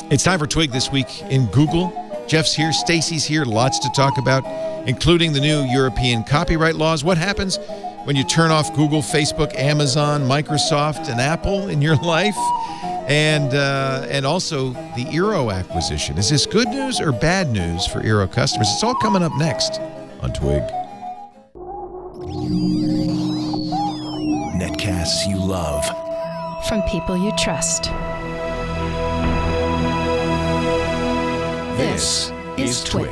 It's time for Twig This Week in Google. Jeff's here, Stacey's here, lots to talk about, including the new European copyright laws. What happens when you turn off Google, Facebook, Amazon, Microsoft, and Apple in your life? And also the Eero acquisition. Is this good news or bad news for Eero customers? It's all coming up next on Twig. Netcasts you love. From people you trust. This is Twig.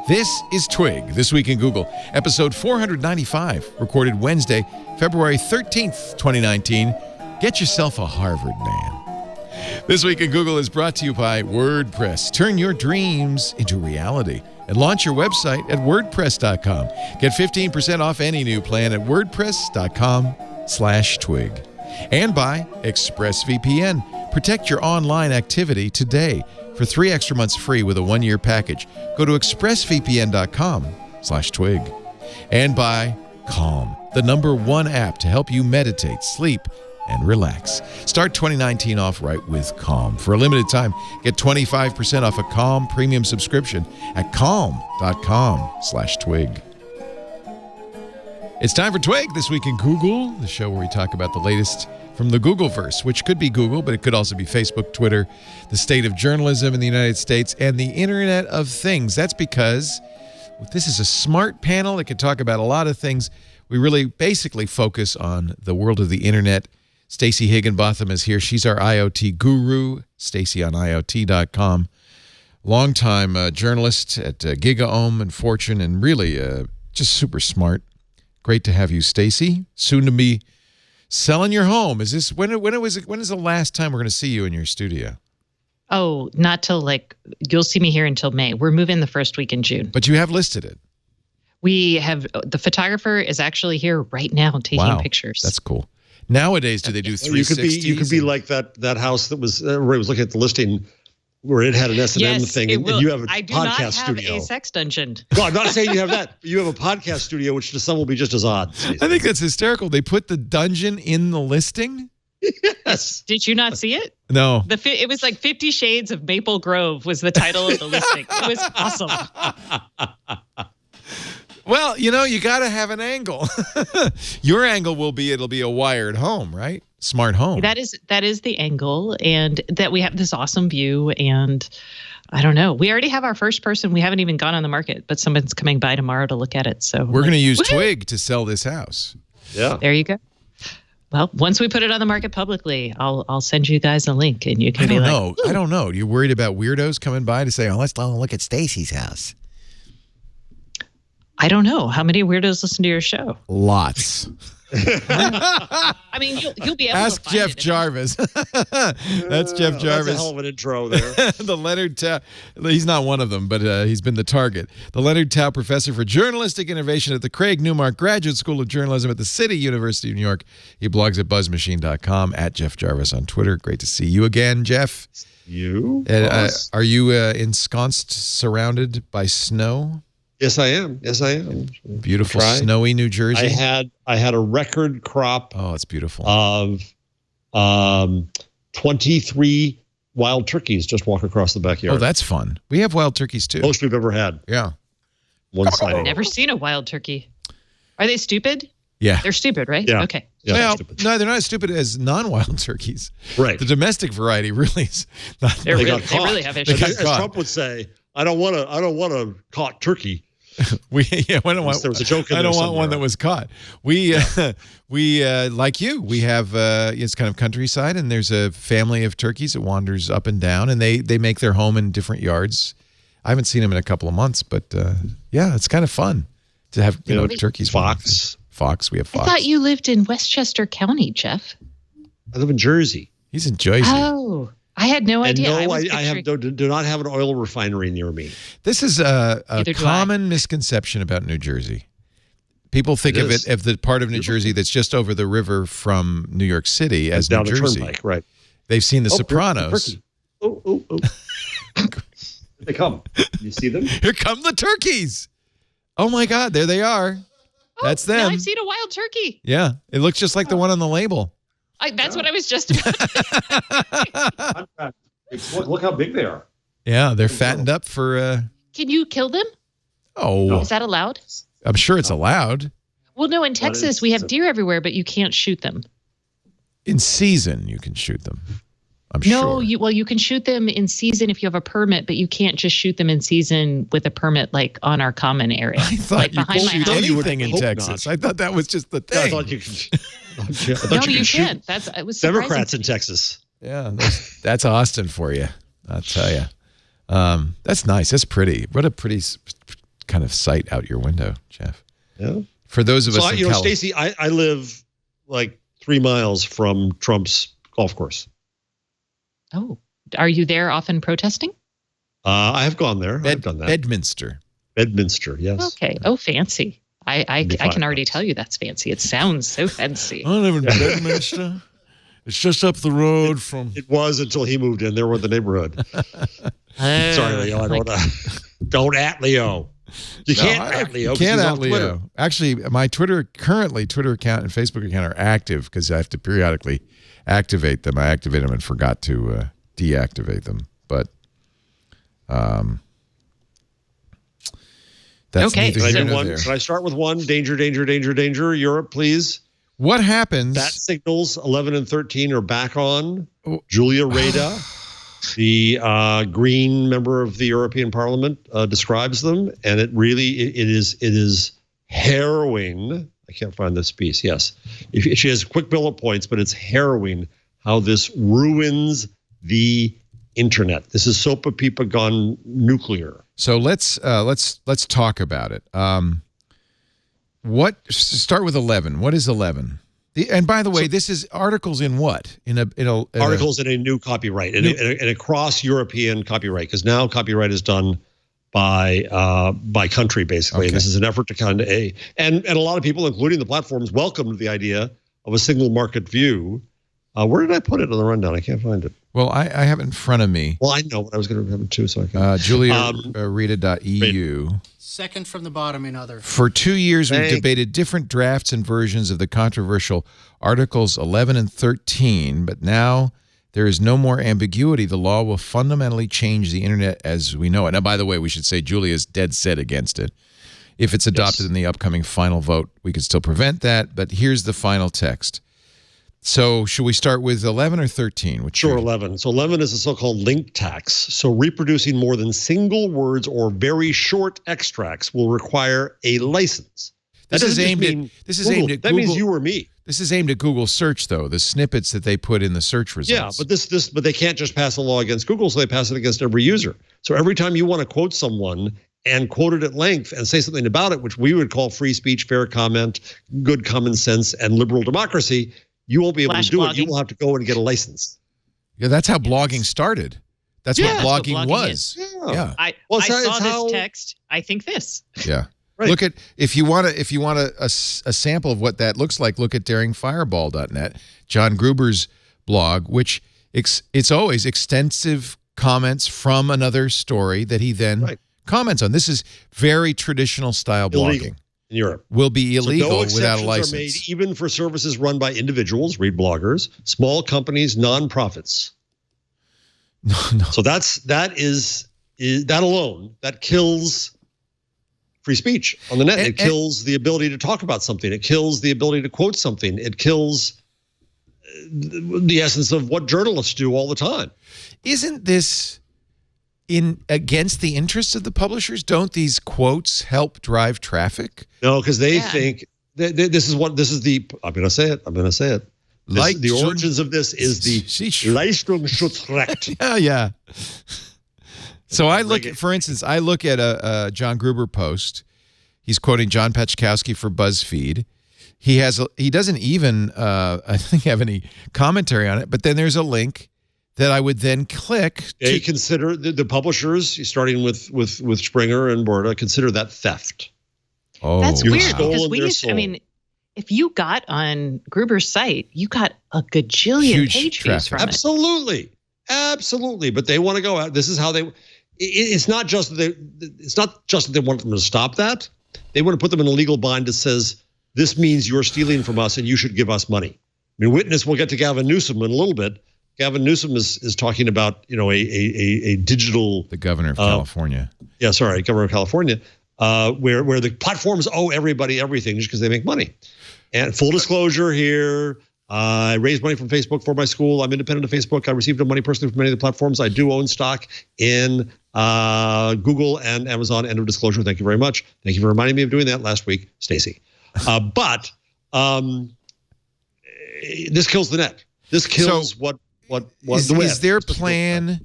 This is Twig, This Week in Google, episode 495, recorded Wednesday, February 13th, 2019. Get yourself a Harvard man. This Week in Google is brought to you by WordPress. Turn your dreams into reality and launch your website at WordPress.com. Get 15% off any new plan at WordPress.com/twig. And by ExpressVPN. Protect your online activity today. For 3 extra months free with a 1-year package, go to expressvpn.com/twig. And by Calm, the #1 app to help you meditate, sleep, and relax. Start 2019 off right with Calm. For a limited time, get 25% off a Calm premium subscription at calm.com/twig. It's time for Twig This Week in Google, the show where we talk about the latest from the Googleverse, which could be Google, but it could also be Facebook, Twitter, the state of journalism in the United States, and the Internet of Things. That's because this is a smart panel that can talk about a lot of things. We really basically focus on the world of the Internet. Stacey Higginbotham is here. She's our IoT guru, Stacey on IoT.com. Longtime journalist at GigaOM and Fortune, and really just super smart. Great to have you, Stacey. Soon to be selling your home. Is this when is the last time we're going to see you in your studio? Oh, not till you'll see me here until May. We're moving the first week in June. But you have listed it. We have the photographer is actually here right now taking pictures. That's cool. Nowadays, do they do 360s? You could be like that house that was Ray was looking at the listing where it had an S&M thing, and you have a podcast studio. I do not have a sex dungeon. No, I'm not saying you have that. But you have a podcast studio, which to some will be just as odd. I think that's hysterical. They put the dungeon in the listing? Yes. Did you not see it? No. It was like 50 Shades of Maple Grove was the title of the listing. It was awesome. Well, you got to have an angle. Your angle will be it'll be a wired home, right? Smart home. That is the angle, and that we have this awesome view. And I don't know. We already have our first person. We haven't even gone on the market, but someone's coming by tomorrow to look at it. So we're going to use Twig to sell this house. Yeah. There you go. Well, once we put it on the market publicly, I'll send you guys a link, and you can I don't know. You're worried about weirdos coming by to say, "Oh, let's look at Stacey's house." I don't know. How many weirdos listen to your show? Lots. I mean, you'll be able Ask to find Jeff Jarvis. That's Jeff Jarvis. That's a hell of an intro there. The Leonard Tao. He's not one of them, but he's been the target. The Leonard Tao Professor for Journalistic Innovation at the Craig Newmark Graduate School of Journalism at the City University of New York. He blogs at buzzmachine.com, at Jeff Jarvis on Twitter. Great to see you again, Jeff. You? Are you ensconced, surrounded by snow? Yes, I am. Beautiful, snowy New Jersey. I had a record crop. Oh, it's beautiful. Of 23 wild turkeys just walk across the backyard. Oh, that's fun. We have wild turkeys too. Most we've ever had. Yeah. One sighting. Never seen a wild turkey. Are they stupid? Yeah. They're stupid, right? Yeah. Okay. Yeah, well, no, they're not as stupid as non-wild turkeys. Right. The domestic variety really is not. They really have issues. As Trump would say, I don't want a caught turkey. There was a joke in I don't there want one that was caught. We like you. We have it's kind of countryside, and there's a family of turkeys that wanders up and down, and they make their home in different yards. I haven't seen them in a couple of months, but yeah, it's kind of fun to have turkeys. Fox. We have fox. I thought you lived in Westchester County, Jeff. I live in Jersey. He's in Jersey. Oh. I had no idea. No, I do not have an oil refinery near me. This is a common misconception about New Jersey. People think of the part of New Jersey that's just over the river from New York City as New Jersey. Turnpike, right. They've seen The Sopranos. Oh. Here they come. You see them? Here come the turkeys. Oh, my God. There they are. That's them. Now I've seen a wild turkey. Yeah. It looks just like the one on the label. That's what I was just about. Look how big they are. Yeah, they're fattened up for... Can you kill them? Oh. Is that allowed? I'm sure it's allowed. Well, no, in Texas, we have deer everywhere, but you can't shoot them. In season, you can shoot them. I'm sure. No, you can shoot them in season if you have a permit, but you can't just shoot them in season with a permit, like on our common area. I thought you could shoot anything in Texas. Not. I thought that was just the thing. I thought you could. No, you can't. It was Democrats in Texas. Yeah, that's Austin for you. I'll tell you. That's nice. That's pretty. What a pretty kind of sight out your window, Jeff. Yeah. For those of us in California. Stacey, I live like 3 miles from Trump's golf course. Oh, are you there often protesting? I have gone there. I've done that. Bedminster, yes. Okay. Oh, fancy. I can already tell you that's fancy. It sounds so fancy. I live in Bedminster. It's just up the road from... It was until he moved in. There with the neighborhood. Sorry, Leo. I don't don't at Leo. You can't at Leo. You can't at Leo. Actually, my Twitter account and Facebook account are active because I have to periodically activate them. I activated them and forgot to deactivate them. But that's okay. Can I start with one? Danger, danger, danger, danger. Europe, please. What happens? Bat signals 11 and 13 are back on. Julia Reda, the Green member of the European Parliament, describes them, and it is harrowing. I can't find this piece. Yes, she has quick bullet points, but it's harrowing how this ruins the internet. This is sopa pipa gone nuclear. So let's talk about it. Start with 11. What is 11? And by the way, this is articles in what? Articles in a new copyright, in a cross-European copyright, because now copyright is done by country, basically. Okay. And this is an effort to kind of and a lot of people, including the platforms, welcomed the idea of a single market view. Where did I put it on the rundown? I can't find it. Well, I have it in front of me. Well, I know what I was going to have it too, so I can. JuliaRita.eu. Second from the bottom in other. For 2 years, we've debated different drafts and versions of the controversial Articles 11 and 13, but now there is no more ambiguity. The law will fundamentally change the internet as we know it. Now, by the way, we should say Julia is dead set against it. If it's adopted in the upcoming final vote, we could still prevent that, but here's the final text. So should we start with 11 or 13? Sure, 11. So 11 is a so-called link tax. So reproducing more than single words or very short extracts will require a license. This is aimed at Google. That means you or me. This is aimed at Google search, though, the snippets that they put in the search results. Yeah, but they can't just pass a law against Google, so they pass it against every user. So every time you want to quote someone and quote it at length and say something about it, which we would call free speech, fair comment, good common sense, and liberal democracy, you won't be able to do it. You will have to go and get a license. Yeah, that's how blogging started. That's what blogging was. Yeah. I saw this text. I think this. Yeah. Right. Look at if you want a sample of what that looks like. Look at daringfireball.net, John Gruber's blog, which it's always extensive comments from another story that he then comments on. This is very traditional style blogging. In Europe, will be illegal without a license. No exceptions are made even for services run by individuals, read bloggers, small companies, nonprofits. No. So that alone kills free speech on the net. It kills the ability to talk about something. It kills the ability to quote something. It kills the essence of what journalists do all the time. Isn't this against the interests of the publishers? Don't these quotes help drive traffic? No, because they think I'm going to say it. The origins of this is the Leistungsschutzrecht. Yeah. So I look at a John Gruber post. He's quoting John Pachkowski for BuzzFeed. He doesn't even I think have any commentary on it, but then there's a link that I would then click. They consider the publishers, starting with Springer and Borda, consider that theft. Oh, that's weird because if you got on Gruber's site, you got a gajillion page views from it. Absolutely. But they want to go out. This is how they. It's not just that they want them to stop that. They want to put them in a legal bind that says this means you're stealing from us and you should give us money. mean, witness, we'll get to Gavin Newsom in a little bit. Gavin Newsom is talking about, a digital. The governor of California. Yeah, sorry, governor of California, where the platforms owe everybody everything just because they make money. And full disclosure here, I raised money from Facebook for my school. I'm independent of Facebook. I received money personally from many of the platforms. I do own stock in Google and Amazon. End of disclosure. Thank you very much. Thank you for reminding me of doing that last week, Stacey. But this kills the net. This kills what the web. Is their plan?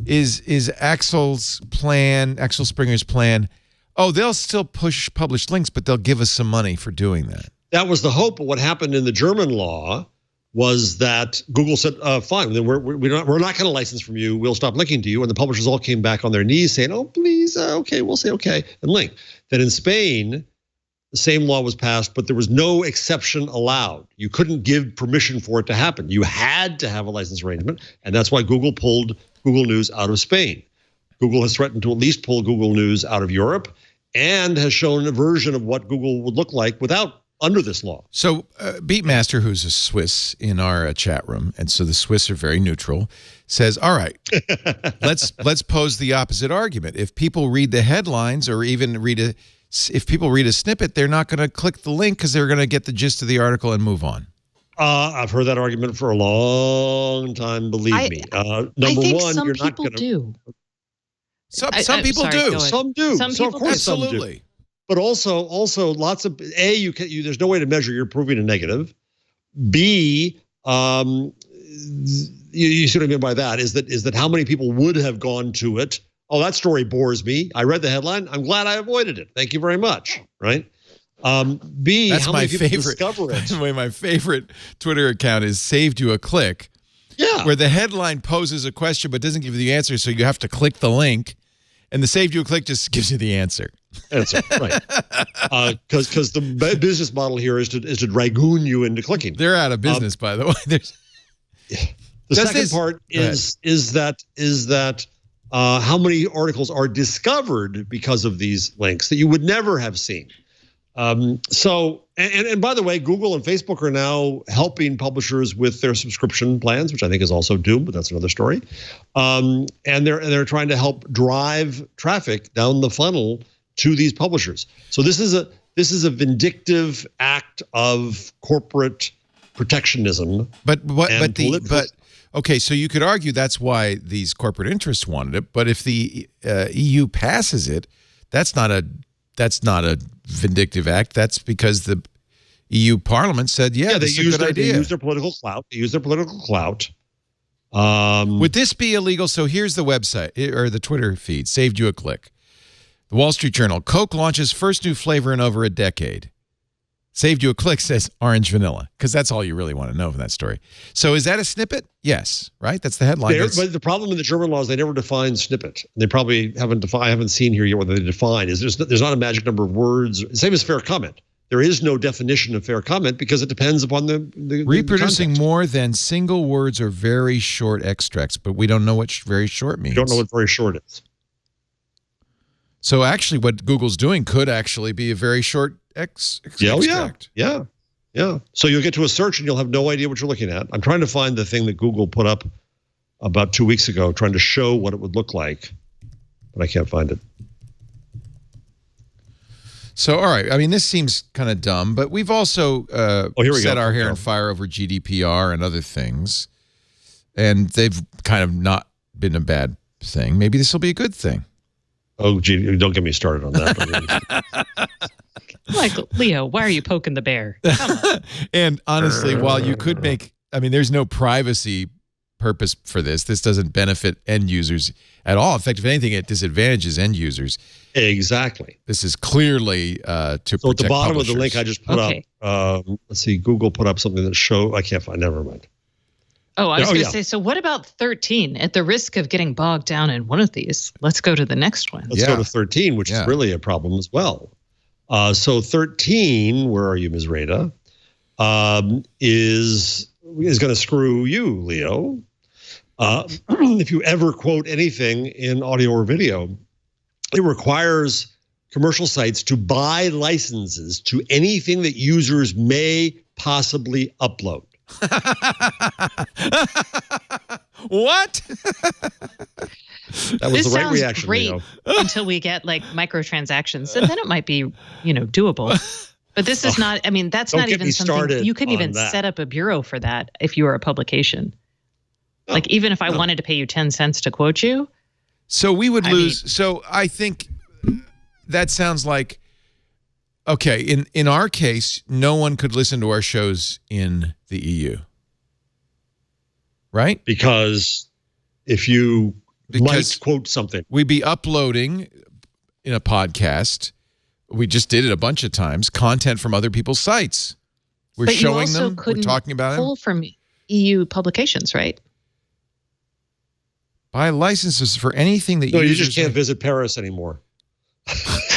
Is Axel Springer's plan? Oh, they'll still publish links, but they'll give us some money for doing that. That was the hope. But what happened in the German law was that Google said, fine, then we're not going to license from you. We'll stop linking to you. And the publishers all came back on their knees saying, oh, please, okay, we'll say okay, and link. Then in Spain, the same law was passed, but there was no exception allowed. You couldn't give permission for it to happen. You had to have a license arrangement. And that's why Google pulled Google News out of Spain. Google has threatened to at least pull Google News out of Europe and has shown a version of what Google would look like under this law. So Beatmaster, who's a Swiss in our chat room, and so the Swiss are very neutral, says, all right, let's pose the opposite argument. If people read the headlines or even if people read a snippet, they're not going to click the link because they're going to get the gist of the article and move on. I've heard that argument for a long time, believe me. Number one, you're not going to do. Some people do. Some do. Some so of people course absolutely. Some do. But also lots of there's no way to measure you're proving a negative. B, you see what I mean by that is that how many people would have gone to it? Oh, that story bores me. I read the headline. I'm glad I avoided it. Thank you very much. Right. B, that's how my many people favorite. discover it? By the way, my favorite Twitter account is Saved You a Click. Yeah. Where the headline poses a question but doesn't give you the answer, so you have to click the link, and the Saved You a Click just gives you the answer. Answer, right. Because the business model here is to dragoon you into clicking. They're out of business, by the way. The second part is that how many articles are discovered because of these links that you would never have seen. So by the way, Google and Facebook are now helping publishers with their subscription plans, which I think is also doomed, but that's another story. And they're trying to help drive traffic down the funnel to these publishers. So this is a vindictive act of corporate protectionism. Okay, so you could argue that's why these corporate interests wanted it. But if the EU passes it, that's not a vindictive act. That's because the EU Parliament said, this is a good idea. They use their political clout. Would this be illegal? So here's the website or the Twitter feed. Saved you a click. The Wall Street Journal. Coke launches first new flavor in over a decade. Saved you a click says orange vanilla, because that's all you really want to know from that story. So is that a snippet? Yes, right? That's the headline. But the problem in the German law is they never define snippet. They probably haven't defined. I haven't seen here yet what they define. There's not a magic number of words. Same as fair comment. There is no definition of fair comment because it depends upon the reproducing context. More than single words or very short extracts, but we don't know what very short means. We don't know what very short is. So actually what Google's doing could actually be a very short extract. Yeah. So you'll get to a search and you'll have no idea what you're looking at. I'm trying to find the thing that Google put up about 2 weeks ago, trying to show what it would look like, but I can't find it. So, all right. I mean, this seems kind of dumb, but we've also set our hair on fire over GDPR and other things, and they've kind of not been a bad thing. Maybe this will be a good thing. Oh, gee, don't get me started on that. Like, Leo, why are you poking the bear? Come on. And honestly, while you could there's no privacy purpose for this. This doesn't benefit end users at all. In fact, if anything, it disadvantages end users. Exactly. This is clearly to protect So at the bottom publishers. of the link I just put up, let's see, Google put up something that I can't find, never mind. Oh, I was going to say, so what about 13? At the risk of getting bogged down in one of these, let's go to the next one. Let's go to 13, which is really a problem as well. So 13, where are you, Ms. Rada, is going to screw you, Leo. If you ever quote anything in audio or video, it requires commercial sites to buy licenses to anything that users may possibly upload. What? That was This the right sounds reaction, great Leo. until we get like microtransactions, and then it might be, doable. But this is not. I mean, that's Don't not get even me something started you couldn't on even that. set up a bureau for that if you were a publication. Like even if I wanted to pay you 10 cents to quote you. So we would lose. So I think that sounds like, okay, in our case, no one could listen to our shows in the EU. Right? Because if you might quote something. We'd be uploading in a podcast. We just did it a bunch of times. Content from other people's sites. We're But showing you also them. We're couldn't talking about pull them. from EU publications, right? Buy licenses for anything that No, you users just can't visit Paris anymore.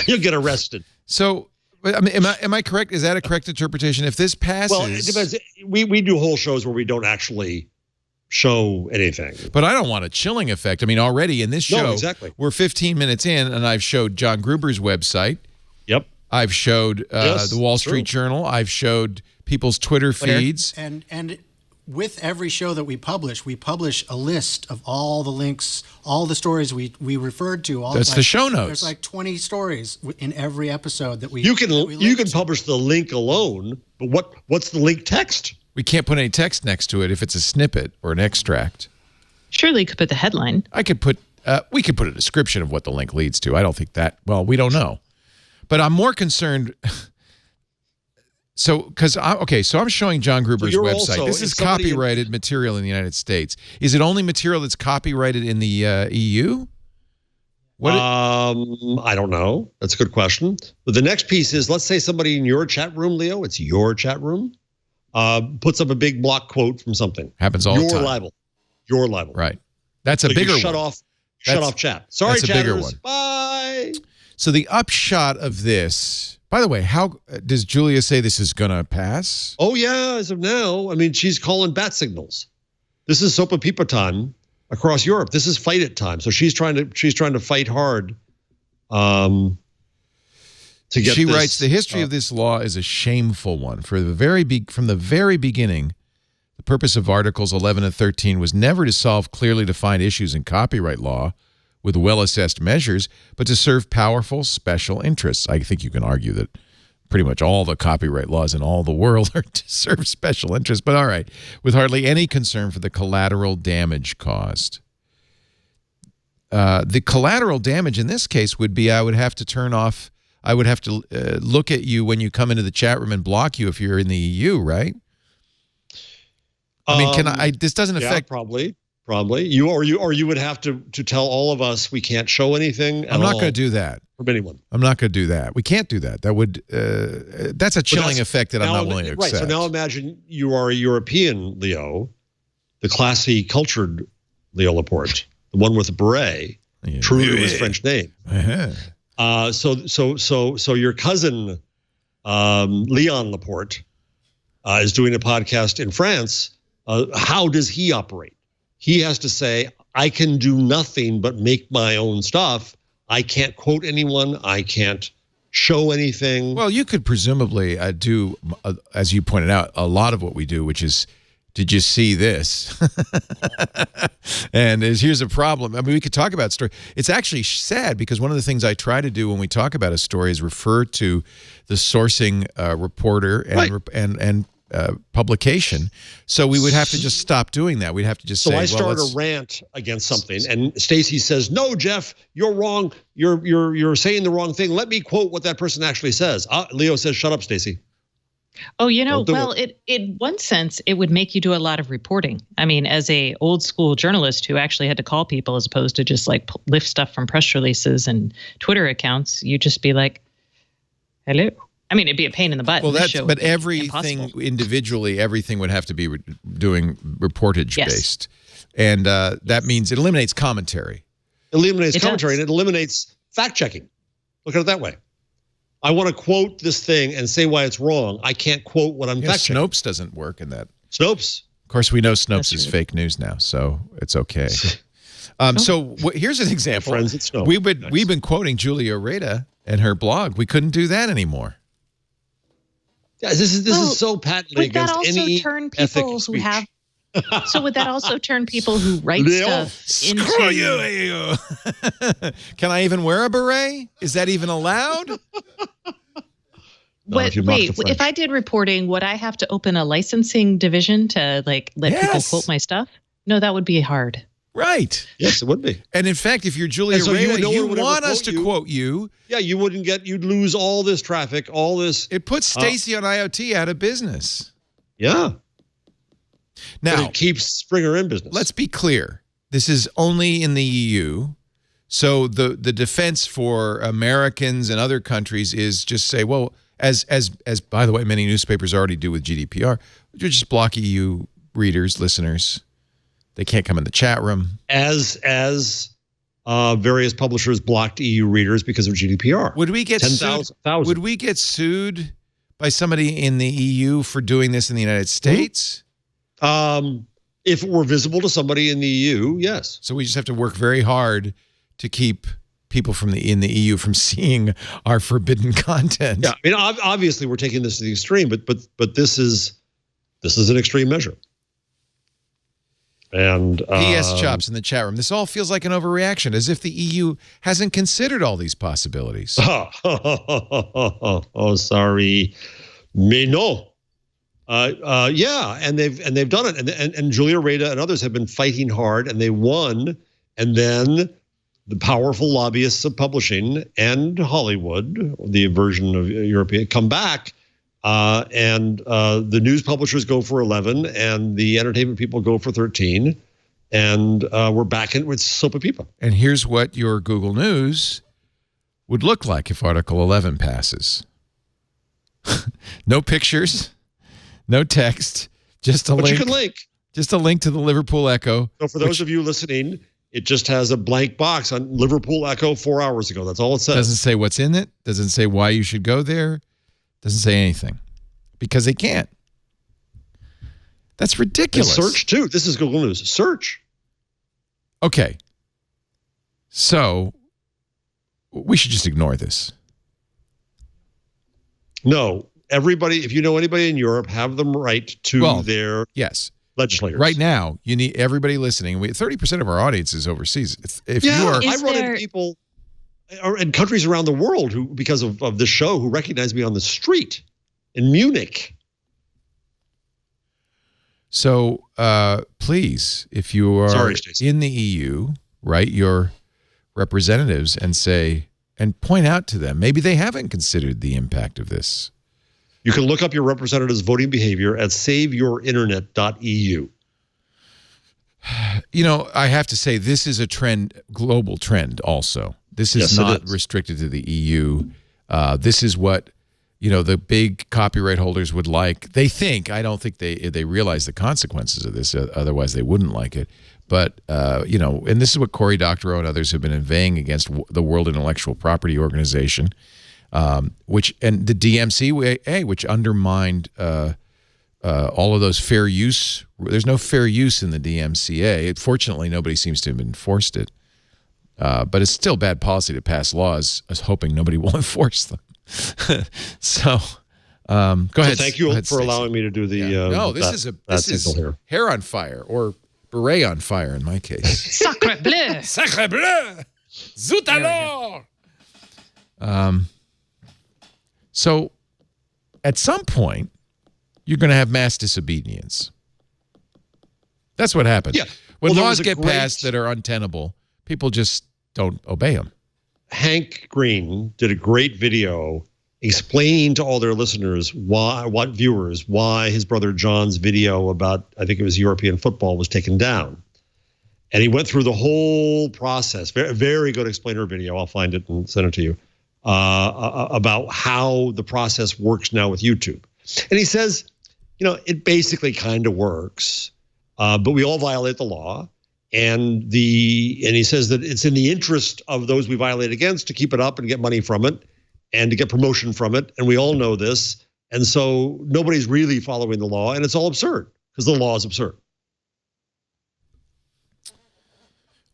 You'll get arrested. So, I mean, am I correct? Is that a correct interpretation? If this passes, Well, it depends. We do whole shows where we don't actually show anything. But I don't want a chilling effect. I mean, already in this show, exactly. We're 15 minutes in, and I've showed John Gruber's website. Yep. I've showed Yes, the Wall Street true. Journal. I've showed people's Twitter feeds. And with every show that we publish a list of all the links, all the stories we referred to. That's the show notes. There's like 20 stories in every episode that we You can link to. publish the link alone, but what's the link text? We can't put any text next to it if it's a snippet or an extract. Surely you could put the headline. I could put we could put a description of what the link leads to. I don't think that. Well, we don't know, but I'm more concerned. So, so I'm showing John Gruber's you're website. also- This if is somebody- copyrighted material in the United States. Is it only material that's copyrighted in the EU? I don't know. That's a good question. But the next piece is, let's say somebody in your chat room, Leo, it's your chat room, puts up a big block quote from something. Happens all the time. You're liable. Right. That's a So bigger you shut one. off chat. Sorry, that's a bigger chatters. one. Bye. So the upshot of this, by the way, how does Julia say this is going to pass? Oh yeah, as of now, I mean, she's calling bat signals. This is Sopa Pipa time across Europe. This is fight it time. So she's trying to fight hard. To get. She this, writes, the history of this law is a shameful one. From the very beginning, the purpose of Articles 11 and 13 was never to solve clearly defined issues in copyright law with well-assessed measures, but to serve powerful special interests. I think you can argue that pretty much all the copyright laws in all the world are to serve special interests, but all right, with hardly any concern for the collateral damage caused. The collateral damage in this case would be I would have to look at you when you come into the chat room and block you if you're in the EU, right? I mean, this doesn't affect. Probably. You would have to tell all of us we can't show anything. I'm not going to do that. From anyone. I'm not going to do that. We can't do that. That would that's a chilling effect that I'm not willing to accept. Right. So now imagine you are a European Leo, the classy, cultured Leo Laporte, the one with the beret, true to his French name. So your cousin Leon Laporte is doing a podcast in France. How does he operate? He has to say, I can do nothing but make my own stuff. I can't quote anyone. I can't show anything. Well, you could presumably do, as you pointed out, a lot of what we do, which is, did you see this? And here's a problem. I mean, we could talk about story. It's actually sad because one of the things I try to do when we talk about a story is refer to the sourcing reporter and publication. So we would have to just stop doing that. We'd have to just say, I start a rant against something, and Stacey says, "No, Jeff, you're wrong. You're saying the wrong thing. Let me quote what that person actually says." Leo says, "Shut up, Stacey." Oh, in one sense, it would make you do a lot of reporting. I mean, as a old school journalist who actually had to call people as opposed to just like lift stuff from press releases and Twitter accounts, you'd just be like, "Hello." I mean, it'd be a pain in the butt. Well, but everything individually, everything would have to be doing reportage based, and that means it eliminates commentary. And it eliminates fact checking. Look at it that way. I want to quote this thing and say why it's wrong. I can't quote what I'm fact checking. Snopes doesn't work in that. Snopes. Of course, we know Snopes is fake news now, so it's okay. So here's an example. Friends at Snopes. We've been quoting Julia Reda and her blog. We couldn't do that anymore. Yeah, this is so patently would that against also any turn ethic people who speech. have? So would that also turn people who write stuff into? Screw you! Can I even wear a beret? Is that even allowed? Wait, if I did reporting, would I have to open a licensing division to let people quote my stuff? No, that would be hard. Right. Yes, it would be. And in fact, if you're Julia Reda, you want us to quote you. Yeah, you'd lose all this traffic, all this. It puts Stacey on IoT out of business. Yeah. Now, but it keeps Springer in business. Let's be clear. This is only in the EU. So the defense for Americans and other countries is just say, well, as by the way, many newspapers already do with GDPR, you just block EU readers, listeners. They can't come in the chat room. As various publishers blocked EU readers because of GDPR. Would we get sued? Would we get sued by somebody in the EU for doing this in the United States? If it were visible to somebody in the EU, yes. So we just have to work very hard to keep people in the EU from seeing our forbidden content. Yeah, I mean, obviously we're taking this to the extreme, but this is an extreme measure. And PS Chops in the chat room. This all feels like an overreaction, as if the EU hasn't considered all these possibilities. Oh, sorry, mais no. Yeah, and they've done it, and Julia Reda and others have been fighting hard, and they won. And then the powerful lobbyists of publishing and Hollywood, the version of European, come back. And the news publishers go for 11, and the entertainment people go for 13, and we're back in with soap opera. And here's what your Google News would look like if Article 11 passes. No pictures, no text, just a link. But you can link. Just a link to the Liverpool Echo. So for those of you listening, it just has a blank box on Liverpool Echo 4 hours ago. That's all it says. Doesn't say what's in it. Doesn't say why you should go there. Doesn't say anything because they can't. That's ridiculous. And search too. This is Google News. Search. Okay. So we should just ignore this. No. Everybody, if you know anybody in Europe, have them write to their legislators. Right now, you need everybody listening. 30% of our audience is overseas. If you are, I run into people in countries around the world who, because of this show, who recognize me on the street in Munich. So please, if you are in the EU, write your representatives and say, and point out to them, maybe they haven't considered the impact of this. You can look up your representative's voting behavior at saveyourinternet.eu. You know, I have to say, this is a trend, global trend also. This is not restricted to the EU. This is what, the big copyright holders would like. They think, I don't think they realize the consequences of this, otherwise they wouldn't like it. But, and this is what Cory Doctorow and others have been inveighing against the World Intellectual Property Organization, and the DMCA, which undermined all of those fair use. There's no fair use in the DMCA. Fortunately, nobody seems to have enforced it. But it's still bad policy to pass laws, hoping nobody will enforce them. So, go ahead. Thank you for allowing me to do the. This is hair on fire, or beret on fire in my case. Sacre bleu! Sacre bleu! Zut alors! So, at some point, you're going to have mass disobedience. That's what happens. Yeah. When laws get passed that are untenable, people just don't obey them. Hank Green did a great video explaining to all their listeners why his brother John's video about, I think it was European football, was taken down. And he went through the whole process. Very, very good explainer video. I'll find it and send it to you. About how the process works now with YouTube. And he says, it basically kind of works, but we all violate the law. And he says that it's in the interest of those we violate against to keep it up and get money from it and to get promotion from it. And we all know this. And so nobody's really following the law, and it's all absurd because the law is absurd.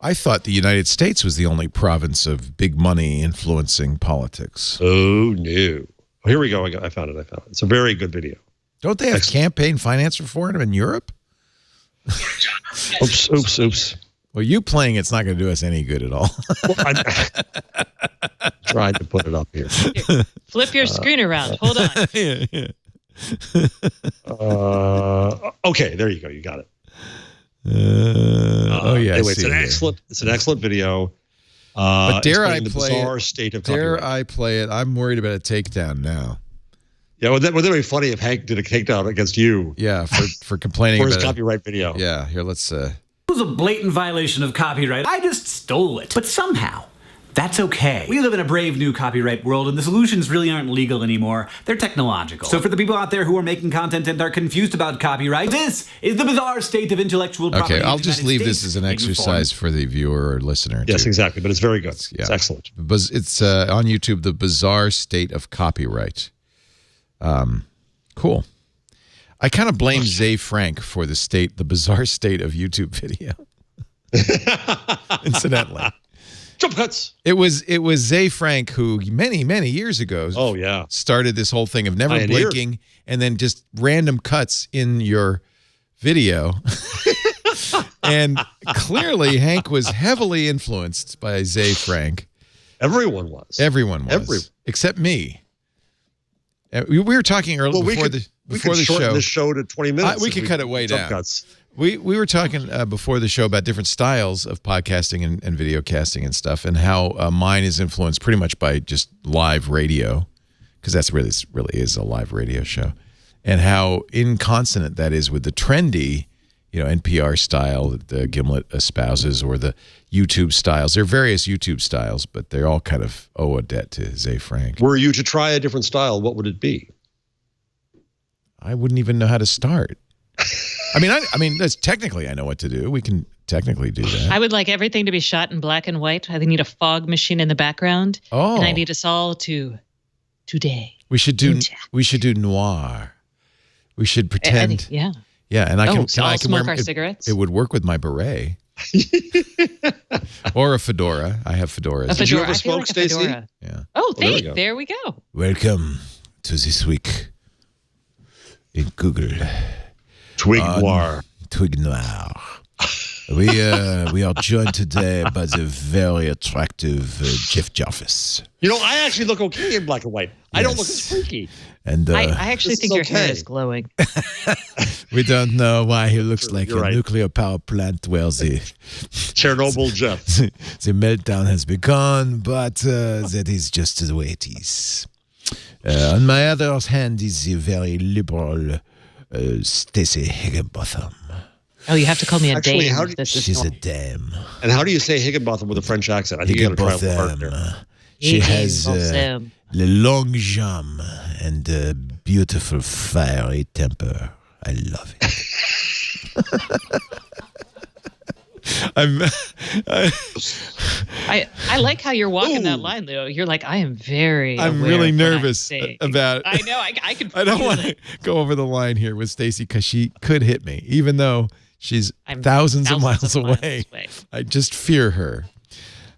I thought the United States was the only province of big money influencing politics. Oh, no. Here we go. I found it. It's a very good video. Don't they have campaign finance for it in Europe? Oops. Well, you playing it's not going to do us any good at all. Well, I tried to put it up here. Flip your screen around. Hold on. Okay, there you go. You got it. Anyway, it's an excellent video. But dare I the play bizarre it? State of Dare copyright. I play it? I'm worried about a takedown now. Yeah, wouldn't that be funny if Hank did a takedown against you? Yeah, for complaining for his about copyright video. Yeah, here, let's... It was a blatant violation of copyright. I just stole it. But somehow, that's okay. We live in a brave new copyright world, and the solutions really aren't legal anymore. They're technological. So for the people out there who are making content and are confused about copyright, this is the bizarre state of intellectual property. Okay, I'll just leave this as an exercise for the viewer or listener. Yes, too. exactly. But it's very good. It's excellent. It's on YouTube, The Bizarre State of Copyright. Cool. I kind of blame Zay Frank for the bizarre state of YouTube video. Incidentally. Jump cuts. It was Zay Frank who many years ago started this whole thing of never blinking and then just random cuts in your video. And clearly Hank was heavily influenced by Zay Frank. Everyone was. Except me. We were talking earlier before the show. This show to 20 minutes. We could cut it way down. Cuts. We were talking before the show about different styles of podcasting and video casting and stuff, and how mine is influenced pretty much by just live radio, because that's really is a live radio show, and how inconsonant that is with the trendy, NPR style that the Gimlet espouses, or the YouTube styles. There are various YouTube styles, but they're all kind of owe a debt to Zay Frank. Were you to try a different style, what would it be? I wouldn't even know how to start. I mean, that's technically I know what to do. We can technically do that. I would like everything to be shot in black and white. I need a fog machine in the background. Oh. And I need us all to today. We should do noir. We should pretend. Yeah. Yeah, and I can smoke wear our cigarettes. It would work with my beret. Or a fedora. I have fedoras. Did you ever smoke, Stacey? Yeah. Oh, there we go. Welcome to This Week in Google. Twig Noir. Twig Noir. We are joined today by the very attractive Jeff Jarvis. I actually look okay in black and white. I don't look as freaky. And I actually think your hair is glowing. We don't know why he looks like a nuclear power plant where the Chernobyl Jeff. The meltdown has begun, but that is just the way it is. On my other hand is the very liberal Stacey Higginbotham. Oh, you have to call me a dame. She's a dame. And how do you say Higginbotham with a French accent? I think you got to try a hard there. She has le long jambe and a beautiful fiery temper. I love it. I like how you're walking that line, Leo. You're like, I am very. I'm really nervous about. I know. I could. I don't want to go over the line here with Stacey because she could hit me, even though she's thousands of miles away. I just fear her.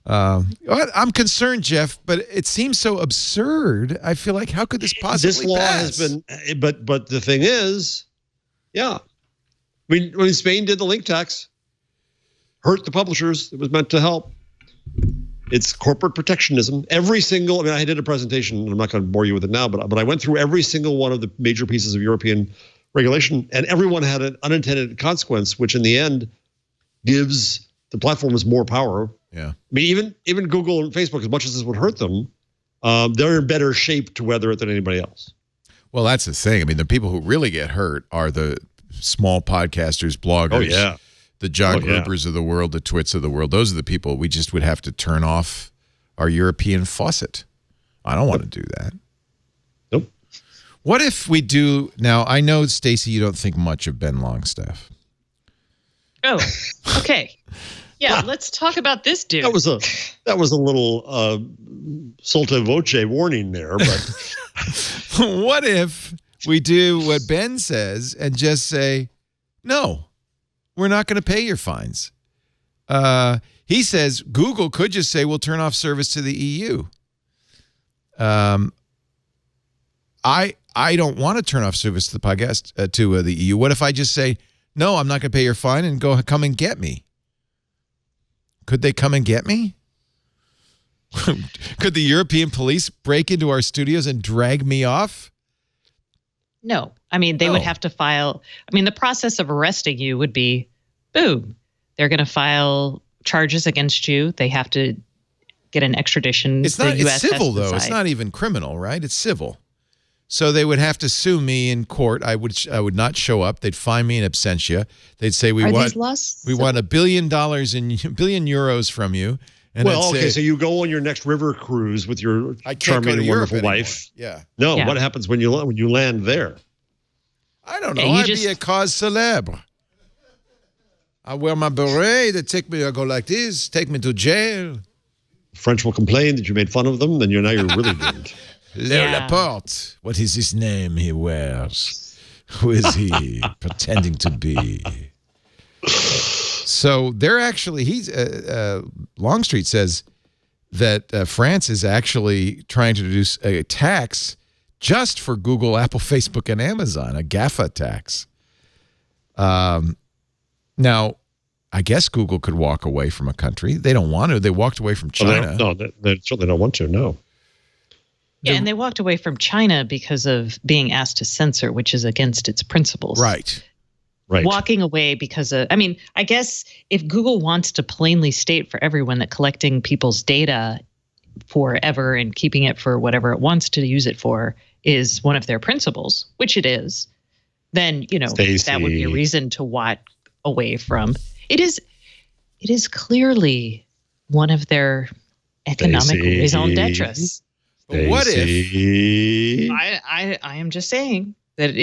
I'm concerned, Jeff, but it seems so absurd. I feel like, how could this possibly This law pass? has been, but the thing is, yeah. When Spain did the link tax, hurt the publishers. It was meant to help. It's corporate protectionism. I did a presentation, and I'm not going to bore you with it now, but I went through every single one of the major pieces of European regulation, and everyone had an unintended consequence, which in the end gives the platforms more power. Yeah. I mean, even Google and Facebook, as much as this would hurt them, they're in better shape to weather it than anybody else. Well, that's the thing. I mean, the people who really get hurt are the small podcasters, bloggers, the John Groupers of the world, the Twits of the world. Those are the people we just would have to turn off our European faucet. I don't want to do that. Nope. What if we do now? I know, Stacey, you don't think much of Ben Longstaff. Oh, okay. Yeah, let's talk about this dude. That was a little sotto voce warning there, but what if we do what Ben says and just say, no, we're not going to pay your fines? He says Google could just say, we'll turn off service to the EU. I don't want to turn off service to the podcast to the EU. What if I just say, no, I'm not going to pay your fine and come and get me? Could they come and get me? Could the European police break into our studios and drag me off? No. I mean, they would have to file. I mean, the process of arresting you would be, boom, they're going to file charges against you. They have to get an extradition. It's civil, though. It's not even criminal, right? It's civil. So they would have to sue me in court. I would not show up. They'd fine me in absentia. They'd say we want $1 billion $1 billion from you. And so you go on your next river cruise with your charming and wonderful wife. Yeah. No, what happens when you land there? I don't know. I'd be a cause célèbre. I wear my beret. They take me. I go like this. Take me to jail. French will complain that you made fun of them. Then now you're really doomed. Laporte. What is his name he wears? Who is he pretending to be? So they're actually, Longstreet says that France is actually trying to introduce a tax just for Google, Apple, Facebook, and Amazon, a GAFA tax. Now, I guess Google could walk away from a country. They don't want to. They walked away from China. They certainly don't want to, no. Yeah, and they walked away from China because of being asked to censor, which is against its principles. Right. Walking away because of, I mean, I guess if Google wants to plainly state for everyone that collecting people's data forever and keeping it for whatever it wants to use it for is one of their principles, which it is, then, Stacey. That would be a reason to walk away from. It is clearly one of their economic raison d'etre. What if? I am just saying that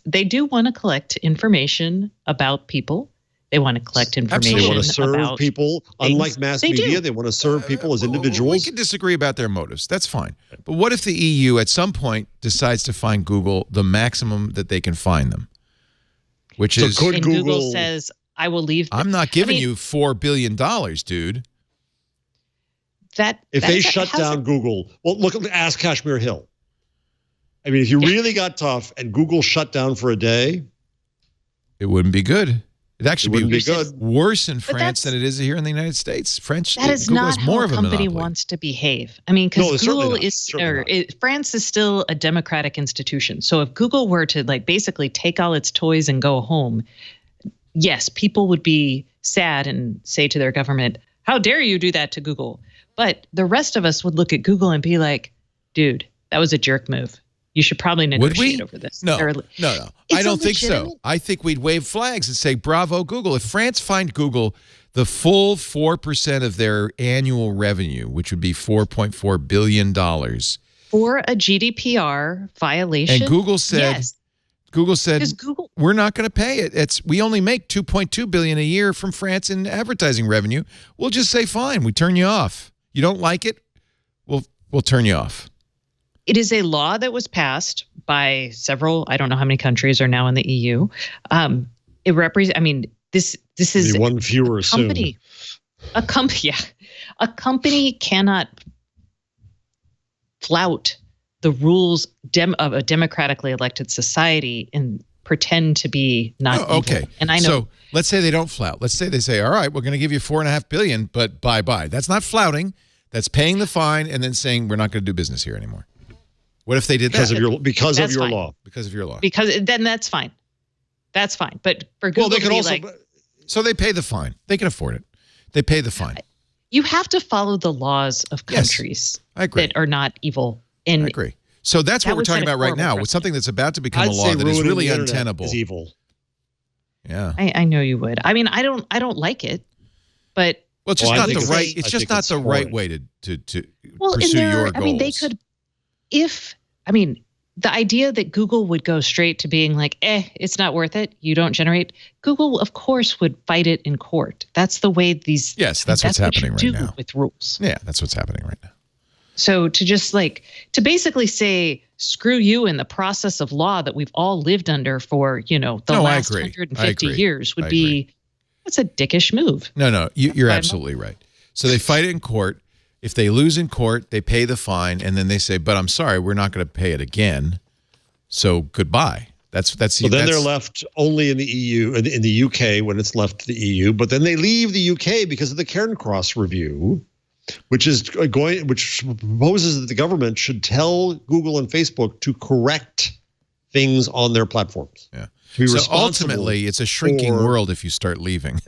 they do want to collect information about people. They want to collect information. They want to serve about people. things. Unlike mass media, they want to serve people as individuals. We can disagree about their motives. That's fine. But what if the EU at some point decides to fine Google the maximum that they can fine them? Which is Google says, I will leave. I'm not giving you $4 billion, dude. If they shut down Google, well, ask Kashmir Hill. I mean, if you really got tough and Google shut down for a day, it wouldn't be good. It'd actually be good. Worse in France than it is here in the United States. That is Google not has more how of a a company monopoly. wants to behave. I mean, because Google France is still a democratic institution. So if Google were to basically take all its toys and go home, yes, people would be sad and say to their government, "How dare you do that to Google?" But the rest of us would look at Google and be like, "Dude, that was a jerk move. You should probably negotiate over this." No. I don't think so. I think we'd wave flags and say, bravo, Google. If France fined Google the full 4% of their annual revenue, which would be $4.4 billion. For a GDPR violation. And Google said, we're not going to pay it. We only make $2.2 billion a year from France in advertising revenue. We'll just say, fine, we turn you off. You don't like it? We'll turn you off. It is a law that was passed by several, I don't know how many countries are now in the EU. It represents, I mean, this is one fewer company. A company cannot flout the rules of a democratically elected society and pretend to be not evil. Okay. And I know. So let's say they don't flout. Let's say they say, all right, we're going to give you $4.5 billion, but bye-bye. That's not flouting. That's paying the fine and then saying we're not going to do business here anymore. What if they did that? Because of your law. Because of your law. Because then that's fine. That's fine. But for Google they could to be also, so they pay the fine. They can afford it. They pay the fine. You have to follow the laws of countries that are not evil. I agree. So that's what we're talking about right now with something that's about to become a law that is really untenable. Is evil. Yeah. I know you would. I mean, I don't like it, but it's just not the right. It's just not the right way to pursue your goals. I mean, they could. The idea that Google would go straight to being like, it's not worth it. You don't generate. Google, of course, would fight it in court. That's the way these. Yes, that's what's happening right now with rules. Yeah, that's what's happening right now. So to just to basically say, screw you in the process of law that we've all lived under for, the last 150 years would be, that's a dickish move. No, you're absolutely right. So they fight it in court. If they lose in court, they pay the fine, and then they say, but I'm sorry, we're not going to pay it again. So goodbye. So then they're left only in the EU, in the UK when it's left to the EU. But then they leave the UK because of the Cairncross review, which proposes that the government should tell Google and Facebook to correct things on their platforms. Yeah. So ultimately, it's a shrinking world if you start leaving.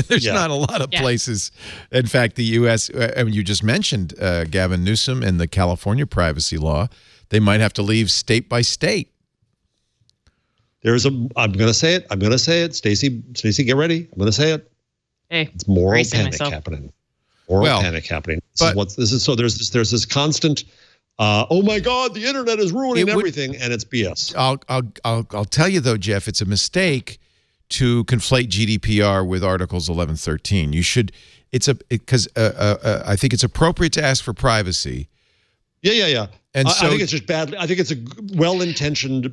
There's not a lot of places. In fact, the U.S., you just mentioned Gavin Newsom and the California privacy law. They might have to leave state by state. I'm going to say it. Stacey, get ready. I'm going to say it. Hey, it's moral panic happening. Panic happening. There's this constant, oh my God, the internet is ruining everything, and it's BS. I'll tell you though, Jeff, it's a mistake to conflate GDPR with Articles 1113. You should, because I think it's appropriate to ask for privacy. Yeah. And I think it's just bad. I think it's a well-intentioned,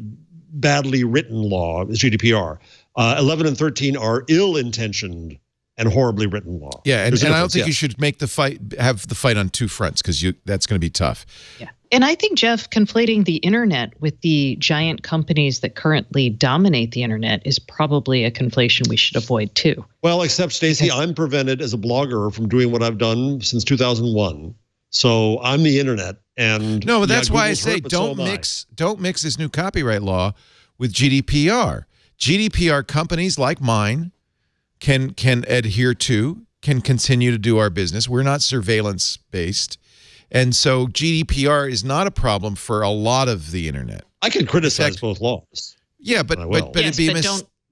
badly written law, is GDPR. 11 and 13 are ill-intentioned and horribly written law. Yeah, and I don't think you should have the fight on two fronts, because that's going to be tough. Yeah, and I think, Jeff, conflating the internet with the giant companies that currently dominate the internet is probably a conflation we should avoid too. Well, except, Stacey, I'm prevented as a blogger from doing what I've done since 2001. So I'm the internet, and no, but that's why I say don't mix this new copyright law with GDPR. GDPR companies like mine can adhere to, can continue to do our business. We're not surveillance based, and so GDPR is not a problem for a lot of the internet. I can criticize both laws. Yeah, but don't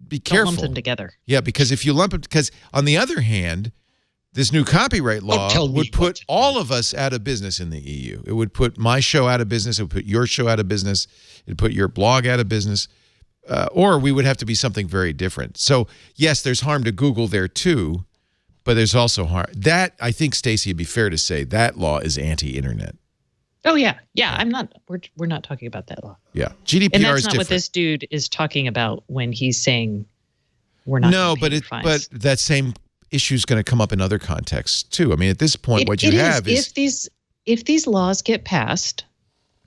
be careful. Lump them together. Yeah, because if you lump them, because on the other hand, this new copyright law would put all of us out of business in the EU. It would put my show out of business. It would put your show out of business. It would put your blog out of business. Or we would have to be something very different. So, yes, there's harm to Google there too, but there's also harm. That, I think, Stacey, it'd be fair to say that law is anti-internet. Oh, yeah. Yeah, I'm not, we're not talking about that law. Yeah. GDPR is different. And that's not what this dude is talking about when he's saying we're not. No, but that same issue is going to come up in other contexts too. I mean, at this point, what you have is if these laws get passed,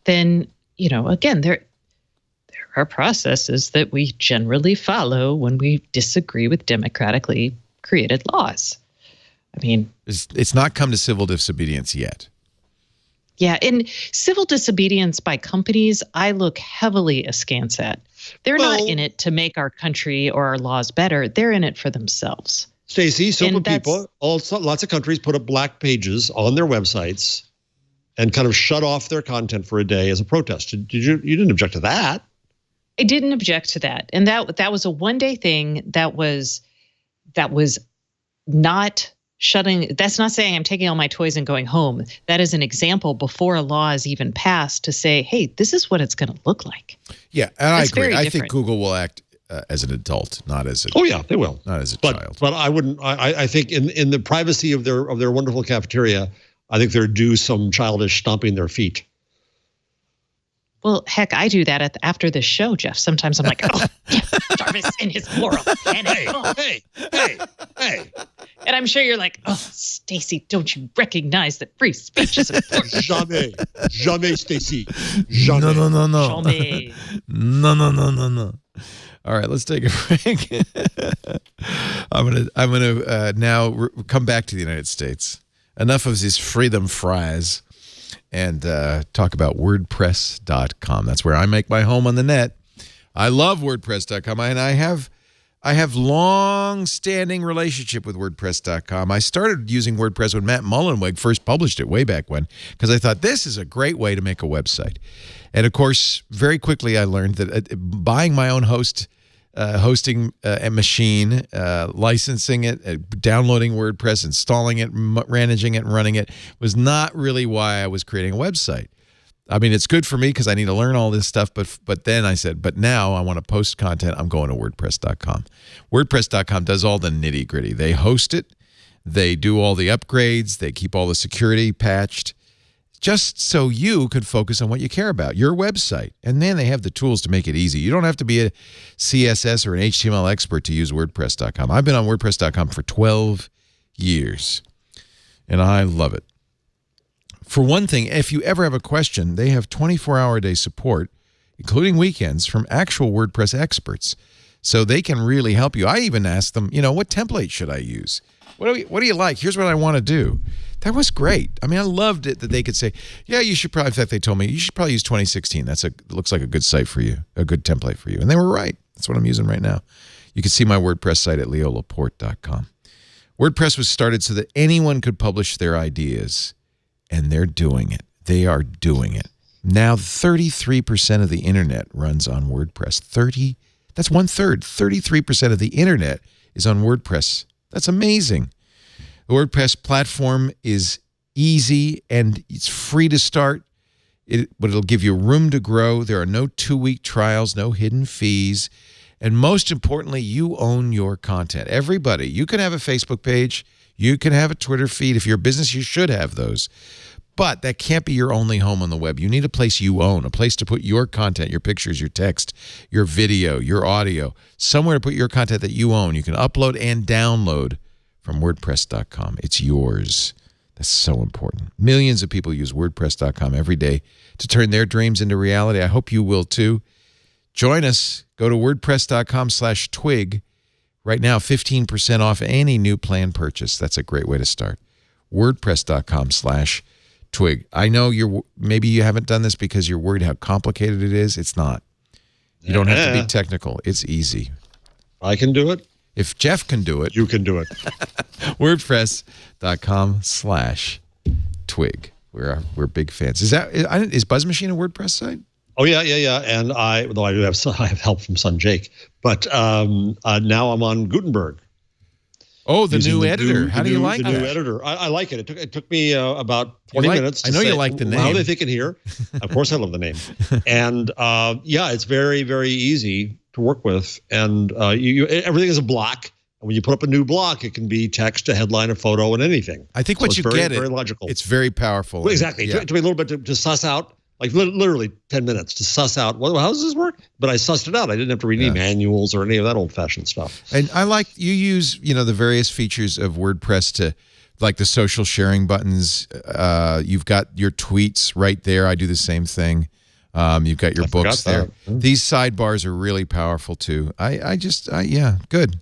then, again, there are processes that we generally follow when we disagree with democratically created laws. I mean, it's not come to civil disobedience yet. Yeah, and civil disobedience by companies, I look heavily askance at. They're not in it to make our country or our laws better. They're in it for themselves. Stacey, some people, lots of countries put up black pages on their websites and kind of shut off their content for a day as a protest. You didn't object to that? I didn't object to that, and that was a one-day thing. That was not shutting. That's not saying I'm taking all my toys and going home. That is an example before a law is even passed to say, hey, this is what it's going to look like. Yeah, and I agree. I think Google will act as an adult, not as a. Oh yeah, they will. Not as a child. But I wouldn't. I think in the privacy of their wonderful cafeteria, I think they're due some childish stomping their feet. Well, heck, I do that after the show, Jeff. Sometimes I'm like, oh, yeah, Jarvis and his moral panic. Hey. And I'm sure you're like, oh, Stacey, don't you recognize that free speech is important? Jamais, Stacey. Jamais. No. Jamais. No. All right, let's take a break. I'm gonna now come back to the United States. Enough of these freedom fries. And talk about WordPress.com. That's where I make my home on the net. I love WordPress.com, and I have long-standing relationship with WordPress.com. I started using WordPress when Matt Mullenweg first published it way back when, because I thought this is a great way to make a website. And of course, very quickly I learned that buying my own hosting a machine, licensing it, downloading WordPress, installing it, managing it, and running it was not really why I was creating a website. I mean, it's good for me because I need to learn all this stuff, but then I said, but now I want to post content. I'm going to WordPress.com. WordPress.com does all the nitty-gritty. They host it. They do all the upgrades. They keep all the security patched, just so you could focus on what you care about, your website. And then they have the tools to make it easy. You don't have to be a CSS or an HTML expert to use WordPress.com. I've been on WordPress.com for 12 years, and I love it. For one thing, if you ever have a question, they have 24-hour-a-day support. including weekends, from actual WordPress experts. So they can really help you. I even asked them, what template should I use? What do you like? Here's what I want to do. That was great. I mean, I loved it that they could say, yeah, you should probably, in fact, they told me, you should probably use 2016. Looks like a good site for you, a good template for you. And they were right. That's what I'm using right now. You can see my WordPress site at leolaporte.com. WordPress was started so that anyone could publish their ideas, and they're doing it. They are doing it. Now, 33% of the internet runs on WordPress. That's 1/3. 33% of the internet is on WordPress. That's amazing. The WordPress platform is easy and it's free to start, but it'll give you room to grow. There are no 2-week trials, no hidden fees. And most importantly, you own your content. Everybody, you can have a Facebook page, you can have a Twitter feed. If you're a business, you should have those. But that can't be your only home on the web. You need a place you own, a place to put your content, your pictures, your text, your video, your audio, somewhere to put your content that you own. You can upload and download from WordPress.com. It's yours. That's so important. Millions of people use WordPress.com every day to turn their dreams into reality. I hope you will too. Join us. Go to WordPress.com/twig. Right now, 15% off any new plan purchase. That's a great way to start. WordPress.com/twig. I know maybe you haven't done this because you're worried how complicated it is. It's not. You don't have to be technical. It's easy. I can do it. If Jeff can do it, you can do it. WordPress.com/twig. We're big fans. Is Buzz Machine a WordPress site? Oh yeah. And I have help from son Jake, but now I'm on Gutenberg. Oh, the new editor. How do you like that? The new editor. I like it. It took me about 20 minutes. I know you like the name. How are they thinking here? Of course, I love the name. And it's very, very easy to work with. And everything is a block. And when you put up a new block, it can be text, a headline, a photo, and anything. I think once you get it, very logical. It's very powerful. Well, exactly. Yeah. It took me a little bit to suss out. Like literally 10 minutes to suss out, well, how does this work? But I sussed it out. I didn't have to read any manuals or any of that old-fashioned stuff. And I like you use, the various features of WordPress to, like the social sharing buttons. You've got your tweets right there. I do the same thing. You've got your books there. These sidebars are really powerful too. Good.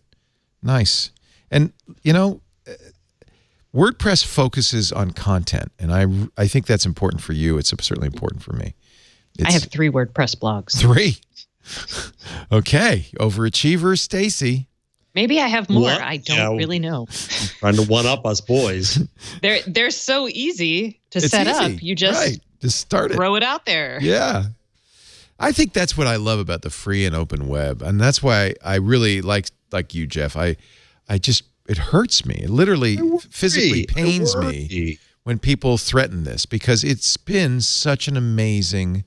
Nice. And, WordPress focuses on content, and I think that's important for you. It's certainly important for me. I have 3 WordPress blogs. 3? Okay. Overachiever, Stacey. Maybe I have more. What? I don't really know. Trying to one-up us boys. They're so easy to set up. You just start throw it out there. Yeah. I think that's what I love about the free and open web, and that's why I really like you, Jeff. It hurts me. It literally physically pains me when people threaten this, because it's been such an amazing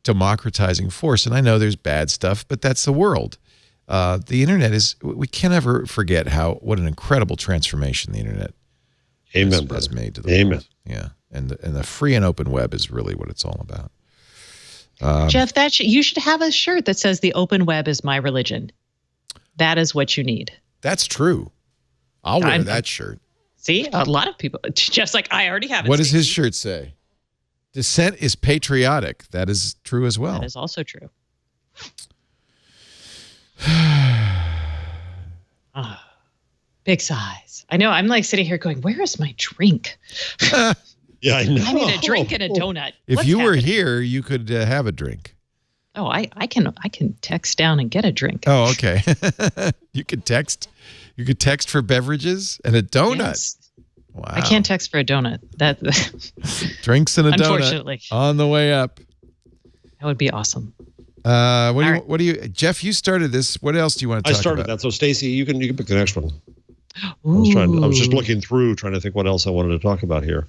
democratizing force. And I know there's bad stuff, but that's the world. The internet we can't ever forget what an incredible transformation the internet has made to the world. Yeah. And the free and open web is really what it's all about. Jeff, you should have a shirt that says the open web is my religion. That is what you need. That's true. I'll wear that shirt. See, a lot of people, just like I already have it. What does his shirt say? Dissent is patriotic. That is true as well. That is also true. Big size. I know. I'm like sitting here going, where is my drink? Yeah, I know. I need a drink and a donut. If you were here, you could have a drink. Oh, I can text down and get a drink. Oh, okay. You could text. You could text for beverages and a donut. Yes. Wow. I can't text for a donut. Drinks and a donut on the way up. That would be awesome. What do you, Jeff? You started this. What else do you want to talk about? I started that. So Stacey, you can pick the next one. Ooh. I was just looking through, trying to think what else I wanted to talk about here.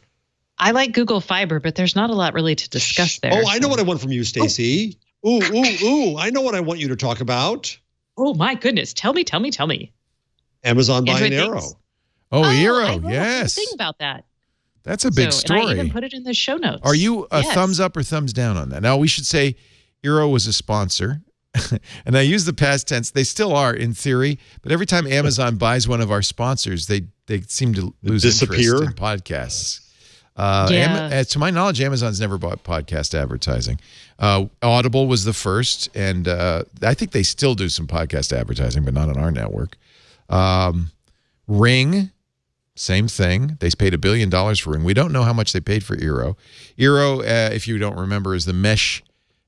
I like Google Fiber, but there's not a lot really to discuss there. Oh, I know what I want from you, Stacey. Ooh. I know what I want you to talk about. Oh my goodness. Tell me. Amazon buying Aero. Oh, Aero. I yes. Think about that. That's a big story. And I even put it in the show notes. Are you a thumbs up or thumbs down on that? Now, we should say Aero was a sponsor. And I use the past tense. They still are in theory, but every time Amazon buys one of our sponsors, they seem to lose interest in podcasts. To my knowledge, Amazon's never bought podcast advertising. Audible was the first, and I think they still do some podcast advertising, but not on our network. Ring, same thing. They paid $1 billion for Ring. We don't know how much they paid for Eero. Eero, if you don't remember, is the mesh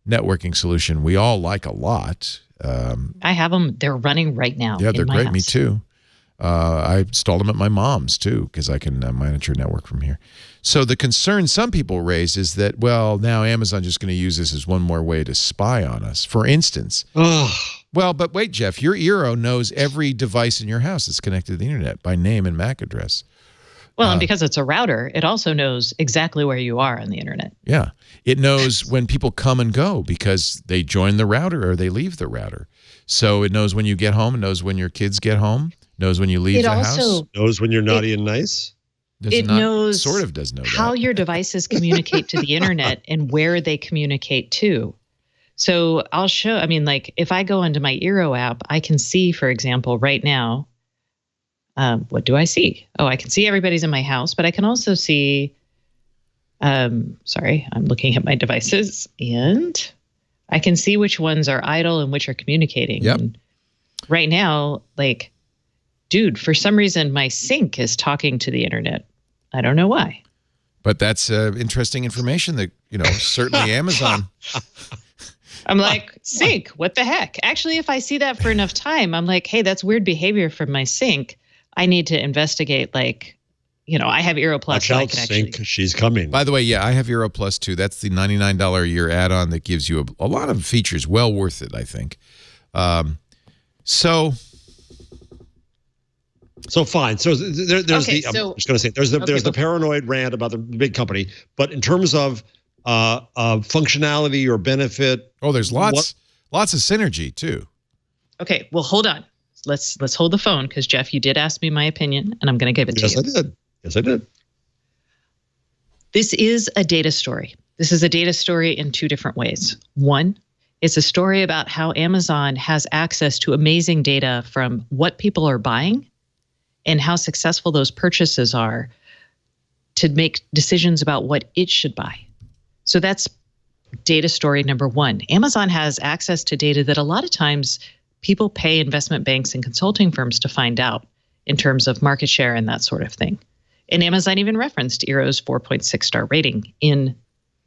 networking solution we all like a lot. I have them. They're running right now. Yeah, they're in my great. house. Me too. I installed them at my mom's too because I can monitor network from here. So the concern some people raise is that, well, now Amazon just going to use this as one more way to spy on us. For instance, well, but wait, Jeff, your Eero knows every device in your house that's connected to the internet by name and MAC address. Well, and because it's a router, it also knows exactly where you are on the internet. Yeah. It knows when people come and go because they join the router or they leave the router. So it knows when you get home, it knows when your kids get home, knows when you leave the house. Knows when you're naughty and nice. Knows sort of does know how your devices communicate to the internet and where they communicate to. So I'll show, I mean, like if I go into my Eero app, I can see, for example, right now, what do I see? Oh, I can see everybody's in my house, but I can also see, sorry, I'm looking at my devices and I can see which ones are idle and which are communicating. Yep. And right now, like, dude, for some reason, my sink is talking to the internet. I don't know why. But that's interesting information that, certainly Amazon. I'm like, sink, what the heck? Actually, if I see that for enough time, I'm like, hey, that's weird behavior from my sink. I need to investigate, like, I have Eero Plus. Watch out, sink, she's coming. By the way, yeah, I have Eero Plus too. That's the $99 a year add-on that gives you a lot of features. Well worth it, I think. So fine. So there's I'm just going to say there's the paranoid rant about the big company, but in terms of functionality or benefit, there's lots of synergy too. Okay, well, hold on. Let's hold the phone because Jeff, you did ask me my opinion, and I'm going to give it to you. Yes, I did. This is a data story. This is a data story in two different ways. One, it's a story about how Amazon has access to amazing data from what people are buying and how successful those purchases are to make decisions about what it should buy. So that's data story number one. Amazon has access to data that a lot of times people pay investment banks and consulting firms to find out in terms of market share and that sort of thing. And Amazon even referenced Eero's 4.6 star rating in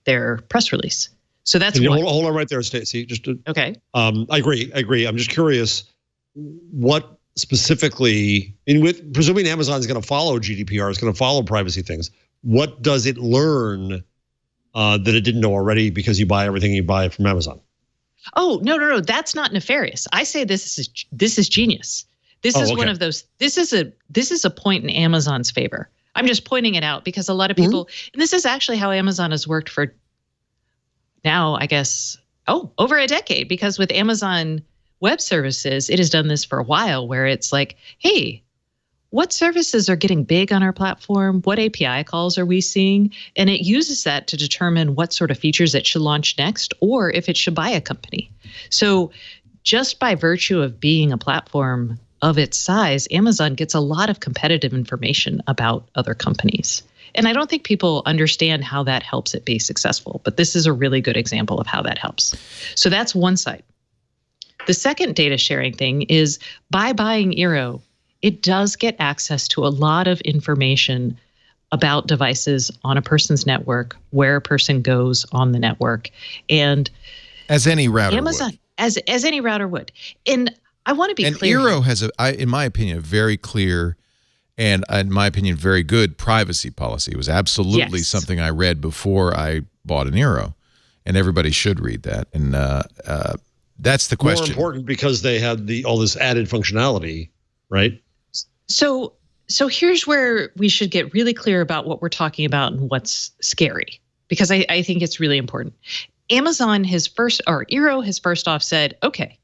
their press release. So that's hold on right there, Stacey. Okay. I agree. I'm just curious what specifically, with presuming Amazon is going to follow GDPR, is going to follow privacy things. What does it learn that it didn't know already because you buy everything you buy from Amazon? Oh, no. That's not nefarious. I say this is genius. This is one of those. This is a point in Amazon's favor. I'm just pointing it out because a lot of people, and this is actually how Amazon has worked for now, I guess, over a decade, because with Amazon Web Services, it has done this for a while where it's like, hey, what services are getting big on our platform? What API calls are we seeing? And it uses that to determine what sort of features it should launch next or if it should buy a company. So just by virtue of being a platform of its size, Amazon gets a lot of competitive information about other companies. And I don't think people understand how that helps it be successful, but this is a really good example of how that helps. So that's one side. The second data sharing thing is by buying Eero, it does get access to a lot of information about devices on a person's network, where a person goes on the network. And as any router Amazon, would. As any router would. And I want to be clear. And Eero has, in my opinion, a very clear and, in my opinion, very good privacy policy. It was absolutely something I read before I bought an Eero. And everybody should read that. And that's the question. More important because they had all this added functionality, right? So here's where we should get really clear about what we're talking about and what's scary, because I think it's really important. Eero has first off said, okay,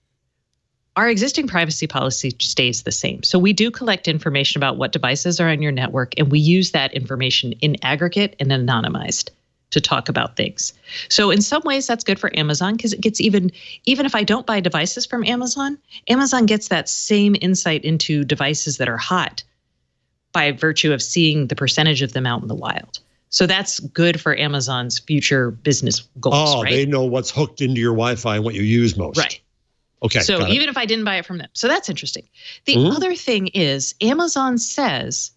our existing privacy policy stays the same. So we do collect information about what devices are on your network, and we use that information in aggregate and anonymized to talk about things. So in some ways that's good for Amazon because it gets even if I don't buy devices from Amazon, Amazon gets that same insight into devices that are hot by virtue of seeing the percentage of them out in the wild. So that's good for Amazon's future business goals, right? They know what's hooked into your Wi-Fi and what you use most. Right. Okay. So even if I didn't buy it from them. So that's interesting. The other thing is Amazon says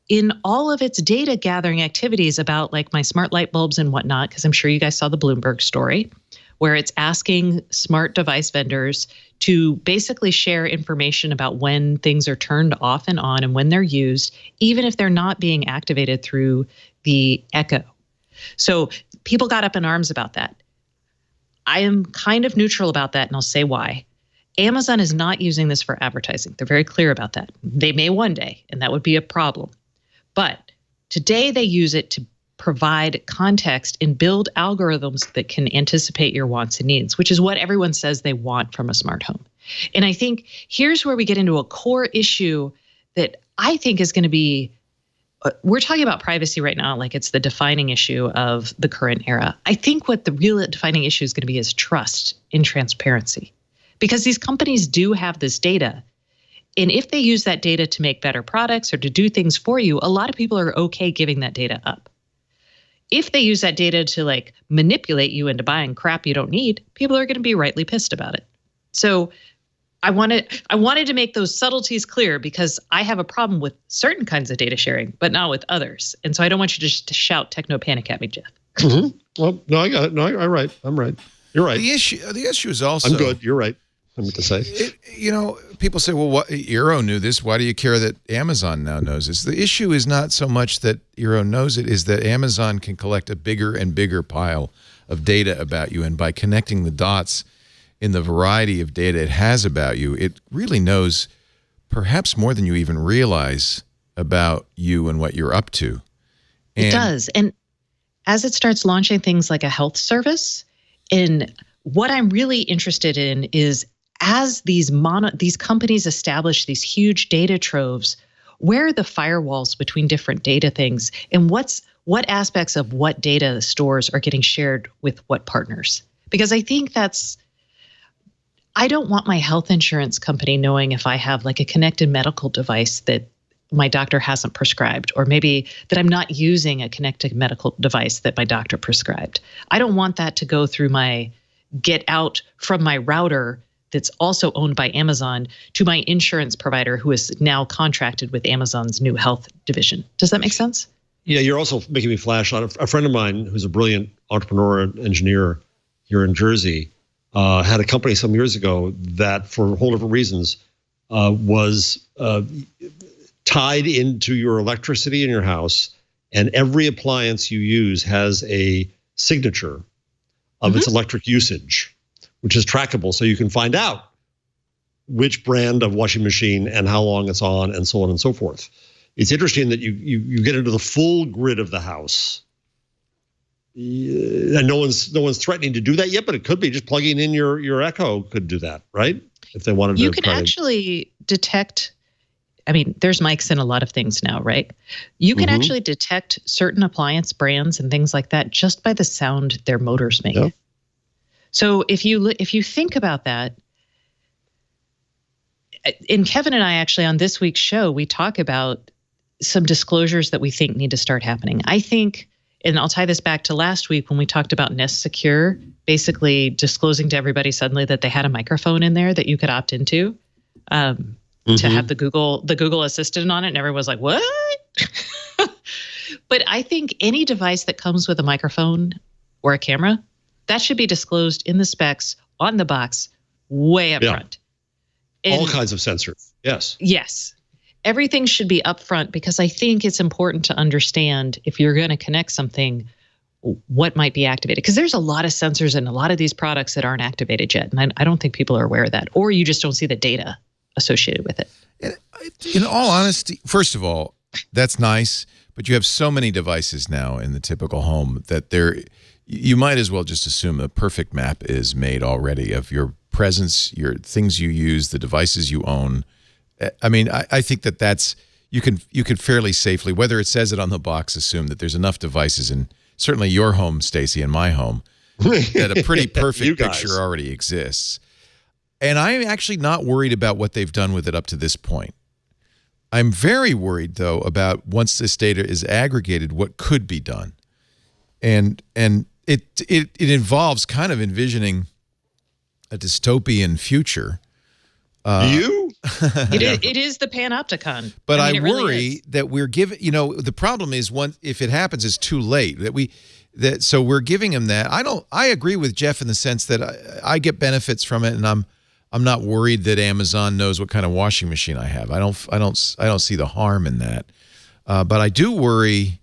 in all of its data gathering activities about like my smart light bulbs and whatnot, because I'm sure you guys saw the Bloomberg story, where it's asking smart device vendors to basically share information about when things are turned off and on and when they're used, even if they're not being activated through the Echo. So people got up in arms about that. I am kind of neutral about that, and I'll say why. Amazon is not using this for advertising. They're very clear about that. They may one day, and that would be a problem. But today they use it to provide context and build algorithms that can anticipate your wants and needs, which is what everyone says they want from a smart home. And I think here's where we get into a core issue that I think is going to be, we're talking about privacy right now like it's the defining issue of the current era. I think what the real defining issue is going to be is trust and transparency, because these companies do have this data. And if they use that data to make better products or to do things for you, a lot of people are okay giving that data up. If they use that data to like manipulate you into buying crap you don't need, people are going to be rightly pissed about it. So I wanted to make those subtleties clear because I have a problem with certain kinds of data sharing, but not with others. And so I don't want you to just shout techno panic at me, Jeff. Well, no, I got it. No, I'm right. You're right. The issue is also, I'm good. You're right. I meant to say. People say, well, Eero knew this. Why do you care that Amazon now knows this? The issue is not so much that Eero knows it, is that Amazon can collect a bigger and bigger pile of data about you. And by connecting the dots in the variety of data it has about you, it really knows perhaps more than you even realize about you and what you're up to. It does. And as it starts launching things like a health service, and what I'm really interested in is as these companies establish these huge data troves, where are the firewalls between different data things, and what aspects of what data stores are getting shared with what partners? Because I think I don't want my health insurance company knowing if I have like a connected medical device that my doctor hasn't prescribed, or maybe that I'm not using a connected medical device that my doctor prescribed. I don't want that to go through my get out from my router that's also owned by Amazon to my insurance provider who is now contracted with Amazon's new health division. Does that make sense? Yeah, you're also making me flash on a friend of mine who's a brilliant entrepreneur and engineer here in Jersey, had a company some years ago that for whole different reasons was tied into your electricity in your house, and every appliance you use has a signature of its electric usage, which is trackable, so you can find out which brand of washing machine and how long it's on and so on and so forth. It's interesting that you get into the full grid of the house. And no one's threatening to do that yet, but it could be just plugging in your Echo could do that, right? If they wanted to. You can actually detect, I mean, there's mics in a lot of things now, right? You can actually detect certain appliance brands and things like that just by the sound their motors make. Yep. So if you think about that, and Kevin and I actually on this week's show, we talk about some disclosures that we think need to start happening. I think, and I'll tie this back to last week when we talked about Nest Secure, basically disclosing to everybody suddenly that they had a microphone in there that you could opt into. To have the Google Assistant on it, and everyone was like, what? But I think any device that comes with a microphone or a camera, that should be disclosed in the specs on the box way up front. All kinds of sensors, yes. Yes. Everything should be up front, because I think it's important to understand if you're going to connect something, what might be activated. Because there's a lot of sensors in a lot of these products that aren't activated yet. And I don't think people are aware of that, or you just don't see the data associated with it. In all honesty, first of all, that's nice, but you have so many devices now in the typical home that you might as well just assume a perfect map is made already of your presence, your things you use, the devices you own. I mean, I think that's you could fairly safely, whether it says it on the box, assume that there's enough devices in certainly your home, Stacey, and my home, that a pretty perfect picture already exists. And I'm actually not worried about what they've done with it up to this point. I'm very worried, though, about once this data is aggregated, what could be done. and it involves kind of envisioning a dystopian future. It is the panopticon. But I really worry that we're giving, the problem is if it happens, it's too late. So we're giving him that. I agree with Jeff in the sense that I get benefits from it, and I'm not worried that Amazon knows what kind of washing machine I have. I don't see the harm in that. But I do worry.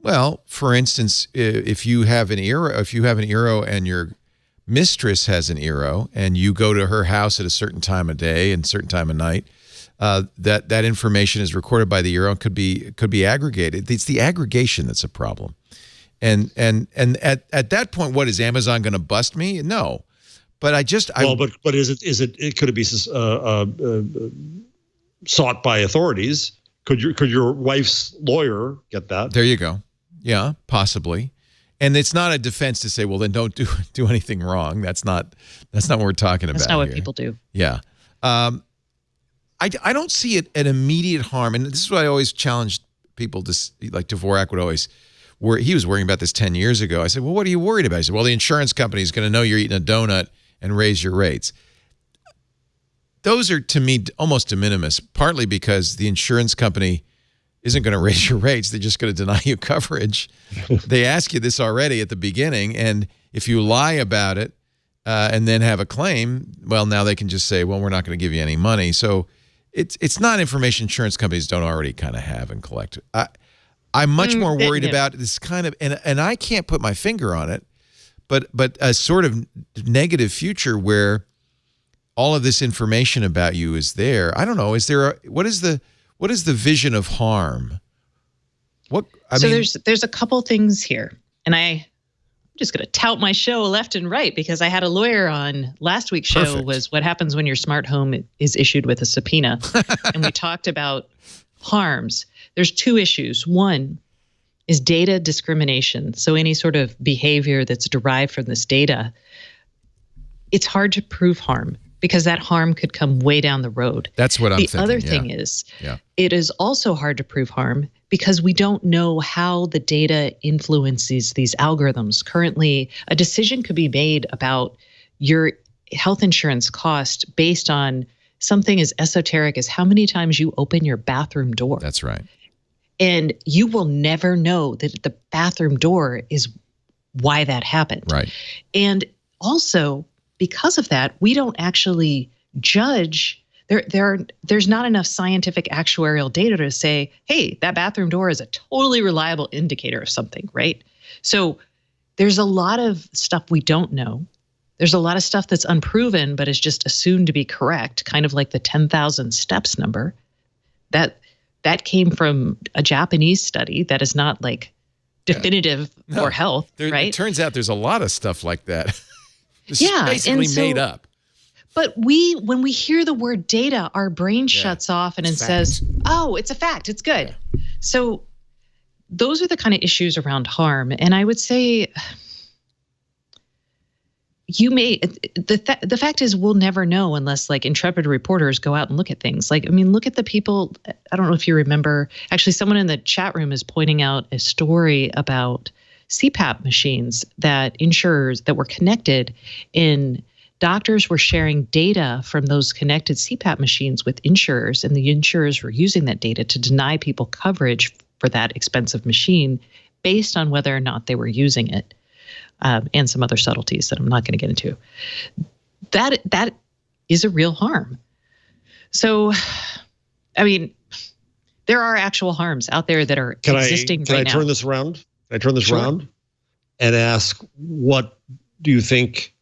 Well, for instance, if you have an Eero and your mistress has an Eero, and you go to her house at a certain time of day and certain time of night, that information is recorded by the Eero and could be aggregated. It's the aggregation that's a problem. And at that point, what is Amazon going to bust me? No, but but is it could it be sought by authorities? Could your wife's lawyer get that? There you go. Yeah, possibly. And it's not a defense to say, well, then don't do anything wrong. That's not what we're talking about. That's not what here. people do. Yeah. I don't see it an immediate harm. And this is what I always challenged people to, like Dvorak would always he was worrying about this 10 years ago. I said, well, what are you worried about? He said, well, the insurance company is going to know you're eating a donut and raise your rates. Those are, to me, almost de minimis, partly because the insurance company isn't going to raise your rates. They're just going to deny you coverage. They ask you this already at the beginning, and if you lie about it and then have a claim, well, now they can just say, well, we're not going to give you any money. So it's not information insurance companies don't already kind of have and collect. I'm much more worried about this kind of, and I can't put my finger on it, but a sort of negative future where all of this information about you is there. I don't know. What is the vision of harm? There's a couple things here, and I'm just going to tout my show left and right because I had a lawyer on last week's show. Perfect. Was what happens when your smart home is issued with a subpoena, and we talked about harms. There's two issues. One is data discrimination. So any sort of behavior that's derived from this data, it's hard to prove harm because that harm could come way down the road. That's what I'm thinking. The other thing is, it is also hard to prove harm because we don't know how the data influences these algorithms. Currently, a decision could be made about your health insurance cost based on something as esoteric as how many times you open your bathroom door. That's right. And you will never know that the bathroom door is why that happened. Right. And also, because of that, we don't actually judge. There's not enough scientific actuarial data to say, hey, that bathroom door is a totally reliable indicator of something, right? So there's a lot of stuff we don't know. There's a lot of stuff that's unproven, but is just assumed to be correct, kind of like the 10,000 steps number. That came from a Japanese study that is not like definitive for health, right? It turns out there's a lot of stuff like that. It's basically made up. But when we hear the word data, our brain shuts off and it says, oh, it's a fact. It's good. Yeah. So those are the kind of issues around harm. And I would say the fact is we'll never know unless like intrepid reporters go out and look at things. Like, I mean, look at the people. I don't know if you remember, actually someone in the chat room is pointing out a story about CPAP machines that insurers that were connected in. Doctors were sharing data from those connected CPAP machines with insurers, and the insurers were using that data to deny people coverage for that expensive machine based on whether or not they were using it, and some other subtleties that I'm not going to get into. That is a real harm. So, I mean, there are actual harms out there that are existing right now. Can I turn this around? Can I turn this around and ask, what do you think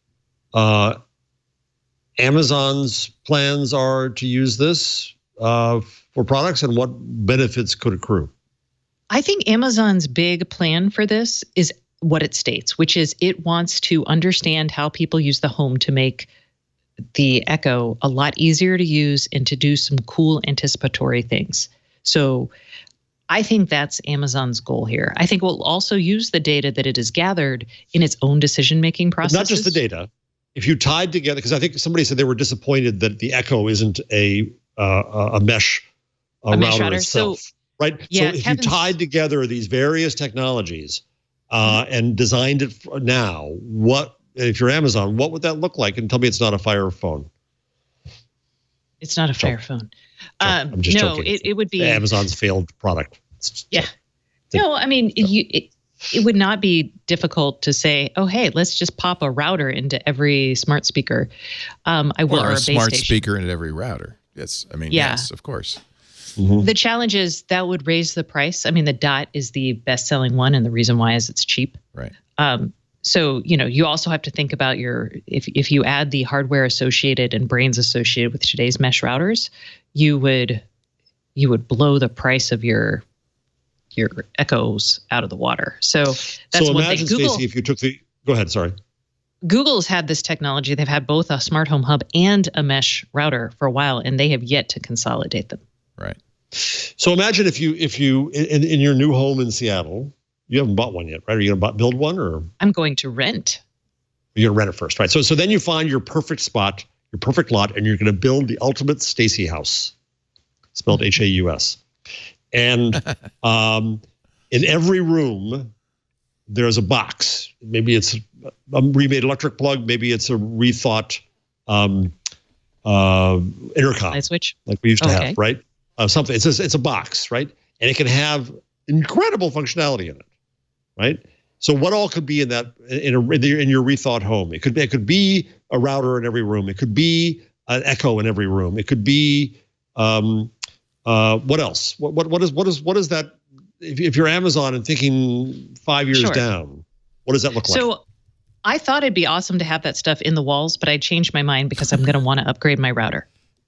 Amazon's plans are to use this for products, and what benefits could accrue? I think Amazon's big plan for this is what it states, which is it wants to understand how people use the home to make the Echo a lot easier to use and to do some cool anticipatory things. So I think that's Amazon's goal here. I think we'll also use the data that it has gathered in its own decision-making process. Not just the data. If you tied together, because I think somebody said they were disappointed that the Echo isn't a mesh router itself, right? Yeah, so if you tied together these various technologies and designed it now, what if you're Amazon? What would that look like? And tell me it's not a Fire phone. It's not a Fire phone. I'm just joking. It would be Amazon's failed product. Yeah. No, I mean, it would not be difficult to say, oh, hey, let's just pop a router into every smart speaker. Or a smart speaker into every router. Yes. I mean, yes, of course. Mm-hmm. The challenge is that would raise the price. I mean, the Dot is the best-selling one, and the reason why is it's cheap. Right. So, you also have to think about if you add the hardware associated and brains associated with today's mesh routers, you would blow the price of your Echoes out of the water. So that's one thing. Google, Stacey, if you took go ahead, sorry. Google's had this technology. They've had both a smart home hub and a mesh router for a while, and they have yet to consolidate them. Right. So imagine if you in your new home in Seattle, you haven't bought one yet, right? Are you going to build one, or I'm going to rent? You're going to rent it first, right? So then you find your perfect spot, your perfect lot, and you're going to build the ultimate Stacey house, spelled Haus. And in every room, there's a box. Maybe it's a remade electric plug. Maybe it's a rethought intercom, light switch, like we used to have, right? Something. It's a box, right? And it can have incredible functionality in it, right? So what all could be in that in your rethought home? It could be a router in every room. It could be an Echo in every room. It could be what else? What is that? If you're Amazon and thinking 5 years down, what does that look like? So I thought it'd be awesome to have that stuff in the walls, but I changed my mind because I'm going to want to upgrade my router,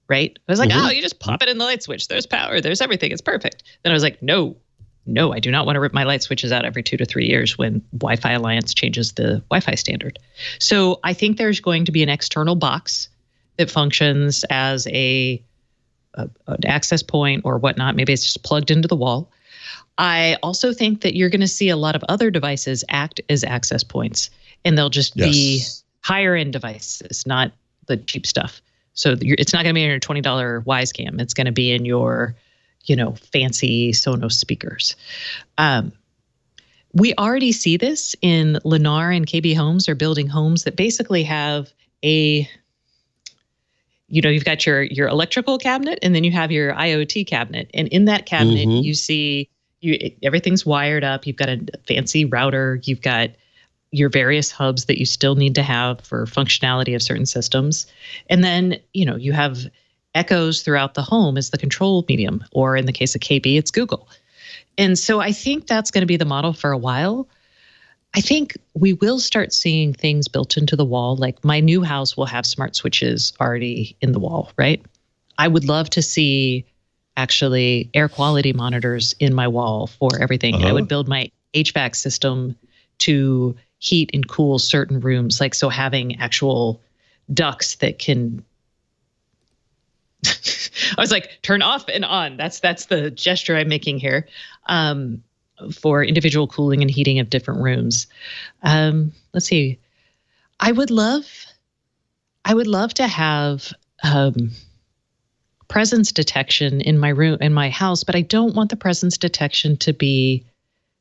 right? I was like, oh, you just pop it in the light switch. There's power. There's everything. It's perfect. Then I was like, no, I do not want to rip my light switches out every 2 to 3 years when Wi-Fi Alliance changes the Wi-Fi standard. So I think there's going to be an external box that functions as an access point or whatnot. Maybe it's just plugged into the wall. I also think that you're going to see a lot of other devices act as access points, and they'll just be higher end devices, not the cheap stuff. So it's not going to be in your $20 Wise Cam. It's going to be in your, fancy Sonos speakers. We already see this in Lennar and KB Homes are building homes that basically have you've got your electrical cabinet, and then you have your IoT cabinet. And in that cabinet, you see everything's wired up. You've got a fancy router. You've got your various hubs that you still need to have for functionality of certain systems. And then, you have Echoes throughout the home as the control medium, or in the case of KB, it's Google. And so I think that's going to be the model for a while. I think we will start seeing things built into the wall. Like my new house will have smart switches already in the wall, right? I would love to see actually air quality monitors in my wall for everything. I would build my HVAC system to heat and cool certain rooms. So having actual ducts that can, I was like, turn off and on. That's the gesture I'm making here. For individual cooling and heating of different rooms. Let's see. I would love to have presence detection in my house, but I don't want the presence detection to be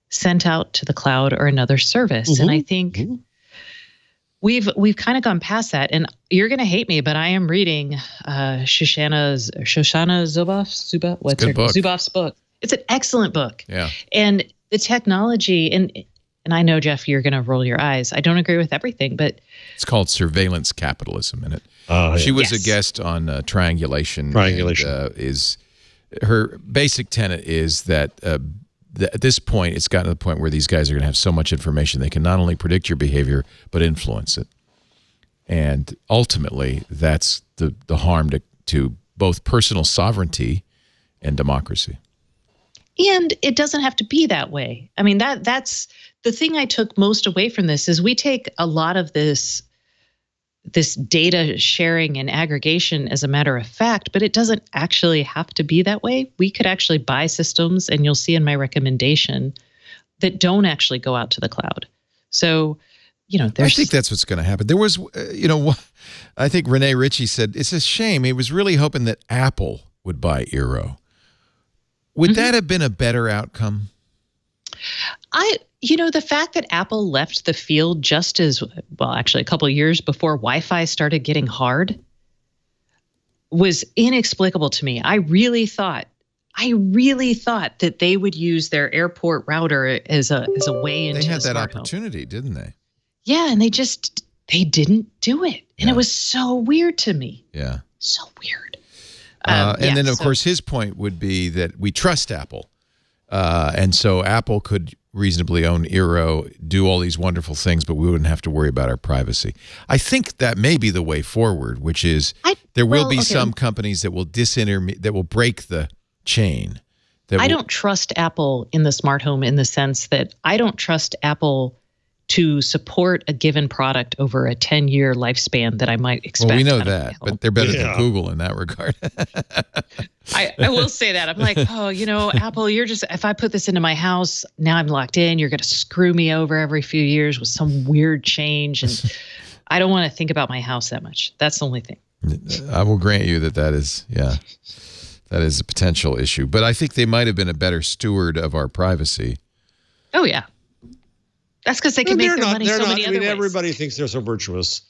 sent out to the cloud or another service. And I think we've kind of gone past that. And you're going to hate me, but I am reading Shoshana Zuboff's book. It's an excellent book. Yeah. And the technology, and I know, Jeff, you're going to roll your eyes. I don't agree with everything, but it's called surveillance capitalism, and she was a guest on Triangulation. Triangulation is her basic tenet is that at this point, it's gotten to the point where these guys are going to have so much information they can not only predict your behavior but influence it, and ultimately, that's the harm to both personal sovereignty and democracy. And it doesn't have to be that way. I mean, that's the thing I took most away from this is we take a lot of this data sharing and aggregation as a matter of fact, but it doesn't actually have to be that way. We could actually buy systems, and you'll see in my recommendation, that don't actually go out to the cloud. So, I think that's what's going to happen. There was, I think Rene Ritchie said, it's a shame. He was really hoping that Apple would buy Eero. Would that have been a better outcome? The fact that Apple left the field just as, well, actually a couple of years before Wi-Fi started getting hard was inexplicable to me. I really thought that they would use their airport router as a way into They had the that smart opportunity, home. didn't they? Yeah, and they didn't do it. And it was so weird to me. Yeah. So weird. And then, of course, his point would be that we trust Apple. And so Apple could reasonably own Eero, do all these wonderful things, but we wouldn't have to worry about our privacy. I think that may be the way forward, which is there will be some companies that will that will break the chain. I don't trust Apple in the smart home in the sense that I don't trust Apple to support a given product over a 10-year lifespan that I might expect. Well, we know that, but they're better than Google in that regard. I will say that. I'm like, Apple, if I put this into my house, now I'm locked in. You're going to screw me over every few years with some weird change. And I don't want to think about my house that much. That's the only thing. I will grant you that is a potential issue. But I think they might have been a better steward of our privacy. Oh, yeah. That's because they can make their money so many other ways. Everybody thinks they're so virtuous.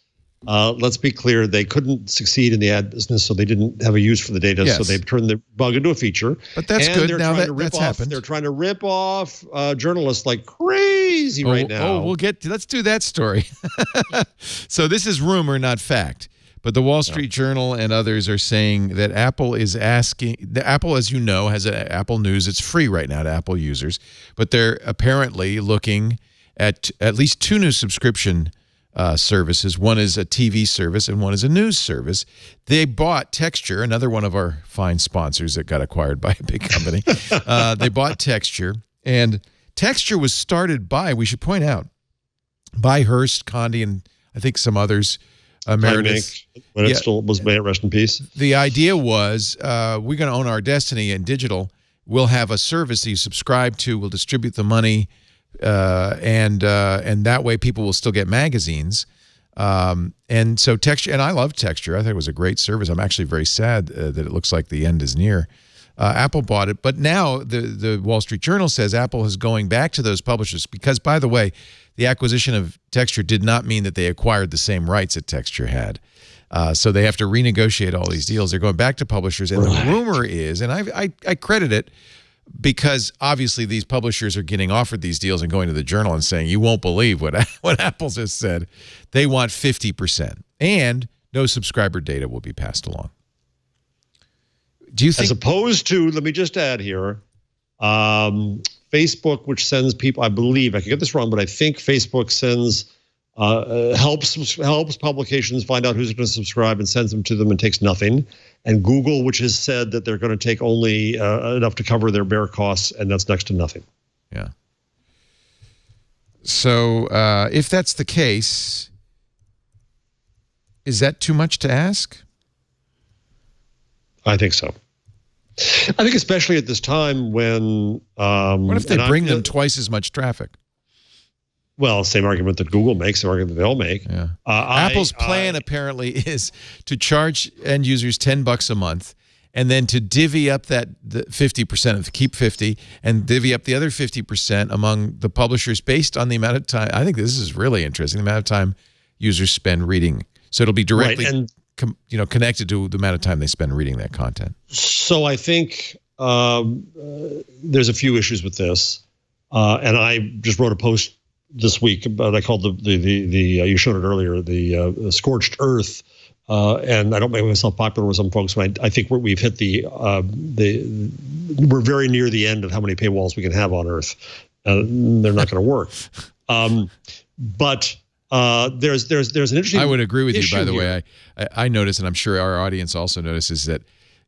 Let's be clear. They couldn't succeed in the ad business, so they didn't have a use for the data. Yes. So they've turned the bug into a feature. But that's good. Now that's happened. They're trying to rip off journalists like crazy right now. Let's do that story. So this is rumor, not fact. But the Wall Street Journal and others are saying that Apple is asking. Apple, as you know, has Apple News. It's free right now to Apple users, but they're apparently looking at least two new subscription services. One is a TV service and one is a news service. They bought Texture, another one of our fine sponsors that got acquired by a big company. They bought Texture, and Texture was started by, we should point out, by Hearst, Condé, and I think some others. Meredith, when it still was made, rest in peace. The idea was we're going to own our destiny in digital. We'll have a service that you subscribe to. We'll distribute the money. And that way people will still get magazines. And so Texture, and I love Texture. I think it was a great service. I'm actually very sad that it looks like the end is near. Apple bought it, but now the Wall Street Journal says Apple is going back to those publishers because, by the way, the acquisition of Texture did not mean that they acquired the same rights that Texture had. So they have to renegotiate all these deals. They're going back to publishers, and the rumor is, and I credit it, because obviously these publishers are getting offered these deals and going to the Journal and saying, you won't believe what Apple just said. They want 50%, and no subscriber data will be passed along. Do you think, as opposed to, let me just add here, Facebook, which sends people, I believe, I could get this wrong, but I think Facebook sends, helps publications find out who's going to subscribe and sends them to them and takes nothing. And Google, which has said that they're going to take only enough to cover their bare costs, and that's next to nothing. Yeah. So if that's the case, is that too much to ask? I think so. I think especially at this time when... what if they bring them twice as much traffic? Well, same argument that Google makes, the argument that they'll make. Yeah. Apple's plan apparently is to charge end users $10 a month, and then to divvy up the 50% of keep 50 and divvy up the other 50% among the publishers based on the amount of time. I think this is really interesting. The amount of time users spend reading, so it'll be directly connected to the amount of time they spend reading that content. So I think there's a few issues with this, and I just wrote a post this week, but I called the you showed it earlier, the scorched earth, and I don't make myself popular with some folks, but I think we've hit we're very near the end of how many paywalls we can have on Earth. They're not going to work, but there's an interesting. I would agree with you. By the way, I notice, and I'm sure our audience also notices that,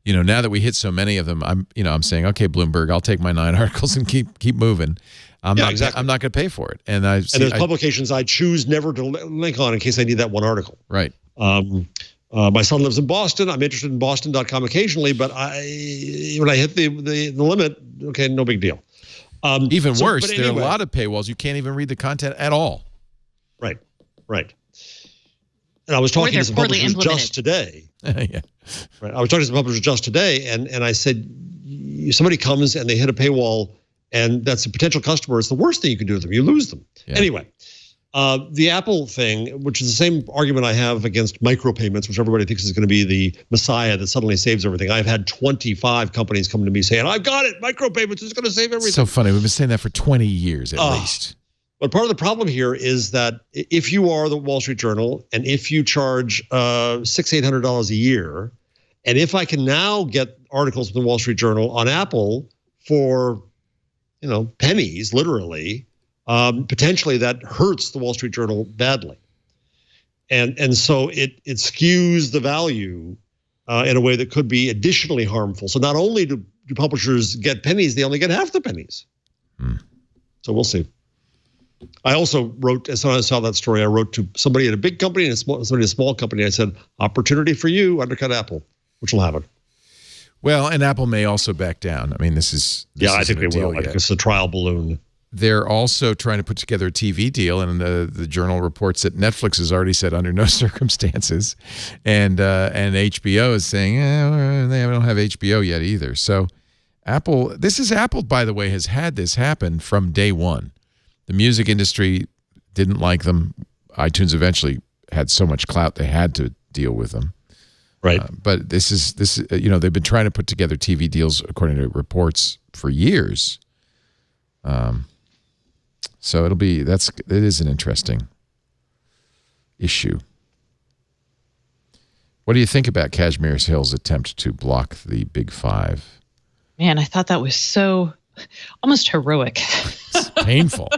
now that we hit so many of them, I'm saying, okay, Bloomberg, I'll take my 9 articles and keep moving. I'm not going to pay for it. And there's publications I choose never to link on in case I need that one article. Right. My son lives in Boston. I'm interested in Boston.com occasionally, but when I hit the limit, okay, no big deal. Even worse, there are a lot of paywalls. You can't even read the content at all. Right. And I was talking to some publishers just today. Yeah. Right. I was talking to some publishers just today, and I said, somebody comes and they hit a paywall, and that's a potential customer. It's the worst thing you can do to them. You lose them. Yeah. Anyway, the Apple thing, which is the same argument I have against micropayments, which everybody thinks is going to be the messiah that suddenly saves everything. I've had 25 companies come to me saying, I've got it. Micropayments is going to save everything. So funny. We've been saying that for 20 years at least. But part of the problem here is that if you are the Wall Street Journal and if you charge $600-800 a year, and if I can now get articles from the Wall Street Journal on Apple for, pennies, literally, potentially that hurts the Wall Street Journal badly. And so it skews the value in a way that could be additionally harmful. So not only do publishers get pennies, they only get half the pennies. So we'll see. I also wrote, as soon as I saw that story, I wrote to somebody at a big company and somebody at a small company. I said, opportunity for you, undercut Apple, which will happen. Well, and Apple may also back down. I mean, this is I think they will. I think it's a trial balloon. They're also trying to put together a TV deal, and the Journal reports that Netflix has already said under no circumstances, and HBO is saying they don't have HBO yet either. So Apple, by the way, has had this happen from day one. The music industry didn't like them. iTunes eventually had so much clout they had to deal with them. Right. But this is they've been trying to put together TV deals according to reports for years. So it is an interesting issue. What do you think about Kashmir Hill's attempt to block the Big Five? Man, I thought that was so almost heroic. It's painful.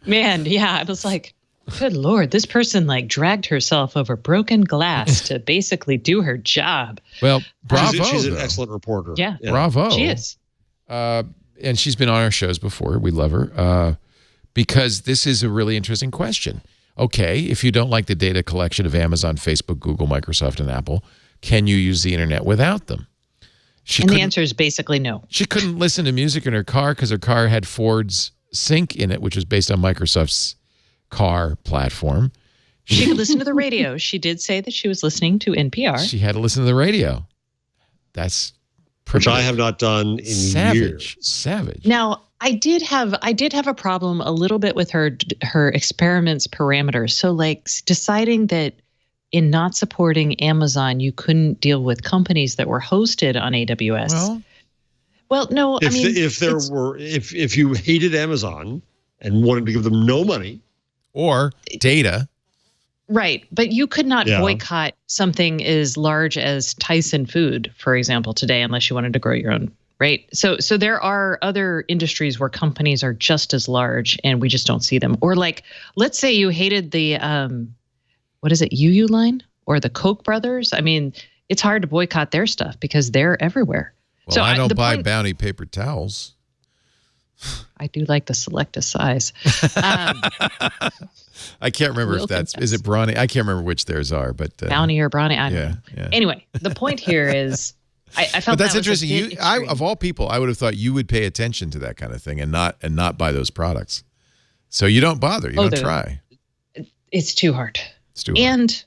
Man, yeah, I was like, good Lord, this person dragged herself over broken glass to basically do her job. Well, bravo. She's an excellent reporter. Yeah. Bravo. She is. And she's been on our shows before. We love her. Because this is a really interesting question. Okay, if you don't like the data collection of Amazon, Facebook, Google, Microsoft, and Apple, can you use the internet without them? And the answer is basically no. She couldn't listen to music in her car because her car had Ford's Sync in it, which was based on Microsoft's car platform. She could listen to the radio. She did say that she was listening to NPR. She had to listen to the radio. That's which I have not done in years. Savage. Now, I did have a problem a little bit with her experiments parameters. So deciding that in not supporting Amazon, you couldn't deal with companies that were hosted on AWS. Well, no. If you hated Amazon and wanted to give them no money or data, right? But you could not boycott something as large as Tyson Food, for example, today, unless you wanted to grow your own. Right. So there are other industries where companies are just as large and we just don't see them. Or let's say you hated the what is it, UU line or the Koch brothers? I mean, it's hard to boycott their stuff because they're everywhere. Well, so I don't buy Bounty paper towels. I do like the Selecta size. I can't remember if is it Brawny? I can't remember which theirs are, but Bounty or Brawny. I don't know. Anyway, the point here is I felt but that's interesting. Of all people, I would have thought you would pay attention to that kind of thing and not buy those products. So you don't bother. You don't try. It's too hard. It's too hard. And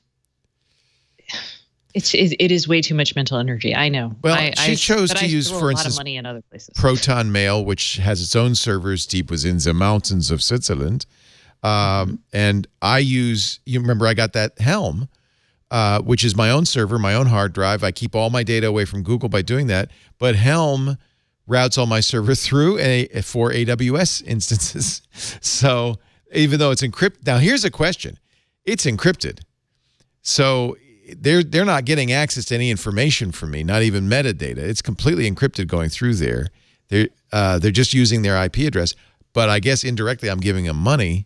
it is way too much mental energy. I know. Well, she chose to use, for instance, a lot of money in other places. Proton Mail, which has its own servers deep within the mountains of Switzerland. And I use, you remember I got that Helm, which is my own server, my own hard drive. I keep all my data away from Google by doing that. But Helm routes all my server through for AWS instances. So even though it's encrypted, now here's a question. It's encrypted. So they're not getting access to any information from me, not even metadata. It's completely encrypted going through there. They're just using their IP address. But I guess indirectly I'm giving them money.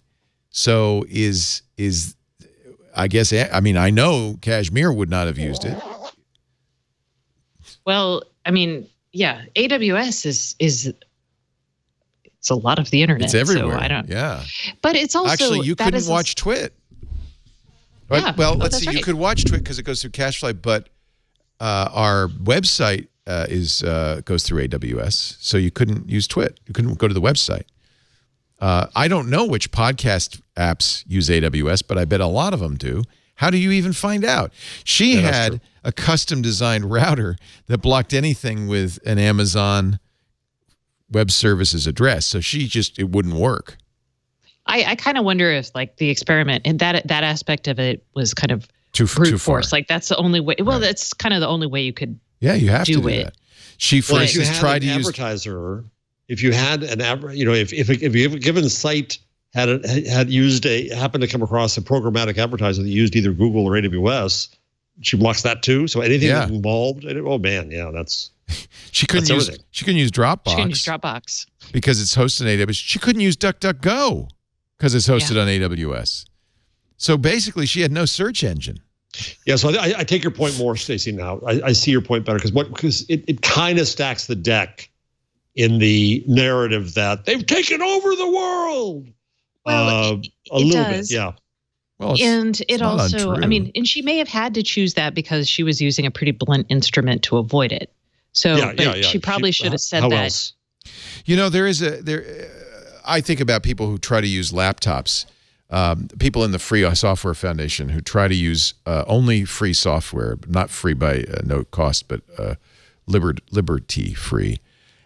So I know Kashmir would not have used it. Well, I mean, yeah, AWS is it's a lot of the internet. It's everywhere. So I don't. Yeah. But it's also actually you couldn't watch Twit. Yeah, well, let's see. Right. You could watch Twit because it goes through CacheFly, but our website goes through AWS, so you couldn't use Twit. You couldn't go to the website. I don't know which podcast apps use AWS, but I bet a lot of them do. How do you even find out? She had a custom-designed router that blocked anything with an Amazon web services address. So it wouldn't work. I kind of wonder if like the experiment and that aspect of it was kind of too force. far. Like that's the only way. Well, that's kind of the only way you could. Yeah, you have to do it. that. She, for instance, tried to use advertiser. If you had an if a given site happened to come across a programmatic advertiser that used either Google or AWS, she blocks that too. So anything that's involved. Oh man, yeah, that's. She couldn't use Dropbox. She couldn't use Dropbox because it's hosted on AWS. She couldn't use DuckDuckGo because it's hosted on AWS. So basically, she had no search engine. Yeah, so I take your point more, Stacey. Now I see your point better because it kind of stacks the deck in the narrative that they've taken over the world. Well, a little bit, yeah. Well, and it also, untrue. I mean, and she may have had to choose that because she was using a pretty blunt instrument to avoid it. So, she probably should have said that. Else? You know, I think about people who try to use laptops. People in the Free Software Foundation who try to use only free software, not free by no cost, but liberty free.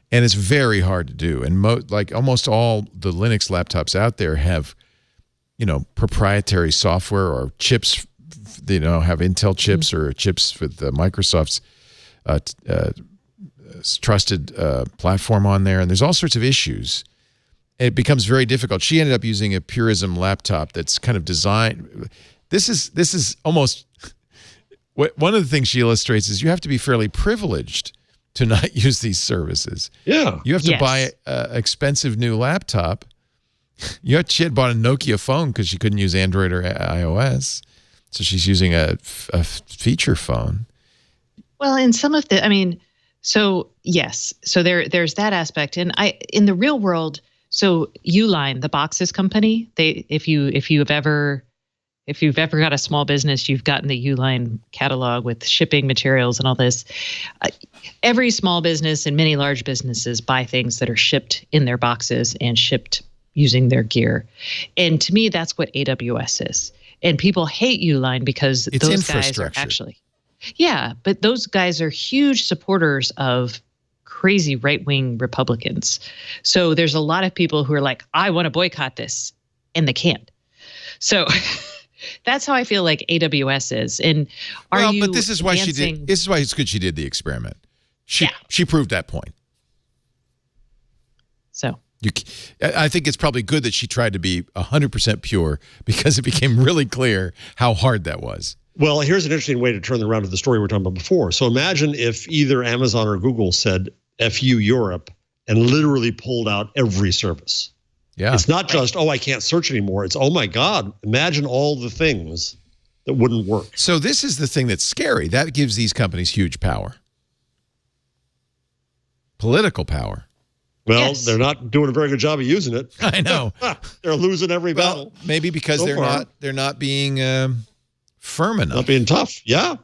And it's very hard to do. And like almost all the Linux laptops out there have, proprietary software or chips, have Intel chips or chips with Microsoft's trusted platform on there. And there's all sorts of issues. It becomes very difficult. She ended up using a Purism laptop that's kind of designed. This is almost one of the things she illustrates is you have to be fairly privileged to not use these services. Yeah. You have to buy an expensive new laptop. She had bought a Nokia phone because she couldn't use Android or iOS. So she's using a feature phone. Well, in some of so yes. So there's that aspect. And in the real world, so Uline, the boxes company, if you've ever got a small business, you've gotten the Uline catalog with shipping materials and all this. Every small business and many large businesses buy things that are shipped in their boxes and shipped using their gear. And to me, that's what AWS is. And people hate Uline because it's those guys are actually, but those guys are huge supporters of crazy right-wing Republicans. So there's a lot of people who are like, I want to boycott this, and they can't. So that's how I feel like AWS is. And but this is why she did. This is why it's good she did the experiment. She proved that point. So I think it's probably good that she tried to be 100% pure because it became really clear how hard that was. Well, here's an interesting way to turn around to the story we were talking about before. So imagine if either Amazon or Google said, F you Europe, and literally pulled out every service. Yeah. It's not just, I can't search anymore. It's, oh my God, imagine all the things that wouldn't work. So this is the thing that's scary. That gives these companies huge power. Political power. Well, they're not doing a very good job of using it. I know. They're losing every battle. Maybe because they're not being firm enough. Not being tough. Yeah.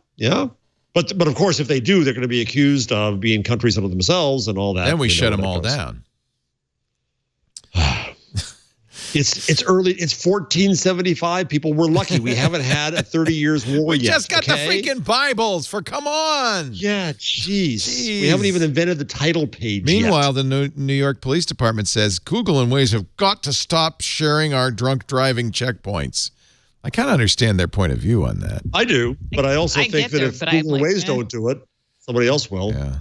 But of course, if they do, they're going to be accused of being countries unto themselves and all that. Then we shut them all down. It's early. It's 1475. People, we're lucky. We haven't had a 30 years war we yet. We just got the freaking Bibles. Come on. Yeah, jeez. We haven't even invented the title page Meanwhile, yet. the New York Police Department says Google and Waze have got to stop sharing our drunk driving checkpoints. I kind of understand their point of view on that. I do, but I also think that if Google and Waze don't do it, somebody else will. Yeah.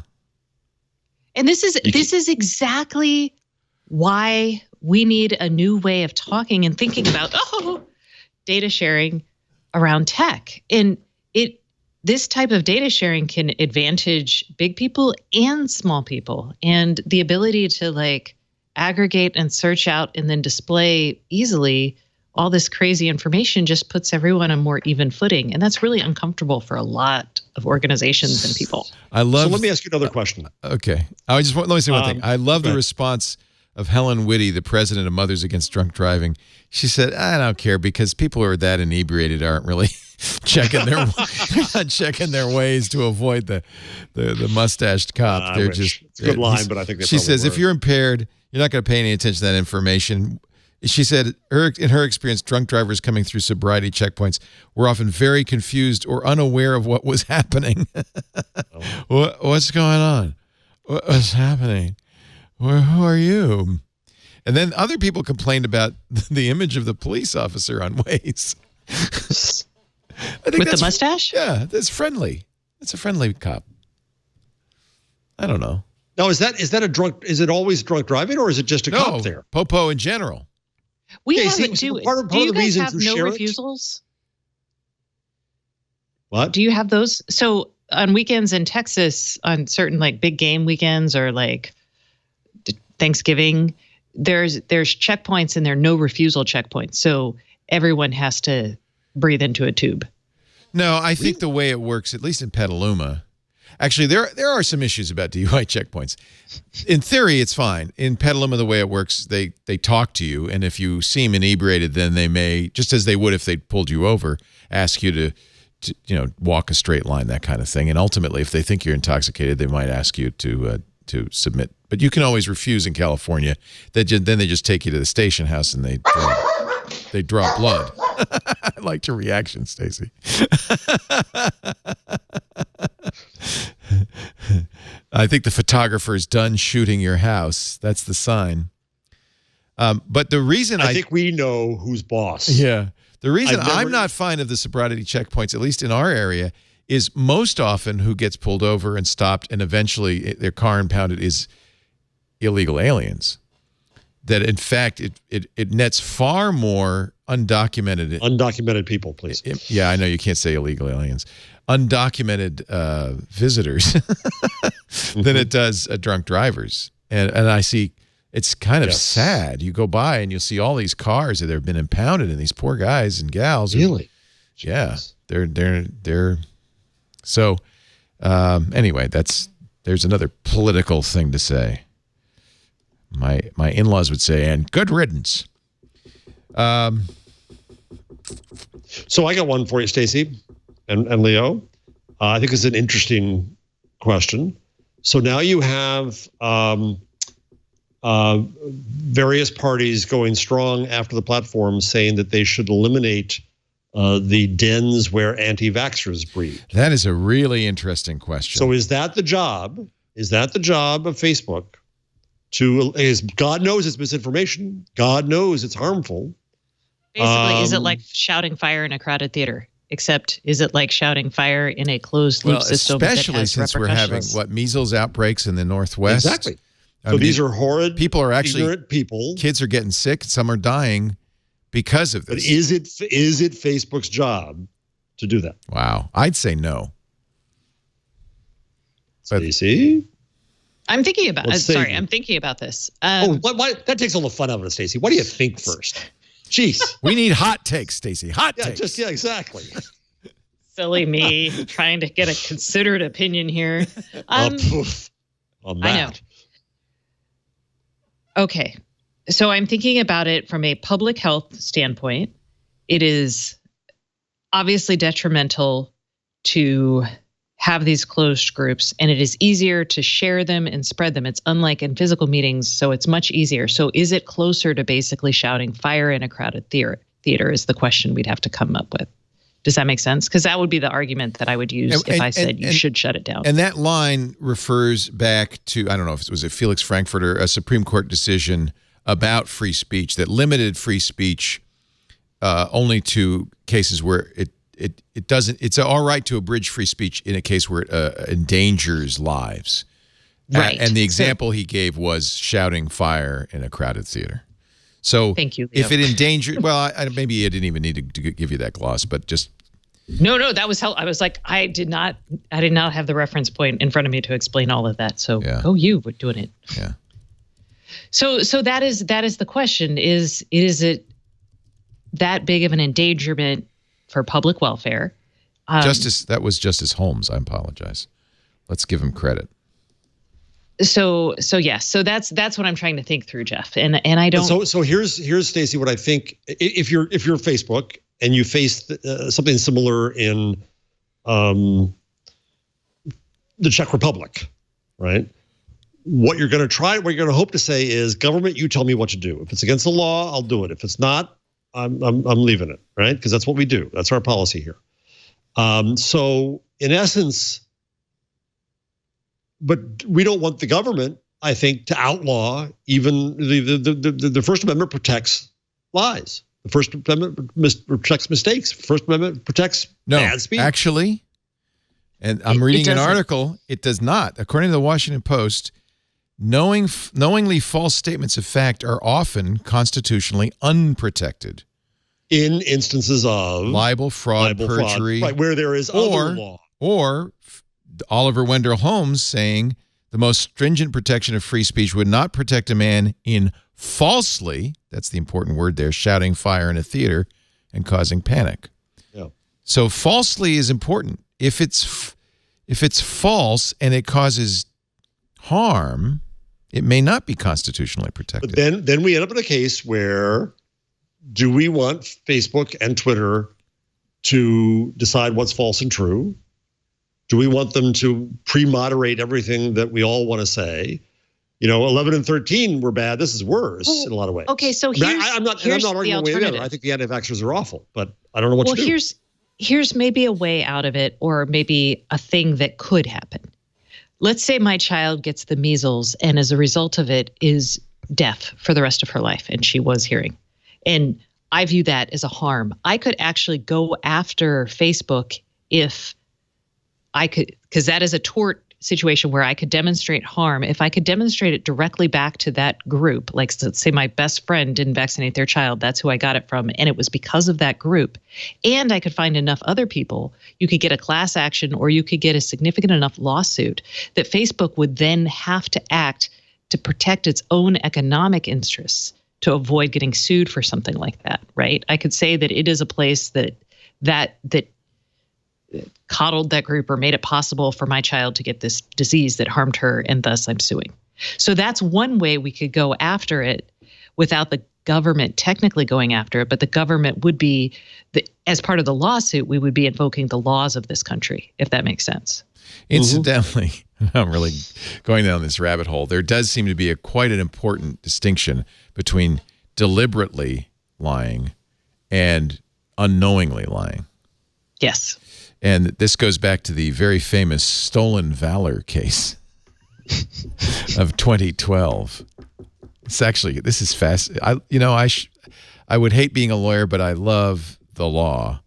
And this is exactly why we need a new way of talking and thinking about data sharing around tech. And this type of data sharing can advantage big people and small people, and the ability to aggregate and search out and then display easily all this crazy information just puts everyone on more even footing. And that's really uncomfortable for a lot of organizations and people. So let me ask you another question. Okay. Let me say one thing. I love the response of Helen Whitty, the president of Mothers Against Drunk Driving. She said, I don't care because people who are that inebriated aren't really checking their ways to avoid the mustached cop. It's a good line, but I think she says, if you're impaired, you're not going to pay any attention to that information. She said, in her experience, drunk drivers coming through sobriety checkpoints were often very confused or unaware of what was happening. What's going on? What's happening? Well, who are you? And then other people complained about the image of the police officer on Waze. I think with the mustache? Yeah, that's friendly. It's a friendly cop. I don't know. Now, is that a drunk? Is it always drunk driving, or is it just a cop there? Popo in general. We Okay, haven't. see, Do part you of the guys reason have to no share it- refusals? What? Do you have those? So on weekends in Texas, on certain like big game weekends or like Thanksgiving, there's checkpoints and there are no refusal checkpoints. So everyone has to breathe into a tube. No, I think the way it works, at least in Petaluma, actually there are some issues about DUI checkpoints. In theory, it's fine. In Petaluma, the way it works, they talk to you, and if you seem inebriated, then they may, just as they would if they pulled you over, ask you to walk a straight line, that kind of thing. And ultimately, if they think you're intoxicated, they might ask you to submit. But you can always refuse in California. Then they just take you to the station house and they draw blood. I liked your reaction, Stacey. I think the photographer's done shooting your house. That's the sign. But the reason I think we know who's boss. Yeah. The reason I'm not fine of the sobriety checkpoints, at least in our area, is most often who gets pulled over and stopped and eventually their car impounded is illegal aliens. That, in fact, it nets far more undocumented people, please. Yeah, I know you can't say illegal aliens. Undocumented visitors than it does drunk drivers. And I see... It's kind of sad. You go by and you'll see all these cars that have been impounded, and these poor guys and gals. Really? Yeah. They're. So, anyway, there's another political thing to say. My in-laws would say, and good riddance. So I got one for you, Stacey and Leo. I think it's an interesting question. So now you have various parties going strong after the platform, saying that they should eliminate the dens where anti-vaxxers breed. That is a really interesting question. So is that the job? Is that the job of Facebook? God knows it's misinformation. God knows it's harmful. Basically, is it like shouting fire in a crowded theater? Except, is it like shouting fire in a closed loop system? Especially since we're having measles outbreaks in the Northwest. Exactly. So these are horrid. People are actually ignorant people. Kids are getting sick. Some are dying because of this. But is it Facebook's job to do that? Wow, I'd say no. Stacey, I'm thinking about. I'm thinking about this. What? That takes all the fun out of it, Stacey. What do you think first? Jeez, we need hot takes, Stacey. Hot takes. Exactly. Silly me, trying to get a considered opinion here. On that. I know. Okay, so I'm thinking about it from a public health standpoint. It is obviously detrimental to have these closed groups, and it is easier to share them and spread them. It's unlike in physical meetings, so it's much easier. So is it closer to basically shouting fire in a crowded theater is the question we'd have to come up with. Does that make sense? Because that would be the argument that I would use if I said you should shut it down. And that line refers back to, I don't know if it was Felix Frankfurter, a Supreme Court decision about free speech that limited free speech only to cases where it doesn't. It's all right to abridge free speech in a case where it endangers lives. Right. And the example he gave was shouting fire in a crowded theater. So thank you, Leo. If it endangered, well, maybe I didn't even need to give you that gloss, but just. No, that was hell. I was like, I did not have the reference point in front of me to explain all of that. So go you with doing it. Yeah. So that is the question: is it that big of an endangerment for public welfare? That was Justice Holmes. I apologize. Let's give him credit. So yes. So that's what I'm trying to think through, Jeff. And I don't. So here's Stacey. What I think, if you're Facebook and you face something similar in the Czech Republic, right? What you're going to hope to say is, government, you tell me what to do. If it's against the law, I'll do it. If it's not, I'm leaving it, right? Because that's what we do. That's our policy here. So in essence. But we don't want the government I think, to outlaw even the First Amendment protects lies. The First Amendment protects mistakes. First Amendment protects bad speech. Actually, and I'm reading an article, it does not. According to the Washington Post, knowingly false statements of fact are often constitutionally unprotected. In instances of libel, fraud, perjury. Right, where there is other law. Or Oliver Wendell Holmes saying the most stringent protection of free speech would not protect a man in falsely, that's the important word there, shouting fire in a theater and causing panic. Yeah. So falsely is important. If it's false and it causes harm, it may not be constitutionally protected. But then we end up in a case where, do we want Facebook and Twitter to decide what's false and true? Do we want them to pre-moderate everything that we all want to say? 11 and 13 were bad. This is worse in a lot of ways. Okay, so I'm not arguing one way or the other. I think the anti-vaxxers are awful, but I don't know what to do. Here's maybe a way out of it, or maybe a thing that could happen. Let's say my child gets the measles and as a result of it is deaf for the rest of her life, and she was hearing. And I view that as a harm. I could actually go after Facebook if I could, because that is a tort situation where I could demonstrate harm. If I could demonstrate it directly back to that group, like let's say my best friend didn't vaccinate their child, that's who I got it from, and it was because of that group, and I could find enough other people, you could get a class action or you could get a significant enough lawsuit that Facebook would then have to act to protect its own economic interests to avoid getting sued for something like that, right? I could say that it is a place that coddled that group or made it possible for my child to get this disease that harmed her, and thus I'm suing. So that's one way we could go after it without the government technically going after it, but the government would be, as part of the lawsuit, we would be invoking the laws of this country, if that makes sense. Incidentally, I'm really going down this rabbit hole. There does seem to be quite an important distinction between deliberately lying and unknowingly lying. Yes. And this goes back to the very famous stolen valor case of 2012. This is fast. I would hate being a lawyer, but I love the law.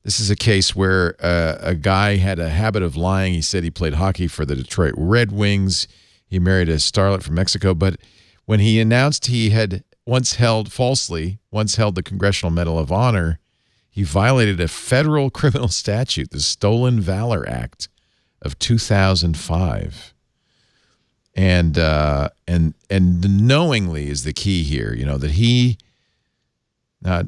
This is a case where a guy had a habit of lying. He said he played hockey for the Detroit Red Wings. He married a starlet from Mexico. But when he announced he had once held the Congressional Medal of Honor, he violated a federal criminal statute, the Stolen Valor Act of 2005. And knowingly is the key here, that he,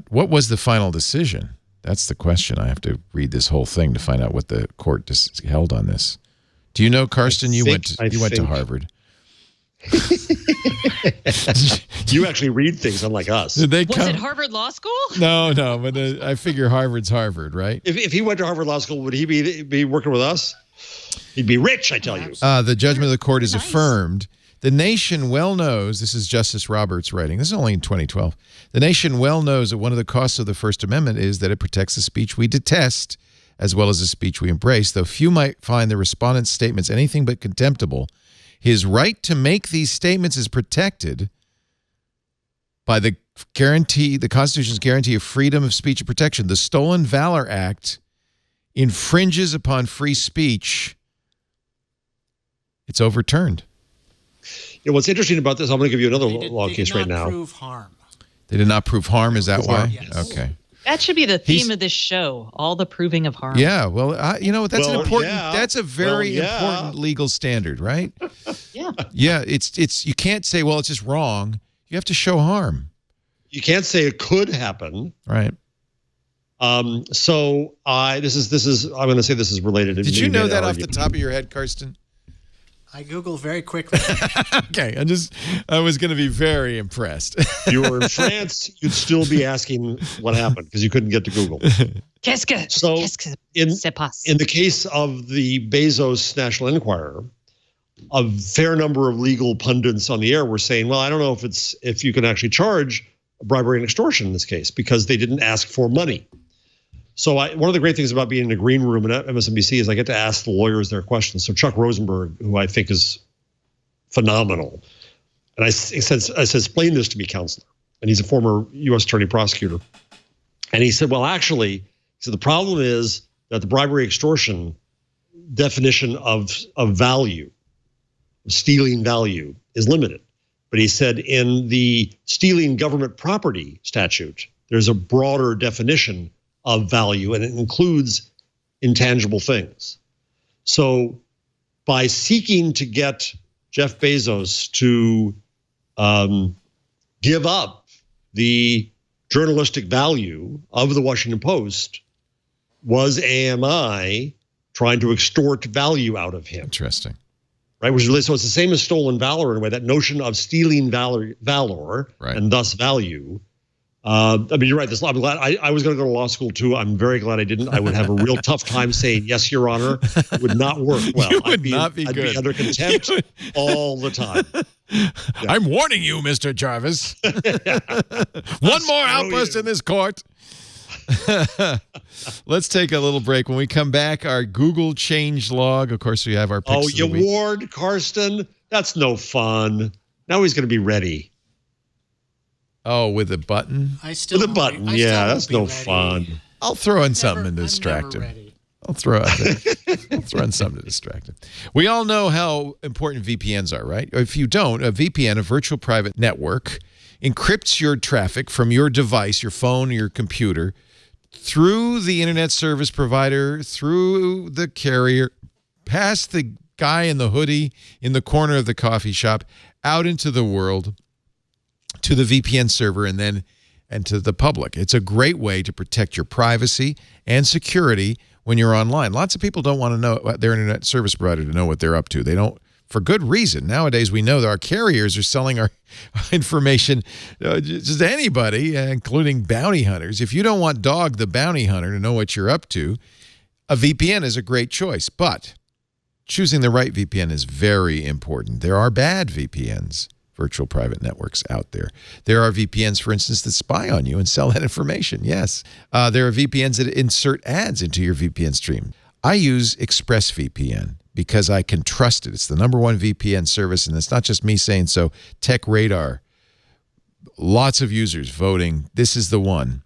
what was the final decision? That's the question. I have to read this whole thing to find out what the court held on this. Do you know, Carsten? You went to Harvard. You actually read things unlike us. Was it Harvard Law School? No, but I figure Harvard's Harvard, right? If he went to Harvard Law School, would he be working with us? He'd be rich, I tell you. The judgment of the court is affirmed. The nation well knows, this is Justice Roberts writing, this is only in 2012, the nation well knows that one of the costs of the First Amendment is that it protects the speech we detest as well as the speech we embrace. Though few might find the respondent's statements anything but contemptible, his right to make these statements is protected by the Constitution's guarantee of freedom of speech and protection. The Stolen Valor Act infringes upon free speech. It's overturned. What's interesting about this, I'm going to give you another law case right now. They did not prove harm. They did not prove harm? Is that why? Yes. Okay. That should be the theme of this show, all the proving of harm. Yeah, well, that's an important, that's a very important legal standard, right? Yeah. Yeah, it's you can't say, well, it's just wrong. You have to show harm. You can't say it could happen. Right. So I'm going to say this is related. Did you know that off the top of your head, Carsten? I Googled very quickly. Okay, I was going to be very impressed. If you were in France, you'd still be asking what happened because you couldn't get to Google. So in the case of the Bezos National Enquirer, a fair number of legal pundits on the air were saying, well, I don't know if you can actually charge bribery and extortion in this case because they didn't ask for money. So one of the great things about being in a green room at MSNBC is I get to ask the lawyers their questions. So Chuck Rosenberg, who I think is phenomenal. And I said, explain this to me, counselor. And he's a former U.S. attorney prosecutor. And he said, well, actually, so the problem is that the bribery extortion definition of value, stealing value, is limited. But he said in the stealing government property statute, there's a broader definition of value, and it includes intangible things. So by seeking to get Jeff Bezos to give up the journalistic value of the Washington Post, was AMI trying to extort value out of him. Interesting. Right, which is really, so it's the same as stolen valor in a way, that notion of stealing valor right, and thus value. I mean, you're right. I'm glad I was going to go to law school too. I'm very glad I didn't. I would have a real tough time saying yes, Your Honor. It would not work well. I'd be I'd be under contempt all the time. Yeah. I'm warning you, Mr. Jarvis. One more outburst in this court. Let's take a little break. When we come back, our Google change log. Of course, we have our picks. Oh, you warned Carsten? That's no fun. Now he's going to be ready. Oh, with a button? With a button, yeah, that's no fun. I'll throw in something to distract him. I'll throw in something to distract him. We all know how important VPNs are, right? If you don't, a VPN, a virtual private network, encrypts your traffic from your device, your phone, or your computer, through the internet service provider, through the carrier, past the guy in the hoodie in the corner of the coffee shop, out into the world, to the VPN server, and to the public. It's a great way to protect your privacy and security when you're online. Lots of people don't want to know their internet service provider to know what they're up to. They don't, for good reason. Nowadays, we know that our carriers are selling our information just to anybody, including bounty hunters. If you don't want Dog the bounty hunter to know what you're up to, a VPN is a great choice. But choosing the right VPN is very important. There are bad VPNs, virtual private networks, out there. There are VPNs, for instance, that spy on you and sell that information. Yes. There are VPNs that insert ads into your VPN stream. I use ExpressVPN because I can trust it. It's the #1 VPN service, and it's not just me saying so. Tech Radar, lots of users voting, this is the one.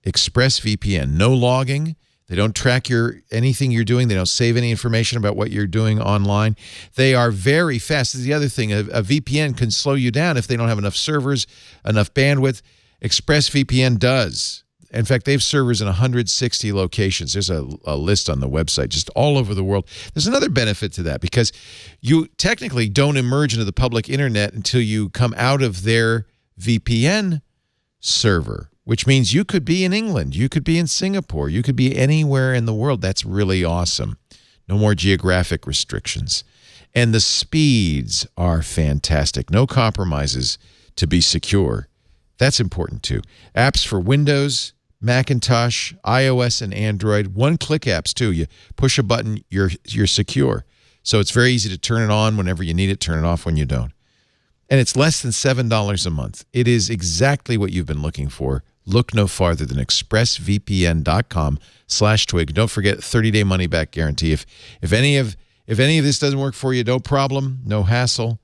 ExpressVPN, no logging. They don't track anything you're doing. They don't save any information about what you're doing online. They are very fast. This is the other thing. A VPN can slow you down if they don't have enough servers, enough bandwidth. ExpressVPN does. In fact, they have servers in 160 locations. There's a list on the website, just all over the world. There's another benefit to that because you technically don't emerge into the public internet until you come out of their VPN server, which means you could be in England, you could be in Singapore, you could be anywhere in the world. That's really awesome. No more geographic restrictions. And the speeds are fantastic. No compromises to be secure. That's important too. Apps for Windows, Macintosh, iOS, and Android. One-click apps too. You push a button, you're secure. So it's very easy to turn it on whenever you need it, turn it off when you don't. And it's less than $7 a month. It is exactly what you've been looking for. Look no farther than expressvpn.com/twig. Don't forget 30-day money-back guarantee. If any of this doesn't work for you, no problem, no hassle.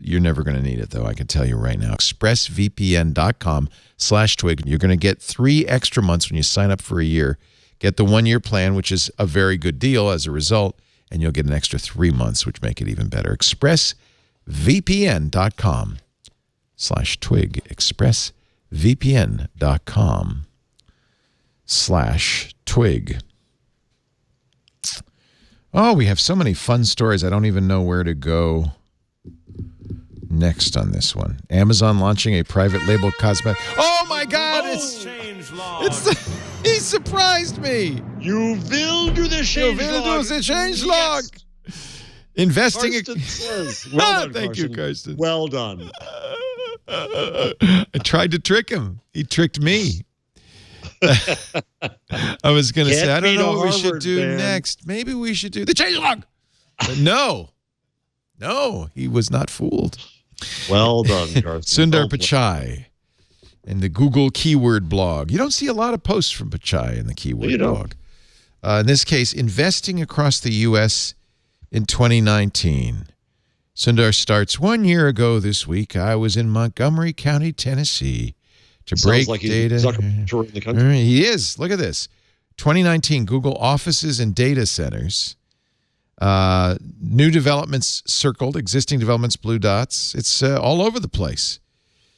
You're never going to need it, though, I can tell you right now. expressvpn.com/twig. You're going to get 3 extra months when you sign up for a year. Get the 1-year plan, which is a very good deal as a result, and you'll get an extra 3 months, which make it even better. expressvpn.com/twig. expressvpn.com/twig. Oh, we have so many fun stories. I don't even know where to go next on this one. Amazon launching a private label cosmetic. Oh my God! He surprised me. You will do the change log. Investing. Carsten says. Well done, Thank you, Carsten. Well done. I tried to trick him. He tricked me. I was going to say, I don't know what we should do next. Maybe we should do the change log. But no, he was not fooled. Well done, Carsten. Sundar Pichai in the Google keyword blog. You don't see a lot of posts from Pichai in the keyword blog. In this case, investing across the U.S. in 2019. Sundar starts 1 year ago this week. I was in Montgomery County, Tennessee, to break like data. He's touring the country. He is. Look at this. 2019 Google offices and data centers. New developments circled, existing developments blue dots. It's all over the place.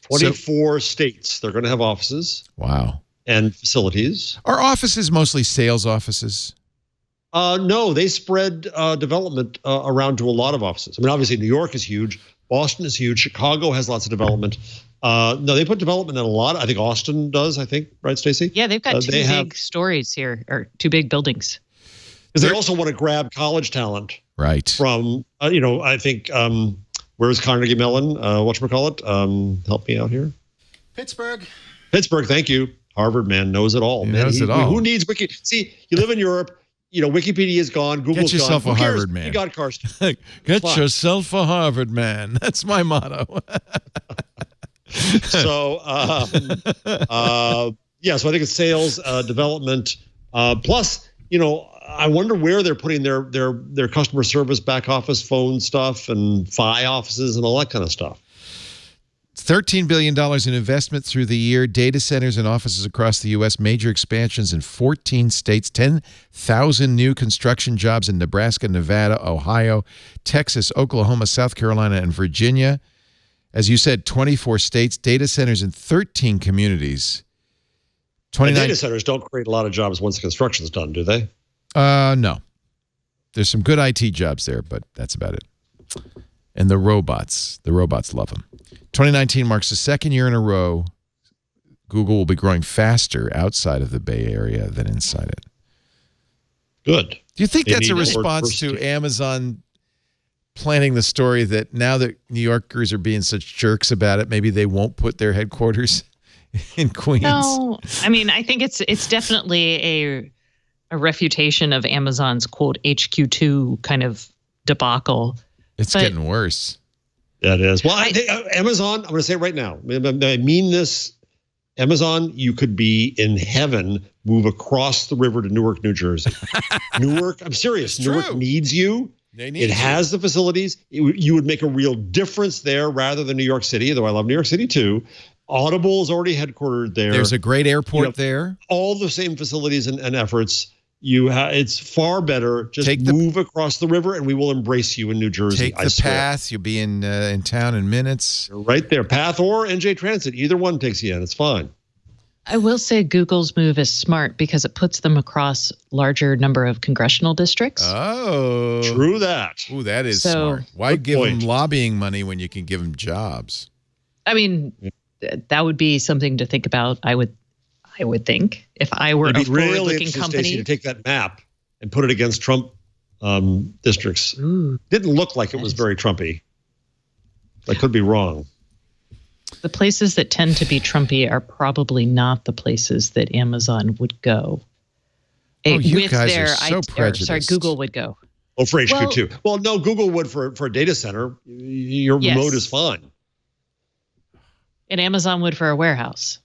24 states. They're going to have offices. Wow. And facilities. Are offices mostly sales offices? No, they spread development around to a lot of offices. I mean, obviously, New York is huge. Boston is huge. Chicago has lots of development. No, they put development in a lot. I think Austin does, right, Stacey? Yeah, they've got two big stories here, or two big buildings. Because they also want to grab college talent. Right. From, I think, where's Carnegie Mellon? Whatchamacallit? Help me out here. Pittsburgh, thank you. Harvard, man, knows it all. Knows it all. Who needs Wiki? See, you live in Europe. Wikipedia is gone. Google's Get yourself gone. a Harvard man. You got Carsten. Get yourself a Harvard man. That's my motto. So, yeah. So I think it's sales, development. Plus, I wonder where they're putting their customer service back office phone stuff and FI offices and all that kind of stuff. $13 billion in investment through the year, data centers and offices across the U.S., major expansions in 14 states, 10,000 new construction jobs in Nebraska, Nevada, Ohio, Texas, Oklahoma, South Carolina, and Virginia. As you said, 24 states, data centers in 13 communities. Data centers don't create a lot of jobs once the construction's done, do they? No. There's some good IT jobs there, but that's about it. And the robots love them. 2019 marks the second year in a row Google will be growing faster outside of the Bay Area than inside it. Good. Do you think that's a response to Amazon planning the story that now that New Yorkers are being such jerks about it, maybe they won't put their headquarters in Queens? No, I mean, I think it's definitely a refutation of Amazon's, quote, HQ2 kind of debacle. It's getting worse. That is. Well, Amazon, I'm going to say it right now. I mean this. Amazon, you could be in heaven, move across the river to Newark, New Jersey. Newark, I'm serious. Newark needs you. It has the facilities. You would make a real difference there rather than New York City, though I love New York City too. Audible is already headquartered there. There's a great airport there. All the same facilities and efforts. It's far better. Just move across the river, and we will embrace you in New Jersey. Take the path. You'll be in town in minutes. You're right there, Path or NJ Transit. Either one takes you in. It's fine. I will say Google's move is smart because it puts them across larger number of congressional districts. Oh, true that. Ooh, that is smart. Why give them lobbying money when you can give them jobs? I mean, that would be something to think about. I would think if I were a forward-looking company, Stacey, to take that map and put it against Trump districts. Ooh, didn't look like it was very Trumpy. I could be wrong. The places that tend to be Trumpy are probably not the places that Amazon would go. You guys are so prejudiced. Sorry, Google would go. Oh, for HQ2. Well, no, Google would for a data center. Your remote is fine. And Amazon would for a warehouse.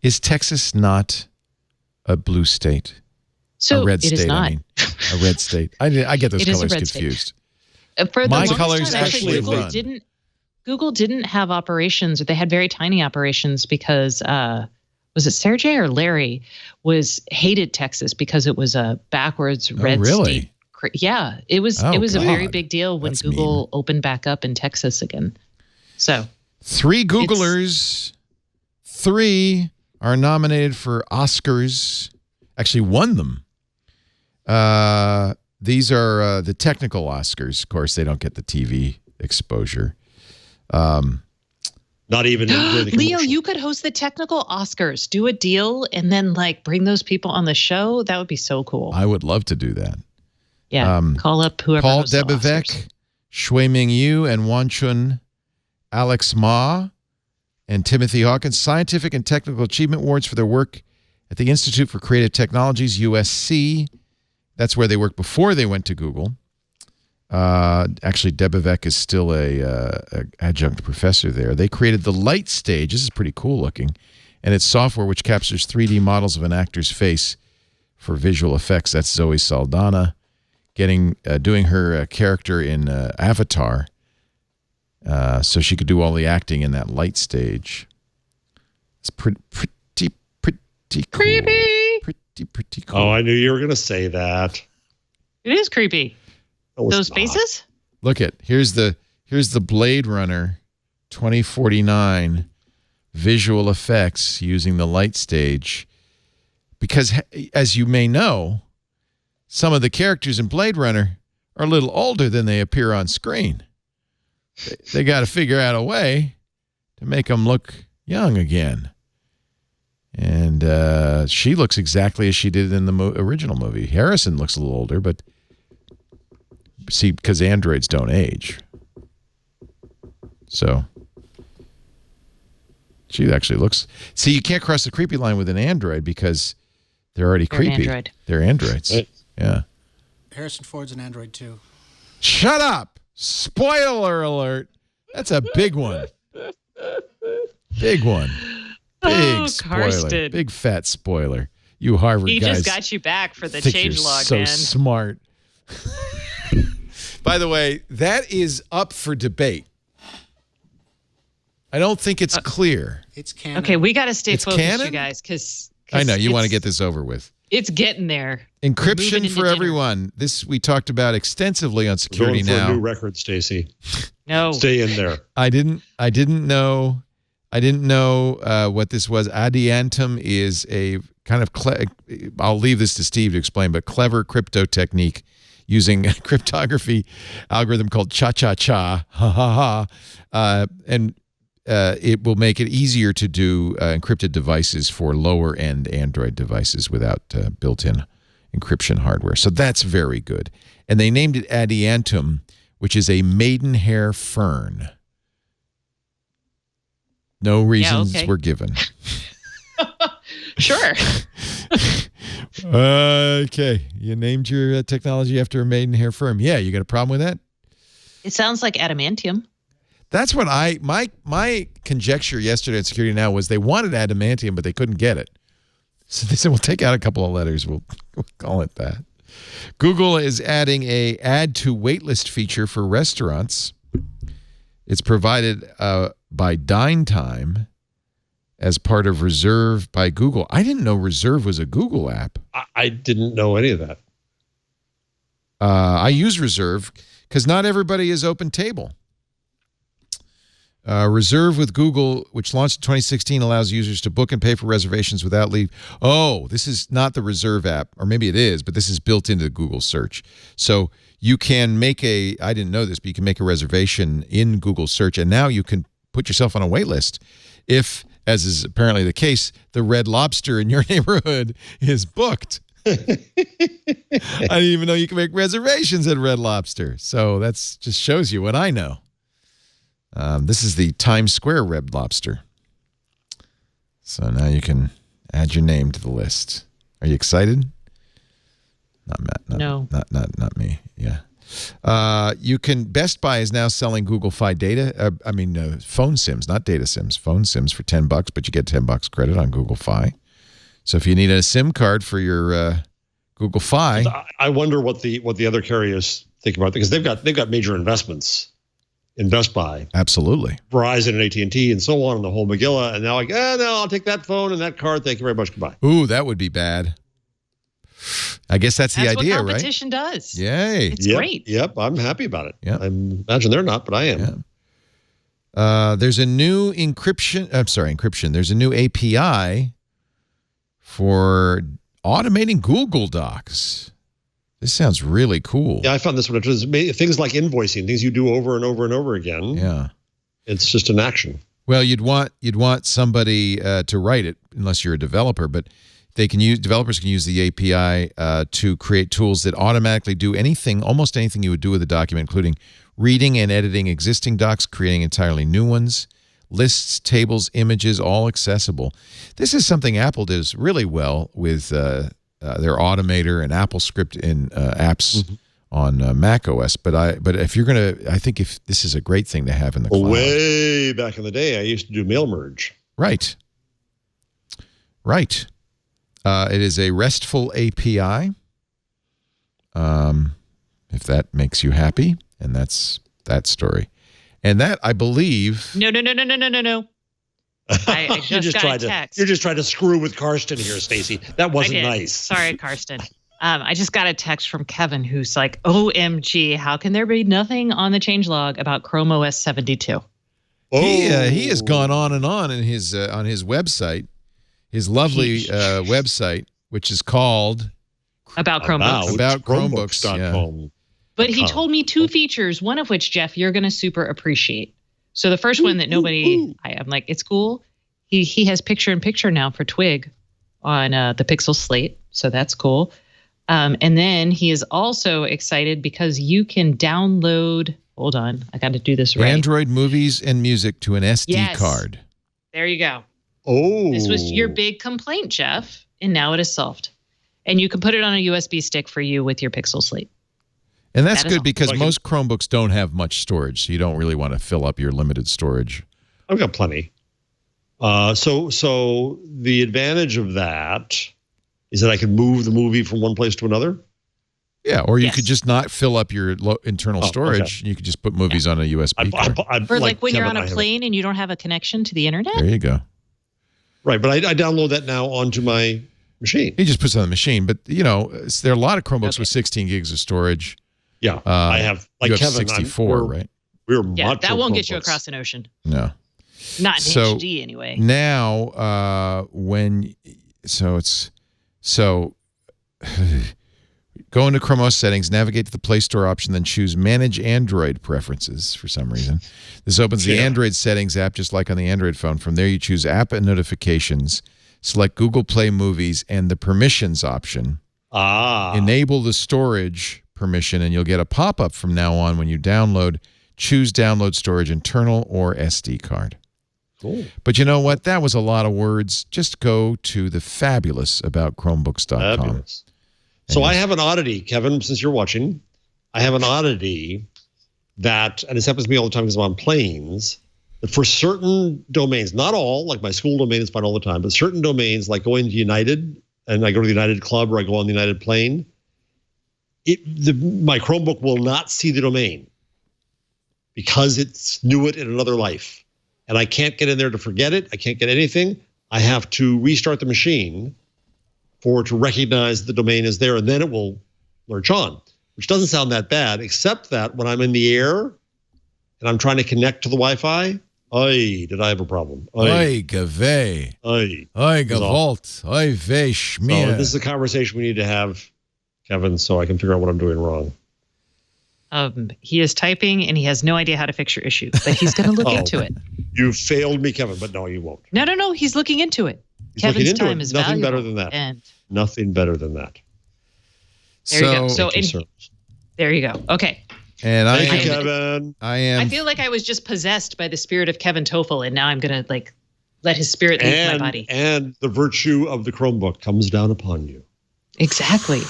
Is Texas not a blue state? So a red state, it is not. I mean, a red state. I get those colors confused. For my the colors time, actually run. Google didn't have operations, or they had very tiny operations because was it Sergey or Larry hated Texas because it was a backwards red state. Yeah, it was a very big deal when Google opened back up in Texas again. So 3 Googlers, 3 are nominated for Oscars. Actually, won them. These are the technical Oscars. Of course, they don't get the TV exposure. Not even Leo, you could host the technical Oscars. Do a deal and then bring those people on the show. That would be so cool. I would love to do that. Yeah, call up whoever. Paul Debevec, Shui-Ming Yu, and Wanchun Alex Ma, and Timothy Hawkins, Scientific and Technical Achievement Awards for their work at the Institute for Creative Technologies, USC. That's where they worked before they went to Google. Actually, Debevec is still a adjunct professor there. They created the Light Stage. This is pretty cool looking. And it's software which captures 3D models of an actor's face for visual effects. That's Zoe Saldana. doing her character in Avatar, so she could do all the acting in that light stage. It's pretty cool. Creepy. Pretty cool. Oh, I knew you were going to say that. It is creepy. No, it's Those not. faces? Look here's the Blade Runner 2049 visual effects using the light stage, because as you may know, some of the characters in Blade Runner are a little older than they appear on screen. They got to figure out a way to make them look young again. And she looks exactly as she did in the original movie. Harrison looks a little older, but see, because androids don't age. So she actually looks... See, you can't cross the creepy line with an android because they're already creepy. Android. They're androids. Right. Yeah. Harrison Ford's an android too. Shut up! Spoiler alert! That's a big one. Big one. Big spoiler. Carsten. Big fat spoiler. You Harvard He guys just got you back for the think you're changelog, so man. smart. By the way, that is up for debate. I don't think it's clear. It's canon. Okay, we got to stay It's focused, canon? you guys, because I know you want to get this over with. It's getting there. Encryption Moving for into everyone. This we talked about extensively on Security Going for Now. a new record, Stacey. No. Stay in there. I didn't know what this was. Adiantum is a kind of I'll leave this to Steve to explain, but clever crypto technique using a cryptography algorithm called cha-cha-cha, and it will make it easier to do encrypted devices for lower-end Android devices without built-in encryption hardware. So that's very good. And they named it Adiantum, which is a maidenhair fern. No reasons were given. Sure. Okay. You named your technology after a maidenhair fern. Yeah, you got a problem with that? It sounds like adamantium. That's what my conjecture yesterday at Security Now was they wanted adamantium, but they couldn't get it. So they said, we'll take out a couple of letters. We'll call it that. Google is adding a add to waitlist feature for restaurants. It's provided by Dine Time as part of Reserve by Google. I didn't know Reserve was a Google app. I didn't know any of that. I use Reserve because not everybody is Open Table. Reserve with Google, which launched in 2016, allows users to book and pay for reservations without leave. Oh, this is not the Reserve app, or maybe it is, but this is built into Google search. So you can make I didn't know this, but you can make a reservation in Google search, and now you can put yourself on a wait list. If, as is apparently the case, the Red Lobster in your neighborhood is booked. I didn't even know you can make reservations at Red Lobster. So that's just shows you what I know. This is the Times Square Red Lobster. So now you can add your name to the list. Are you excited? Not Matt. No. Not me. Yeah. You can. Best Buy is now selling Google Fi data. Phone SIMs, not data SIMs. Phone SIMs for $10, but you get $10 credit on Google Fi. So if you need a SIM card for your Google Fi, I wonder what the other carriers think about it, because they've got major investments in Best Buy. Absolutely. Verizon and AT&T and so on, and the whole Megillah. And now like, no, I'll take that phone and that card. Thank you very much. Goodbye. Ooh, that would be bad. I guess that's the idea, what right? competition does. Yay. It's Yep, great. Yep, I'm happy about it. Yep. I imagine they're not, but I am. Yeah. There's a new encryption. There's a new API for automating Google Docs. This sounds really cool. Yeah, I found this one. Things like invoicing, things you do over and over and over again. Yeah. It's just an action. Well, you'd want somebody to write it, unless you're a developer, but developers can use the API to create tools that automatically do almost anything you would do with a document, including reading and editing existing docs, creating entirely new ones, lists, tables, images, all accessible. This is something Apple does really well with their Automator and Apple Script in apps on Mac OS. But if you're I think if this is a great thing to have in the cloud. Way back in the day, I used to do mail merge. Right. It is a RESTful API. if that makes you happy. And that's that story. And that, I believe... No. I just got a text. You're just trying to screw with Carsten here, Stacey. That wasn't nice. Sorry, Carsten. I just got a text from Kevin who's like, OMG, how can there be nothing on the changelog about Chrome OS 72? He has gone on and on in his on his website, his lovely website, which is called About Chromebooks. About Chromebooks.com. Yeah. But he told me two features, one of which, Jeff, you're going to super appreciate. So the first one that I'm like, it's cool. He has picture-in-picture now for Twig on the Pixel Slate, so that's cool. And then he is also excited because you can download... Hold on, I got to do this right. Android movies and music to an SD card. There you go. Oh. This was your big complaint, Jeff, and now it is solved. And you can put it on a USB stick for you with your Pixel Slate. And that's good because most Chromebooks don't have much storage, so you don't really want to fill up your limited storage. I've got plenty. So the advantage of that is that I can move the movie from one place to another? Yeah, or you could just not fill up your internal storage. Okay. You could just put movies on a USB card. Or like when you're on a plane and you don't have a connection to the internet? There you go. Right, but I download that now onto my machine. He just puts it on the machine. But, there are a lot of Chromebooks with 16 gigs of storage. Yeah, I have, like you have Kevin, 64, right? That won't get you across an ocean. No. Not in HD, anyway. Now, go into Chrome OS settings, navigate to the Play Store option, then choose Manage Android Preferences for some reason. This opens the Android settings app just like on the Android phone. From there, you choose App and Notifications, select Google Play Movies, and the Permissions option. Enable the storage permission, and you'll get a pop-up from now on when you download. Choose Download Storage Internal or SD card. Cool. But you know what? That was a lot of words. Just go to the fabulous about Chromebooks.com. Fabulous. So I have an oddity, Kevin, since you're watching. I have an oddity that, and this happens to me all the time because I'm on planes, that for certain domains, not all, like my school domain is fine all the time, but certain domains, like going to United, and I go to the United Club or I go on the United plane, my Chromebook will not see the domain because it knew it in another life. And I can't get in there to forget it. I can't get anything. I have to restart the machine for it to recognize the domain is there, and then it will lurch on, which doesn't sound that bad, except that when I'm in the air and I'm trying to connect to the Wi-Fi, did I have a problem? Geweh. Gewalt. Weh, schmier. So this is a conversation we need to have, Kevin, so I can figure out what I'm doing wrong. He is typing, and he has no idea how to fix your issue, but he's going to look into it. You failed me, Kevin, but no, you won't. No, he's looking into it. Kevin's time is nothing valuable. Better than that. And nothing better than that. There you go. So there you go. Okay. And Thank you, Kevin. I feel like I was just possessed by the spirit of Kevin Toffel, and now I'm gonna let his spirit leave my body. And the virtue of the Chromebook comes down upon you. Exactly.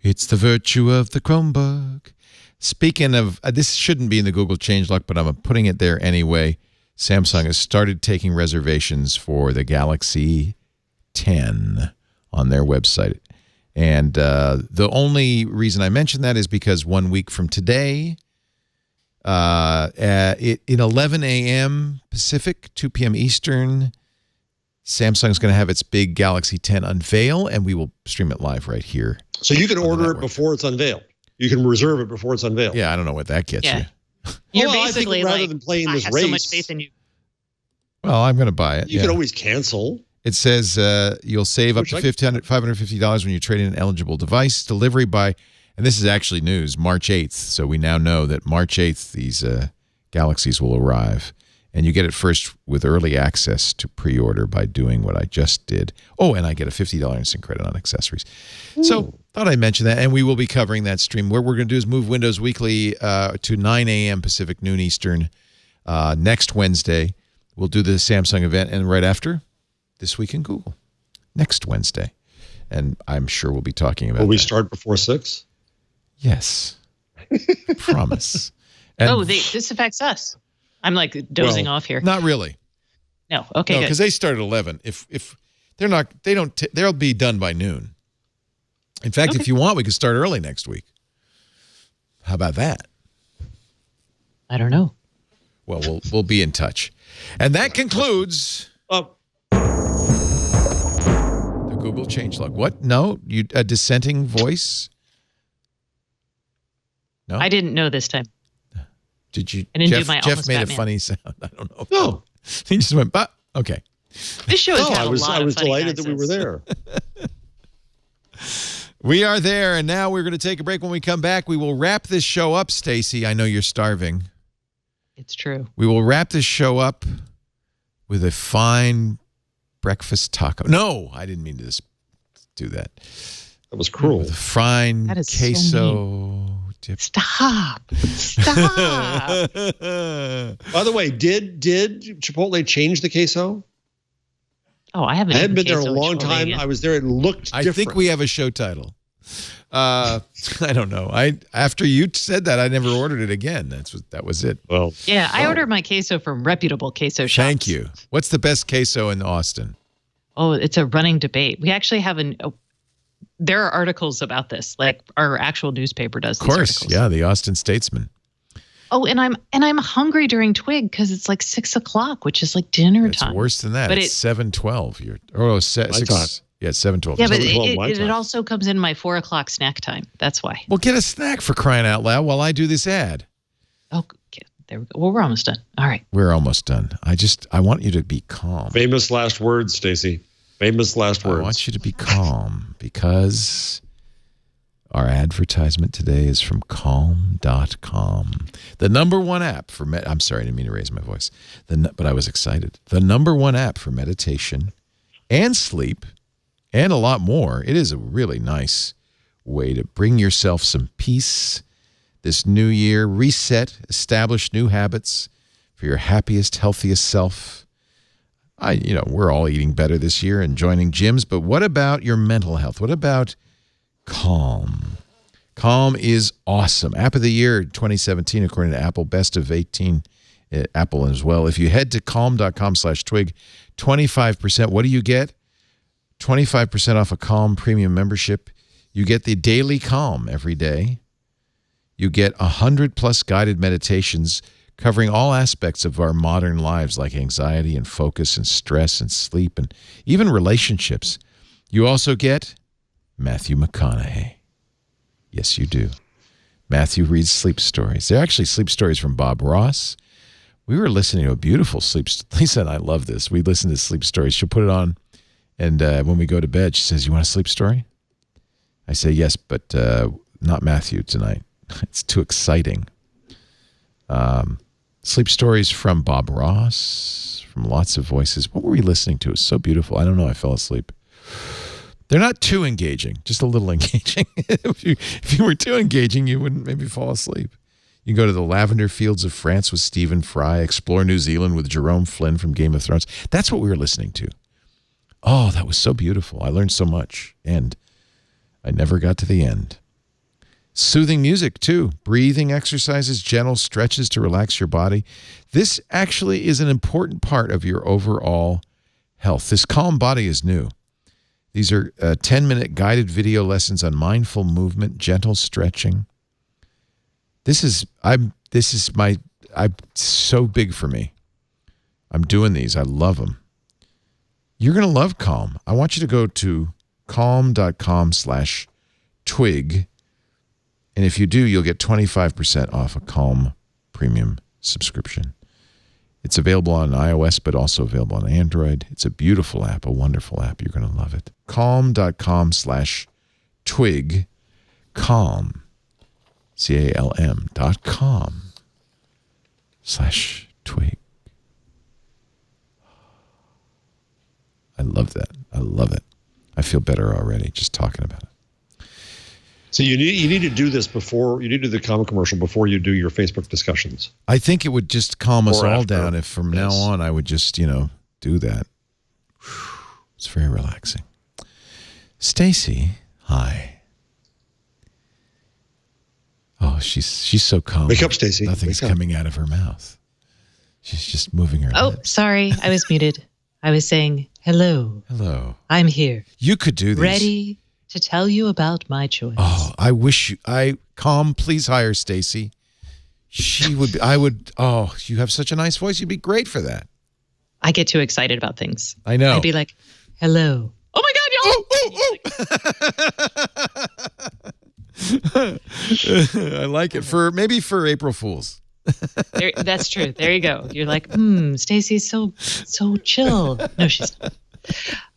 It's the virtue of the Chromebook. Speaking of, this shouldn't be in the Google changelog, but I'm putting it there anyway. Samsung has started taking reservations for the Galaxy 10 on their website. And the only reason I mention that is because 1 week from today, at 11 a.m. Pacific, 2 p.m. Eastern, Samsung's going to have its big Galaxy 10 unveil, and we will stream it live right here. So you can order it before it's unveiled. You can reserve it before it's unveiled. Yeah, I don't know what that gets you. You're basically rather than playing this race, I have so much faith in you. Well, I'm going to buy it. You can always cancel. It says you'll save up to $550 when you trade in an eligible device. Delivery by, and this is actually news, March 8th. So we now know that March 8th, these Galaxies will arrive. And you get it first with early access to pre-order by doing what I just did. Oh, and I get a $50 instant credit on accessories. Ooh. So thought I'd mention that. And we will be covering that stream. What we're going to do is move Windows Weekly to 9 a.m. Pacific, noon Eastern next Wednesday. We'll do the Samsung event. And right after, This Week in Google, next Wednesday. And I'm sure we'll be talking about Will we start before 6? Yes. I promise. And this affects us. I'm dozing off here. Not really. No. Okay. No, because they start at 11. If they're not, they'll be done by noon. In fact, if you want, we could start early next week. How about that? I don't know. Well, we'll be in touch. And that concludes the Google changelog. What? No? A dissenting voice? No? I didn't know this time. Did you? I didn't Jeff, do my Jeff almost made Batman. a funny sound. I don't know. No. He just went, but okay. This show has had I was a lot of funny delighted that we were guises. there. We are there, and now we're going to take a break. When we come back, we will wrap this show up, Stacey. I know you're starving. It's true. We will wrap this show up with a fine breakfast taco. No, I didn't mean to just do that. That was cruel. With a fine That is so queso dip. Stop. By the way, did Chipotle change the queso? Oh, I haven't. I hadn't been there in a queso at long time. Chipotle. I was there. It looked different. I think we have a show title. I don't know. After you said that, I never ordered it again. That was it. Well, Yeah, I ordered my queso from reputable queso shops. Thank you. What's the best queso in Austin? Oh, it's a running debate. We actually have there are articles about this. Like our actual newspaper does. Of course, yeah, the Austin Statesman. Oh, and I'm hungry during Twig because it's like 6 o'clock, which is like dinner It's time. worse than that. But It's 7:12. Six. Yeah, it's 7:12. Yeah, but 7:12 my it time. also comes in my 4 o'clock snack time. That's why. Well, get a snack for crying out loud while I do this ad. Oh, okay. There we go. Well, we're almost done. All right. We're almost done. I want you to be calm. famous last words, Stacey. Famous last I words. want you to be calm because our advertisement today is from calm.com. The number one app for I'm sorry, I didn't mean to raise my voice. But I was excited. The number one app for meditation and sleep and a lot more. It is a really nice way to bring yourself some peace this new year, reset, establish new habits for your happiest, healthiest self. We're all eating better this year and joining gyms, but what about your mental health? What about Calm? Calm is awesome. App of the year 2017, according to Apple, best of 18, Apple as well. If you head to calm.com/twig, 25%. What do you get? 25% off a Calm premium membership. You get the daily Calm every day. You get 100+ guided meditations covering all aspects of our modern lives, like anxiety and focus and stress and sleep and even relationships. You also get Matthew McConaughey. Yes, you do. Matthew reads sleep stories. They're actually sleep stories from Bob Ross. We were listening to a beautiful Lisa and I love this. We listen to sleep stories. She'll put it on, and when we go to bed, she says, "You want a sleep story?" I say, "Yes, but not Matthew tonight. It's too exciting." Sleep stories from Bob Ross, from lots of voices. What were we listening to? It was so beautiful. I don't know. I fell asleep. They're not too engaging, just a little engaging. If you were too engaging, you wouldn't maybe fall asleep. You go to the lavender fields of France with Stephen Fry, explore New Zealand with Jerome Flynn from Game of Thrones. That's what we were listening to. Oh, that was so beautiful. I learned so much, and I never got to the end. Soothing music, too. Breathing exercises, gentle stretches to relax your body. This actually is an important part of your overall health. This Calm Body is new. These are 10-minute guided video lessons on mindful movement, gentle stretching. This is so big for me. I'm doing these. I love them. You're going to love Calm. I want you to go to calm.com/twig. And if you do, you'll get 25% off a Calm premium subscription. It's available on iOS, but also available on Android. It's a beautiful app, a wonderful app. You're going to love it. Calm.com/twig. Calm. CALM.com/twig. I love that. I love it. I feel better already just talking about it. So you need to do this before you need to do the Calm commercial before you do your Facebook discussions. I think it would just calm us Or all after. down if from now on I would just, do that. It's very relaxing. Stacey, hi. Oh, she's so calm. Wake up, Stacey. Nothing's Wake up. coming out of her mouth. She's just moving her Oh, lips. sorry. I was muted. I was saying, hello. Hello. I'm here. You could do these. Ready to tell you about my choice. Oh, I wish please hire Stacey. She would be, you have such a nice voice. You'd be great for that. I get too excited about things. I know. I'd be like, hello. Oh my God, I like it maybe for April Fools. That's true. There you go. You're like, Stacey's so chill. No, she's not.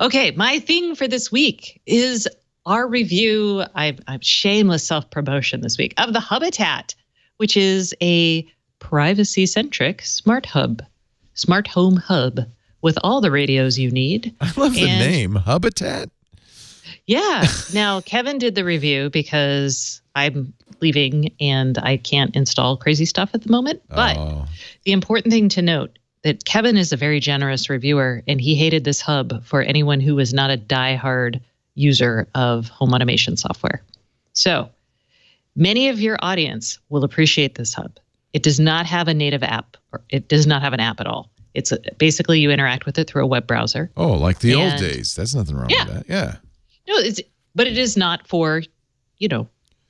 Okay, my thing for this week is our review. I'm shameless self-promotion this week of the Hubitat, which is a privacy-centric smart home hub with all the radios you need. I love the name, Hubitat. Yeah. Now, Kevin did the review because I'm leaving and I can't install crazy stuff at the moment. But the important thing to note that Kevin is a very generous reviewer, and he hated this hub for anyone who was not a diehard user of home automation software. So many of your audience will appreciate this hub. It does not have a native app, or it does not have an app at all. It's basically you interact with it through a web browser. Oh, like the old days. That's nothing wrong with that. Yeah. No, but it is not for,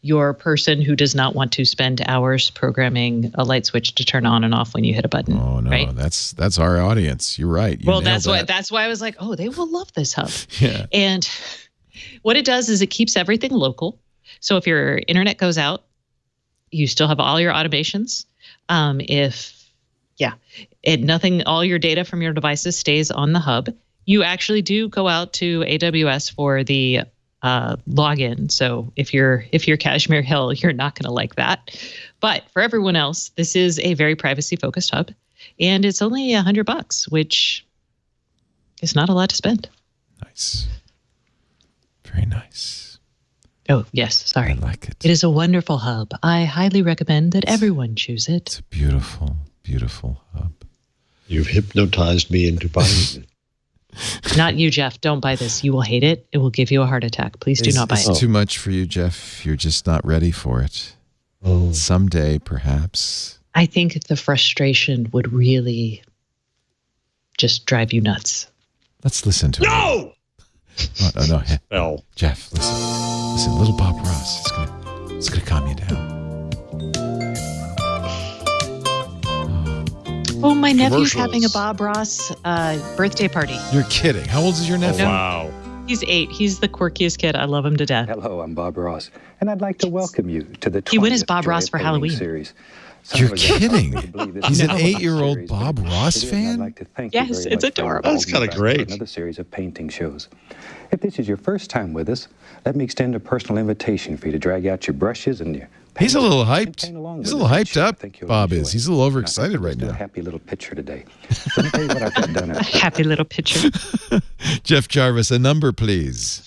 your person who does not want to spend hours programming a light switch to turn on and off when you hit a button. Oh no, right? That's our audience. You're right. That's why I was like, oh, they will love this hub. Yeah. And what it does is it keeps everything local. So if your internet goes out, you still have all your automations. All your data from your devices stays on the hub. You actually do go out to AWS for the login. So if you're Kashmir Hill, you're not going to like that. But for everyone else, this is a very privacy-focused hub, and it's only $100, which is not a lot to spend. Nice. Very nice. Oh, yes. Sorry. I like it. It is a wonderful hub. I highly recommend that everyone choose it. It's a beautiful, beautiful hub. You've hypnotized me into buying it. Not you, Jeff. Don't buy this. You will hate it. It will give you a heart attack. Please do not buy it. It's too much for you, Jeff. You're just not ready for it. Oh. Someday, perhaps. I think the frustration would really just drive you nuts. Let's listen to it. No! No. Well, Jeff, listen. Little Bob Ross. It's gonna calm you down. Oh, my nephew's having a Bob Ross birthday party. You're kidding. How old is your nephew? Oh, wow. He's 8. He's the quorkiest kid. I love him to death. Hello, I'm Bob Ross, and I'd like to welcome you to the 20th He went as Bob Ross for Joy Halloween. Series. You're kidding. He's an 8-year-old Bob Ross fan? I'd like to thank Yes, you very it's much for adorable. That's kind of great. Another series of painting shows. If this is your first time with us, let me extend a personal invitation for you to drag out your brushes and your He's a little hyped. Paint He's a little hyped up, Bob is. He's a little overexcited right now. now. A happy little picture today. So let me tell you what I've got done. Happy little picture. Jeff Jarvis, a number, please.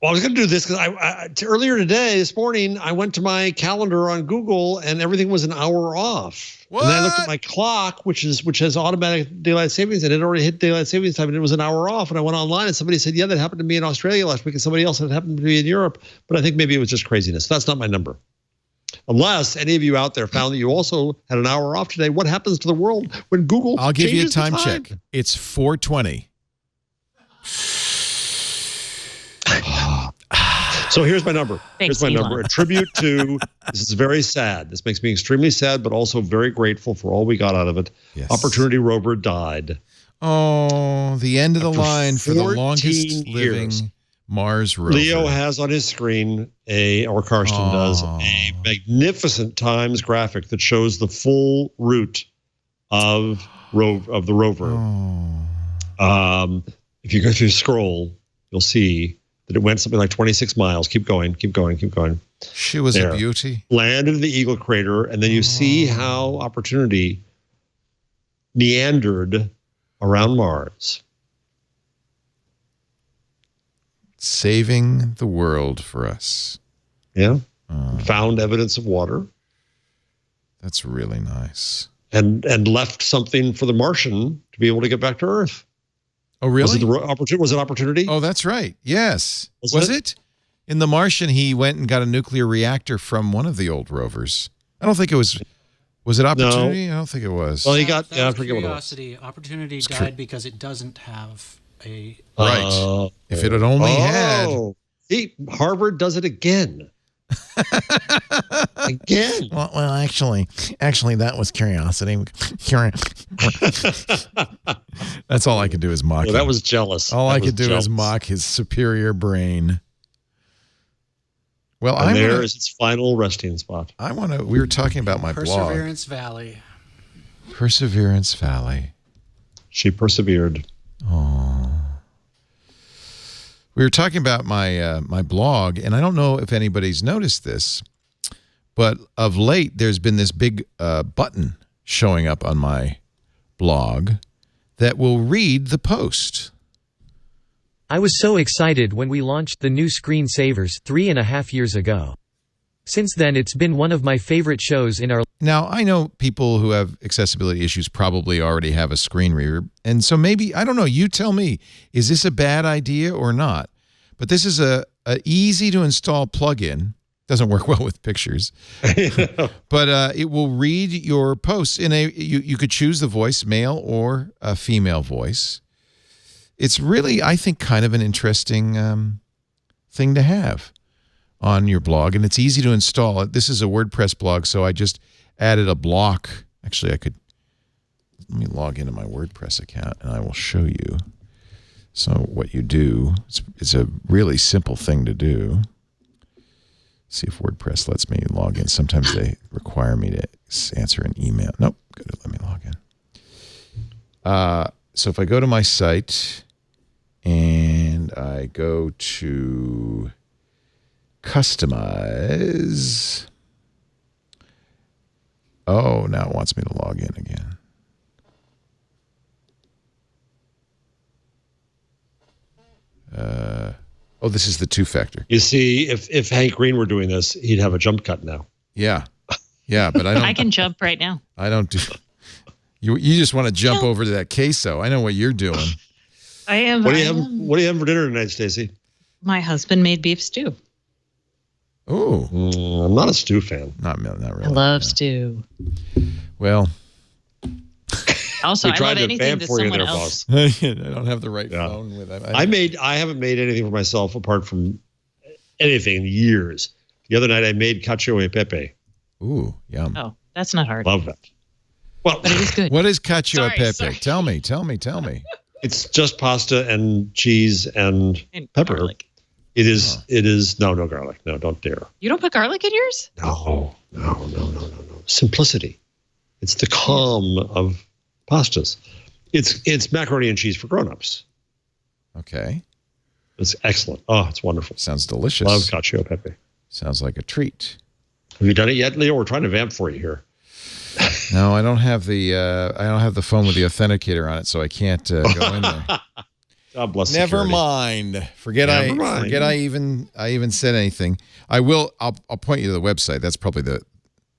Well, I was going to do this because earlier today, this morning, I went to my calendar on Google and everything was an hour off. What? And then I looked at my clock, which has automatic daylight savings, and it already hit daylight savings time, and it was an hour off. And I went online, and somebody said, "Yeah, that happened to me in Australia last week," and somebody else said it happened to me in Europe. But I think maybe it was just craziness. That's not my number. Unless any of you out there found that you also had an hour off today, what happens to the world when Google? I'll give you a changes the time check. It's 4:20. So here's my number. Thanks, Here's my Elon. number. A tribute to, this is very sad. This makes me extremely sad, but also very grateful for all we got out of it. Yes. Opportunity rover died. Oh, the end of the line for the 14 longest living years. Mars rover. Leo has on his screen or Carsten does, a magnificent Times graphic that shows the full route of the rover. If you go through scroll, you'll see that it went something like 26 miles. Keep going. She was a beauty. Landed in the Eagle Crater, and then you see how Opportunity meandered around Mars. Saving the world for us. Yeah. Found evidence of water. That's really nice. And left something for the Martian to be able to get back to Earth. Oh, really? Was it Opportunity? Oh, that's right. Yes. Was it? In The Martian, he went and got a nuclear reactor from one of the old rovers. I don't think it was. Was it Opportunity? No. I don't think it was. Well, he got. That I was forget what it was. Curiosity. Opportunity died because it doesn't have a. Right. If it had only had Harvard does it again. Again. Well, actually, that was curiosity. That's all I could do is mock. Well, that was jealous. All I could do is mock his superior brain. Well, and there is its final resting spot. We were talking about my blog. Perseverance Valley. Perseverance Valley. She persevered. Oh. We were talking about my blog, and I don't know if anybody's noticed this, but of late there's been this big button showing up on my blog that will read the post. I was so excited when we launched the new screensavers 3.5 years ago. Since then, it's been one of my favorite shows in our... Now, I know people who have accessibility issues probably already have a screen reader, and so maybe, I don't know, you tell me, is this a bad idea or not? But this is a easy-to-install plugin. Doesn't work well with pictures. But it will read your posts in you could choose the voice, male or a female voice. It's really, I think, kind of an interesting thing to have on your blog, and it's easy to install. This is a WordPress blog, so I just added a block. Actually, let me log into my WordPress account, and I will show you. So what you do, it's a really simple thing to do. See if WordPress lets me log in. Sometimes they require me to answer an email. Nope, good, let me log in. So if I go to my site and I go to customize. Oh, now it wants me to log in again. This is the two-factor. You see, if Hank Green were doing this, he'd have a jump cut now. Yeah, but I don't. I can jump right now. I don't do. You just want to jump over to that queso. I know what you're doing. I am. What do you have for dinner tonight, Stacey? My husband made beef stew. Oh, I'm not a stew fan. Not really. I love stew. Well. Also, I love anything that someone else. I don't have the right phone with it. I haven't made anything for myself apart from anything in years. The other night I made cacio e pepe. Ooh, yum. Oh, that's not hard. Love that. Well, but it is good. What is cacio e pepe? Sorry. Tell me. It's just pasta and cheese and pepper. Garlic. It is no garlic. No, don't dare. You don't put garlic in yours? No. Simplicity. It's the calm of pastas. It's macaroni and cheese for grown-ups. Okay. It's excellent. Oh, it's wonderful. Sounds delicious. Love cacio e pepe. Sounds like a treat. Have you done it yet, Leo? We're trying to vamp for you here. No, I don't have the phone with the authenticator on it, so I can't go in there. God bless. Never security. mind. Forget I even said anything. I will. I'll point you to the website. That's probably the.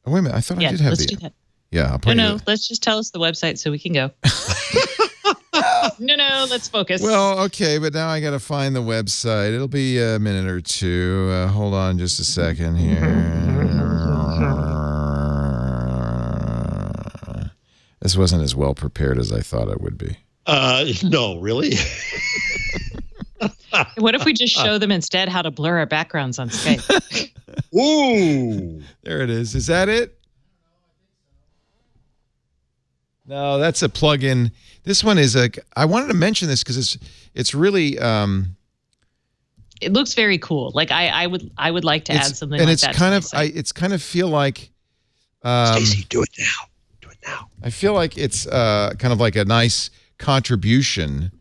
Oh, wait a minute. I thought I did have let's do that. Yeah, I'll point you. No, let's just tell us the website so we can go. No, let's focus. Well, okay, but now I got to find the website. It'll be a minute or two. Hold on just a second here. This wasn't as well prepared as I thought it would be. No, really? What if we just show them instead how to blur our backgrounds on Skype? Ooh. There it is. Is that it? No, that's a plugin. This one is I wanted to mention this because it's really. It looks very cool. Like I would like to add something and like it's that. Kind of it's kind of feel like. Stacey, do it now. Do it now. I feel like it's kind of like a nice contribution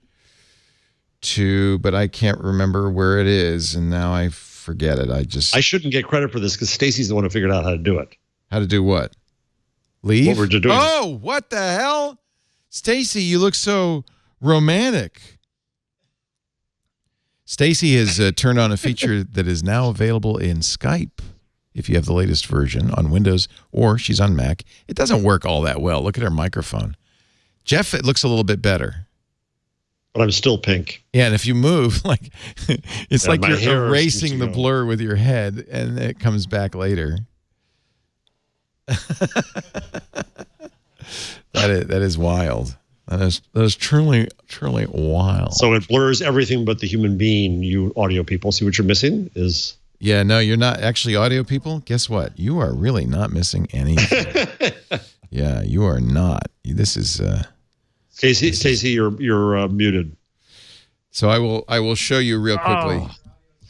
to, but I can't remember where it is, and now I forget it. I shouldn't get credit for this because Stacey's the one who figured out how to do it. How to do what? Leave? What we're doing. Oh, what the hell? Stacey, you look so romantic. Stacey has turned on a feature that is now available in Skype. If you have the latest version on Windows or she's on Mac, it doesn't work all that well. Look at her microphone. Jeff, it looks a little bit better. But I'm still pink. Yeah, and if you move, like it's like you're erasing the go. blur with your head, and it comes back later. That is wild. That is truly wild. So it blurs everything but the human being. You audio people, see what you're missing is. Yeah, no, you're not actually audio people. Guess what? You are really not missing anything. Yeah, you are not. This is. Stacey, you're muted. So I will show you real quickly.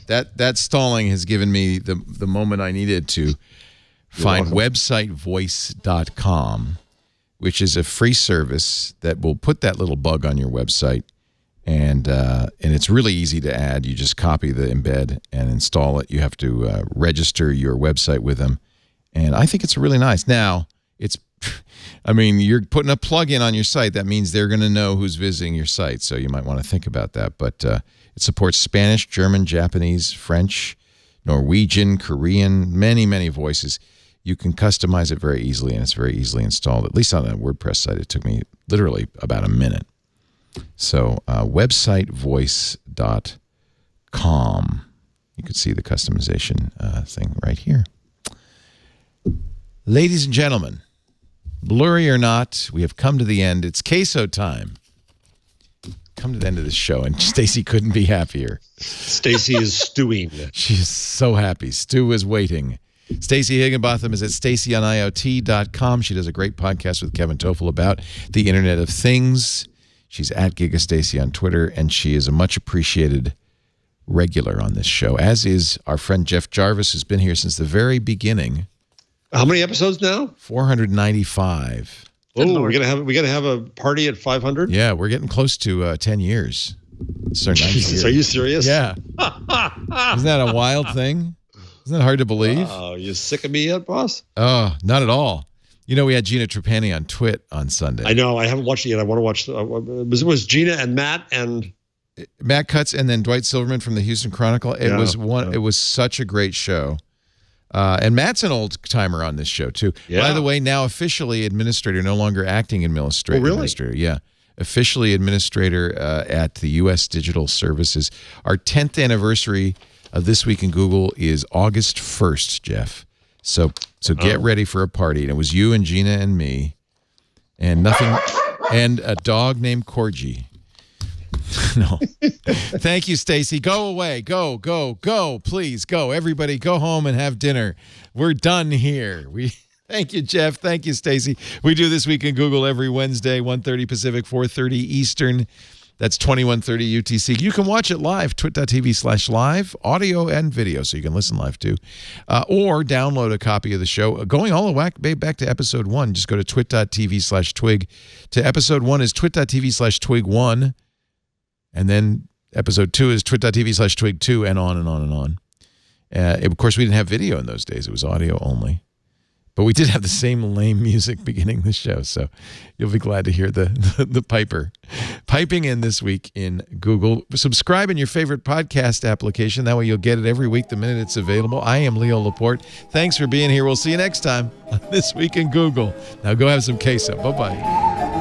That stalling has given me the moment I needed to find websitevoice.com, which is a free service that will put that little bug on your website, and it's really easy to add. You just copy the embed and install it. You have to register your website with them, and I think it's really nice. Now, you're putting a plug-in on your site. That means they're going to know who's visiting your site, so you might want to think about that. But it supports Spanish, German, Japanese, French, Norwegian, Korean, many voices. You can customize it very easily, and it's very easily installed. At least on a WordPress site, it took me literally about a minute. So websitevoice.com. You can see the customization thing right here. Ladies and gentlemen, blurry or not, we have come to the end. It's queso time. Come to the end of this show, and Stacey couldn't be happier. Stacey is stewing. She's so happy. Stu is waiting. Stacey Higginbotham is at StaceyOnIoT.com. She does a great podcast with Kevin Toffel about the Internet of Things. She's at GigaStacey on Twitter, and she is a much appreciated regular on this show, as is our friend Jeff Jarvis, who's been here since the very beginning. How many episodes now? 495. Oh, we're gonna have a party at 500. Yeah, we're getting close to 10 years. Jesus, are you serious? Yeah. Isn't that a wild thing? Isn't that hard to believe? Oh, you sick of me yet, boss? Oh, not at all. You know, we had Gina Trapani on Twit on Sunday. I know. I haven't watched it yet. I want to watch. It was Gina and Matt and Matt Cutts, and then Dwight Silverman from the Houston Chronicle. It was such a great show. And Matt's an old timer on this show too. Yeah. By the way, now officially administrator, no longer acting administrator. Oh, really? Administrator, yeah. Officially administrator at the U.S. Digital Services. Our 10th anniversary of This Week in Google is August 1st, Jeff. So get ready for a party. And it was you and Gina and me, and and a dog named Corgi. No. Thank you, Stacey. Go away. Go. Please go. Everybody go home and have dinner. We're done here. Thank you, Jeff. Thank you, Stacey. We do This Week in Google every Wednesday, 1:30 Pacific, 4:30 Eastern. That's 21:30 UTC. You can watch it live, twit.tv/live, audio and video, so you can listen live too. Or download a copy of the show. Going all the way back to episode 1, just go to twit.tv/twig. To episode 1 is twit.tv/twig1. And then episode 2 is twit.tv/twig2, and on and on and on. Of course, we didn't have video in those days. It was audio only. But we did have the same lame music beginning the show, so you'll be glad to hear the piper piping in This Week in Google. Subscribe in your favorite podcast application. That way you'll get it every week the minute it's available. I am Leo Laporte. Thanks for being here. We'll see you next time on This Week in Google. Now go have some queso. Bye-bye.